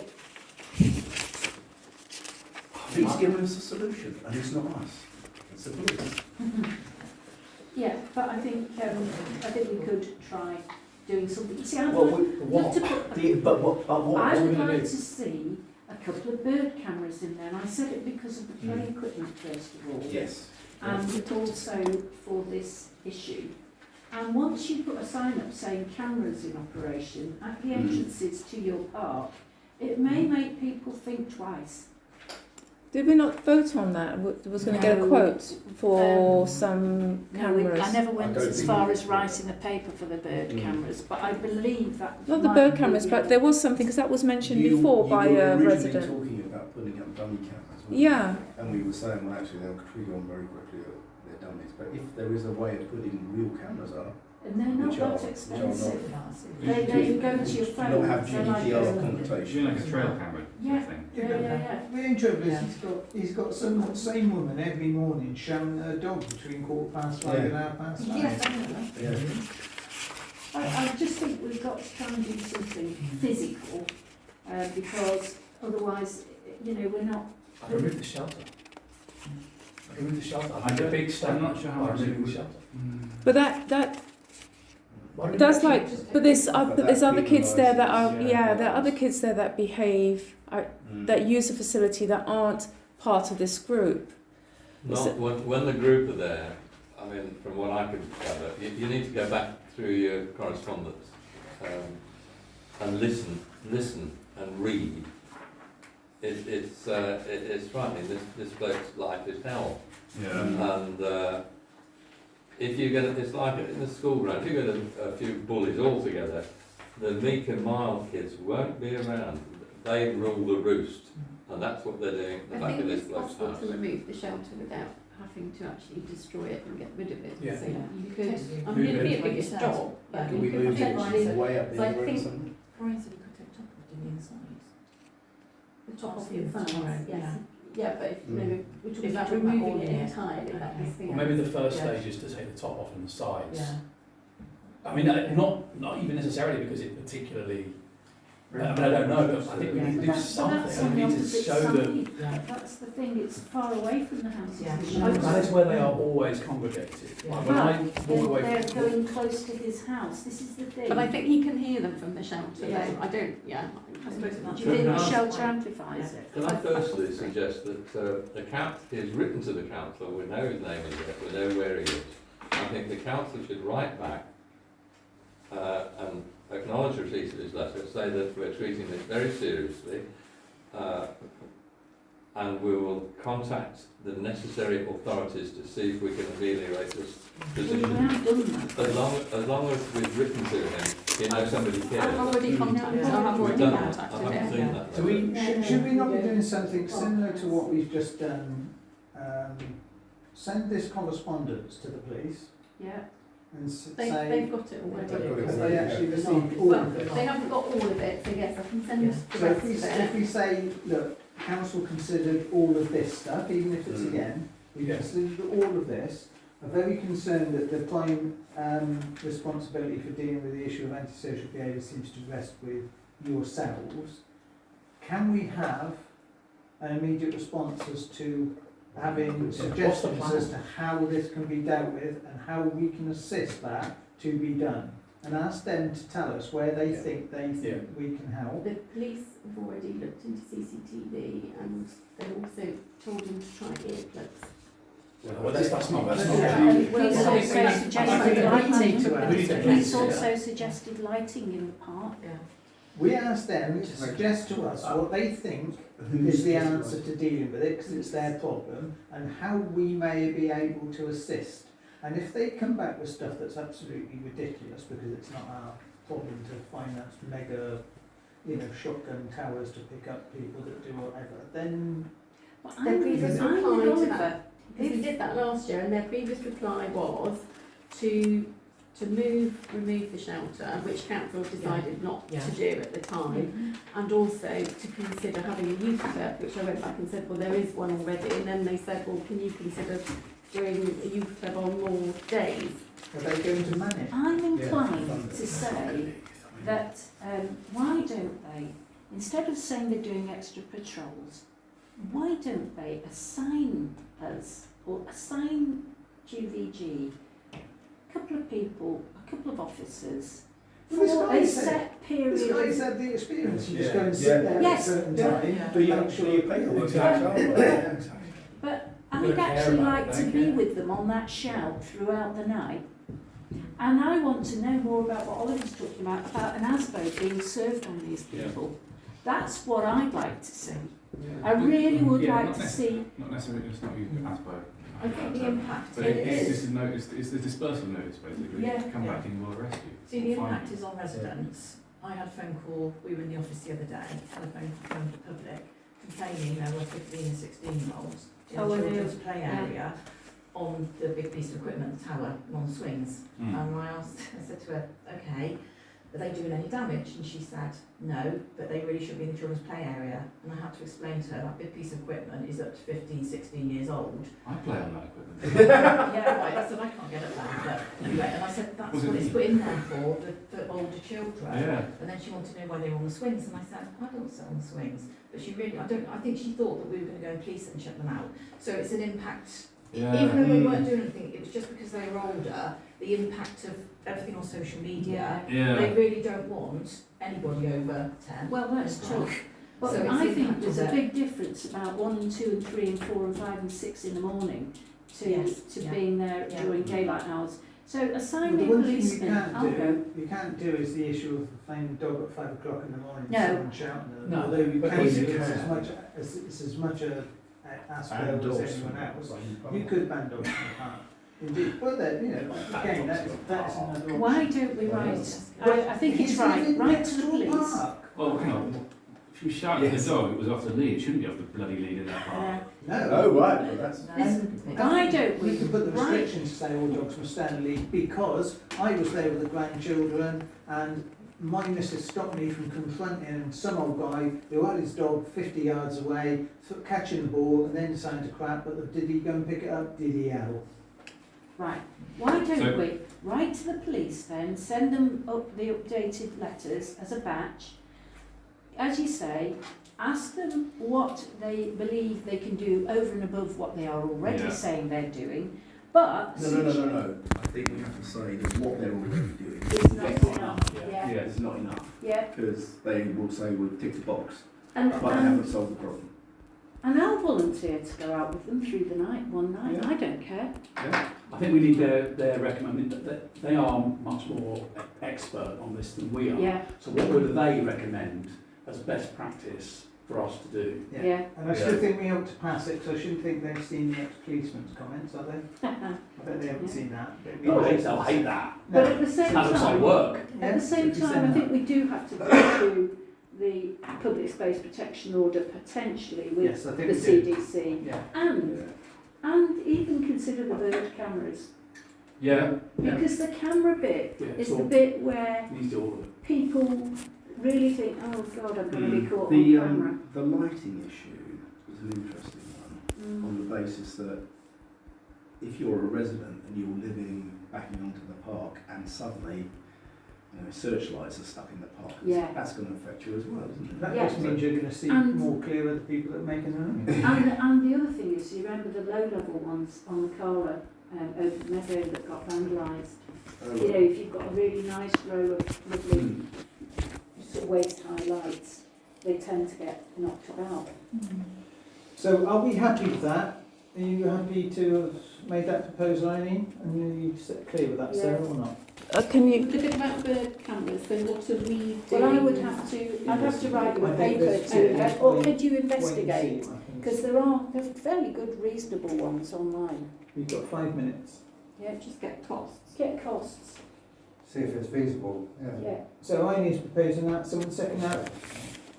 he's given us a solution, and it's not us, it's the police. Yeah, but I think we could try doing something. See, I'd Well, like to put But what I are we would going like to to do? see a couple of bird cameras in there, and I said it because of the play equipment first of all, Yes. and also for this issue. And once you put a sign up saying cameras in operation at the entrances to your park, it may make people think twice. Did we not vote on that? Was going to get a quote for some cameras. I never went as far as writing a paper for the bird cameras, but I believe that. Not the bird cameras, but there was something, because that was mentioned before by a resident. You were originally talking about putting up dummy cameras, weren't Yeah. you? And we were saying, well, actually, they'll trigger on very quickly that they're dummies. But if there is a way of putting real cameras up, And they're not which are- that expensive. which are They go to your phone. not have they're like GDPR a- connotation. like a trail camera Yeah. thing. Yeah. The trouble is he's got some same woman every morning showing her dog between 5:15 and 5:30. Yeah. I just think we've got to try and do something physical, because otherwise, we're not. I can move the shelter. I'm a big step. I'm not sure how much it the would- shelter. But that's like, but there's other kids there that are, there are other kids there that behave, that use the facility that aren't part of this group. Not when the group are there. I mean, from what I could gather, you need to go back through your correspondence and listen and read. It's frightening. This bloke's life is hell. Yeah. And if you get it's like in the school ground. If you get a few bullies all together, the meek and mild kids won't be around. They rule the roost, and that's what they're doing at the back of this bloke's house. remove the shelter without having to actually destroy it and get rid of it. Yeah. So you could, I mean, it'd be a Move big job, but Can you we could move potentially, it way up the so I other end think- or something? Brian said he could take top of it in the inside. the top of the your fence, inside, yes. Yeah, but if, we're If talking about you're removing all it in it, entirely, that's the thing. Or maybe the first Yeah. stage is to take the top off and the sides. Yeah. I mean, not even necessarily because it particularly. I mean, I don't know, but I think we need to do But that's on something. the We need to opposite show them. side. Yeah. That's the thing, it's far away from the houses. Yeah. That is where they are always congregated. Yeah. Like when I walk away They're from going close to his house, this is the thing. But I think he can hear them from the shelter, Yeah. though. I don't, I suppose that's. do you think the shelter amplifies it? Can I firstly suggest that the is written to the council, we know his name is there, we know where he is. I think the council should write back and acknowledge receipt of his letter, say that we're treating this very seriously, and we will contact the necessary authorities to see if we can ameliorate this position. We have done that. As long as we've written to him, he knows somebody cares. I've already contacted, I've We've already done that. I contacted haven't him. seen that. Do we, should we not be doing something similar to what we've just done? Send this correspondence to the police Yeah, and they've say, got it already. have they actually received all Well, of this? they haven't got all of it, so yes, I can send Yes. the So rest if of we it. say, look, council considered all of this stuff, even if it's again, we considered all of this, are very concerned that the prime responsibility for dealing with the issue of antisocial behaviour seems to rest with yourselves. Can we have an immediate response as to having suggestions as to how this can be dealt with and how we can assist that to be done? And ask them to tell us where they think we can help. The police have already looked into CCTV and they've also told them to try earplugs. Well, that's not. Police also suggested lighting. to Police also suggested lighting in the park. We asked them to suggest to us what they think is the answer to dealing with it, because it's their problem, and how we may be able to assist. And if they come back with stuff that's absolutely ridiculous, because it's not our problem to finance mega, shotgun towers to pick up people that do whatever, then Their previous reply to that, because we did that last year, and their previous reply was to remove the shelter, which council decided not to do at the time, and also to consider having a youth club, which I went back and said, well, there is one already, and then they said, well, can you consider doing a youth club on more days? are they going to manage? I'm inclined to say that why don't they, instead of saying they're doing extra patrols, why don't they assign us, or assign QVG, a couple of people, a couple of officers, for a set period? This guy's had the experience, you just go and sit there at a certain time. Do you pay them? But I'd actually like to be with them on that shout throughout the night. And I want to know more about what Oliver's talking about an ASBO being served on these people. That's what I'd like to see. I really would like to see. Not necessarily, it's not using ASBO. I think the impact But it's just a notice, it's the dispersal notice basically, to come back and we'll arrest you. See, the impact is on residents. I had a phone call, we were in the office the other day, telephone from the public, complaining there were 15 and 16-year-olds in the children's play area on the big piece of equipment, the tower, and on swings. And I said to her, okay, are they doing any damage? And she said, no, but they really should be in the children's play area. And I had to explain to her that big piece of equipment is up to 15, 16 years old. I play on that equipment. Yeah, right, I said, I can't get at that. But anyway, and I said, that's what it's put in there for older children. Yeah. And then she wanted to know why they were on the swings. And I said, I don't sit on the swings. But she really, I think she thought that we were going to go and police it and shut them out. So it's an impact. Yeah. Even though they weren't doing anything, it was just because they were older, the impact of everything on social media, they really don't want anybody over 10. Well, that's true. But So it's I the think impact there's of a it. big difference about 1 and 2 and 3 and 4 and 5 and 6 in the morning to being there during daylight hours. So assign The me a one thing you policeman, I'll go. can't do is the issue of finding the dog at 5 o'clock in the morning No. and someone shouting at them. No, Although you but can do you it, can. it's as much a aspect And as dogs. anyone else. You could ban dogs in the park. Indeed, but then, again, that's another option. Why don't we write, I think it's He's right, living write next to the door police. park. Well, hang on. If you shout at the dog, it was off the lead. It shouldn't be off the bloody lead in that park. No. Oh, right, well, that's... Why don't We could put the write? restrictions to say all dogs must stand lead, because I was there with the grandchildren and my missus stopped me from confronting some old guy who had his dog 50 yards away, catching the ball and then deciding to crap, but did he go and pick it up? Did he yell? Right, why don't we write to the police then, send them up the updated letters as a batch, as you say, ask them what they believe they can do over and above what they are already saying they're doing, but... No. I think we have to say that what they're already doing It's not enough, is not enough. Yeah. Because they will say we've ticked a box, And but they haven't solved the problem. And I'll volunteer to go out with them through the night, one night, Yeah. I don't care. Yeah. I think we need their recommendation. They are much more expert on this than we are. Yeah, So what would they recommend as best practice for us to do? yeah. And I still think we ought to pass it, so I shouldn't think they've seen the ex-policeman's comments, are they? I bet they haven't seen that. But it'd be nice. They'll hate that. But at the same That looks like time, work. at the same If you time, send I that. think we do have to go through the public space protection order potentially with Yes, I think the we do. CDC Yeah. and even consider the bird cameras, Yeah. because the camera bit Yeah, is so- the bit where Needs to order it. people really think, oh God, I'm going to be caught on The camera. the lighting issue is an interesting one on the basis that if you're a resident and you're living backing onto the park and suddenly searchlights are stuck in the park, Yeah. that's going to affect you as well, isn't it? That Yeah. just means you're going to see And- more clearer the people that are making the money. And the other thing is, you remember the low-level ones on the Carla open meadow that got vandalised. You know, if you've got a really nice row of lovely sort of waist-high lights, they tend to get knocked about. So are we happy with that? Are you happy to have made that proposal, Eileen? And are you clear with that, Sarah, or not? Can you? The bit about bird cameras, then what are we doing? Well, I'd have to write you a I think paper there's two. to, or could you Wait and investigate? see, I think. Because there's fairly good, reasonable ones online. We've got 5 minutes. Yeah, just get costs. Get costs. See if it's feasible, yeah. Yeah. So Eileen's proposing that, someone second that?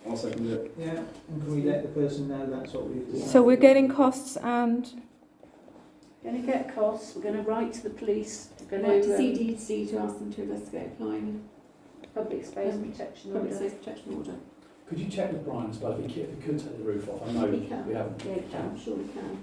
I'll second it. Yeah, and can we let the person know that's what we've decided? So we're getting costs and Going to get costs. We're going to write to the police. We're Right going to to CDC to ask them to investigate applying public space protection public order. space protection order. Could you check with Brian as well if he could take the roof off? I know We can. we haven't. Yeah, I'm sure we can.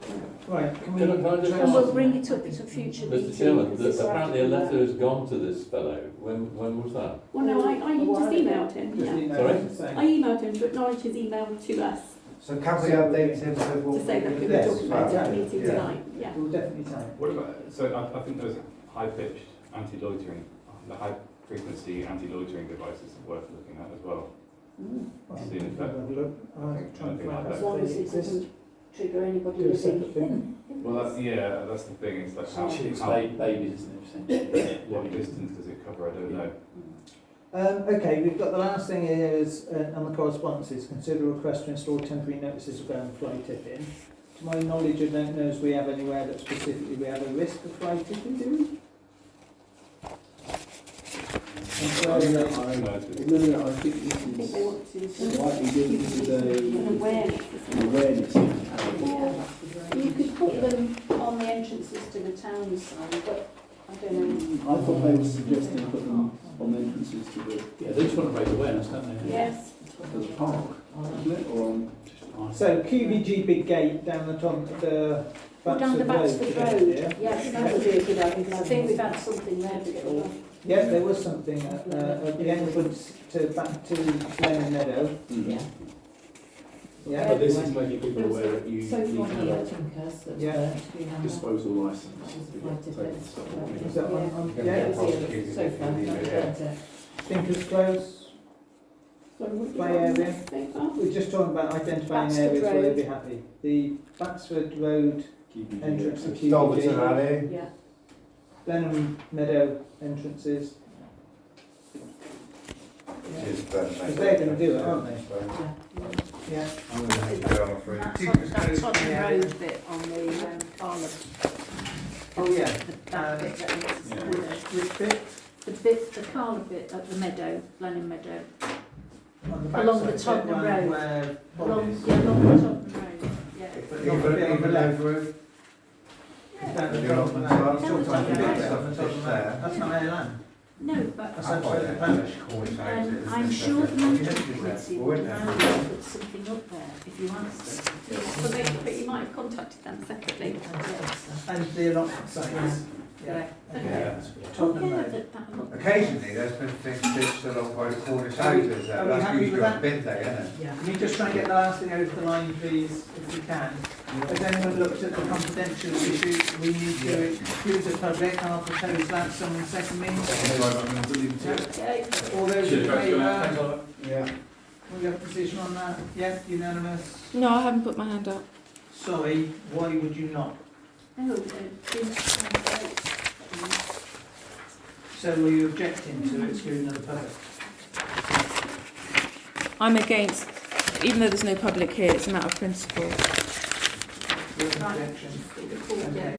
Right, can we... Can I just and we'll bring it up at a future meeting. Mr. Chairman, because this apparently a will have letter to has gone to this fellow. When was that? Well, no, I A just while ago. emailed him. Just Yeah. email Sorry? us and I say. emailed him to acknowledge his email to us So can we update him so we'll... to say that we were Yes, talking about it at the right, meeting yeah. tonight. Yeah. We'll definitely tell you. What about, so I think those high-pitched anti-loitering, the high-frequency anti-loitering devices are worth looking at as well. Well, See if that- have a look. I'll try and Anything find like out as long if as they it exist. doesn't trigger anybody Do a separate living. thing. Well, that's the thing, it's like how, Chicks, how babies, isn't it? Essentially. what distance does it cover, I don't know. Okay, we've got the last thing here is on the correspondences. Consider a request to install temporary notices of ground fly tipping. To my knowledge, I don't know if we have anywhere that specifically we have a risk of fly tipping, do we? And so, I noticed. No, I think I this think they is want to slightly different to an the awareness. awareness. You could put them on the entrances to the town side, but I don't know. I thought they were suggesting put them on the entrances to the, Yeah, they just want to raise awareness, don't they? Yes. to the park, isn't it, or on... so QVG big gate down the top of the Or down the Batsford Batsford Road. Road. Yeah? Yes, that would be a good idea, because I think we've had something there before. Yeah, there was something at the entrance to back to Glen Meadow. Yeah. Yeah. But this is making people aware that you So need from to the have Tinkers that Yeah. we have Disposal licence. Is that on yeah, yeah? it was here, so far, that's it. Thinkers Close, So what do you play want area. to say, Bob? We're just talking about identifying Batsford areas where Road. they'd be happy. The Batsford Road entrance to Dolverton QVG, Alley. Yeah. Blenheim Meadow entrances. Because they're going to do it, aren't they? Yeah. I'm going to have to go, I'm afraid. That's on the road bit on the Carla. Oh yeah. That bit that is, Yeah. Which bit? the Carla bit at the meadow, Blenheim Meadow. On the back Along side, the Tottenham one Road. Where Bob Along, is. yeah, along the Tottenham Road, yeah. But not the bit on the left. Down the Tottenham Road. Down the Talking about the Tottenham bit Road. on the Tottenham Road. That's not our land. No, but That's absolutely parish. I'm sure the Moreton-in-Marsh would allow you to put something up there if you asked them. But you might have contacted them separately. And the allotment sites. Yeah. Yeah. Tottenham Yeah, Road. that look. Occasionally, there's been things pitched along by the Cornish Are we- houses, are we that's happy usually with on that? bin day, isn't it? Yeah. Can you just try and get the last thing over the line, please, if we can? Has anyone looked at the confidential issue? We need to exclude the public. I'll propose that. Someone second me. Okay. All those in favour? Yeah. Can we have a decision on that? Yeah, unanimous? No, I haven't put my hand up. Sorry, why would you not? Hang on, So were you objecting to excluding the public? I'm against, even though there's no public here, it's a matter of principle. Your objection? yeah.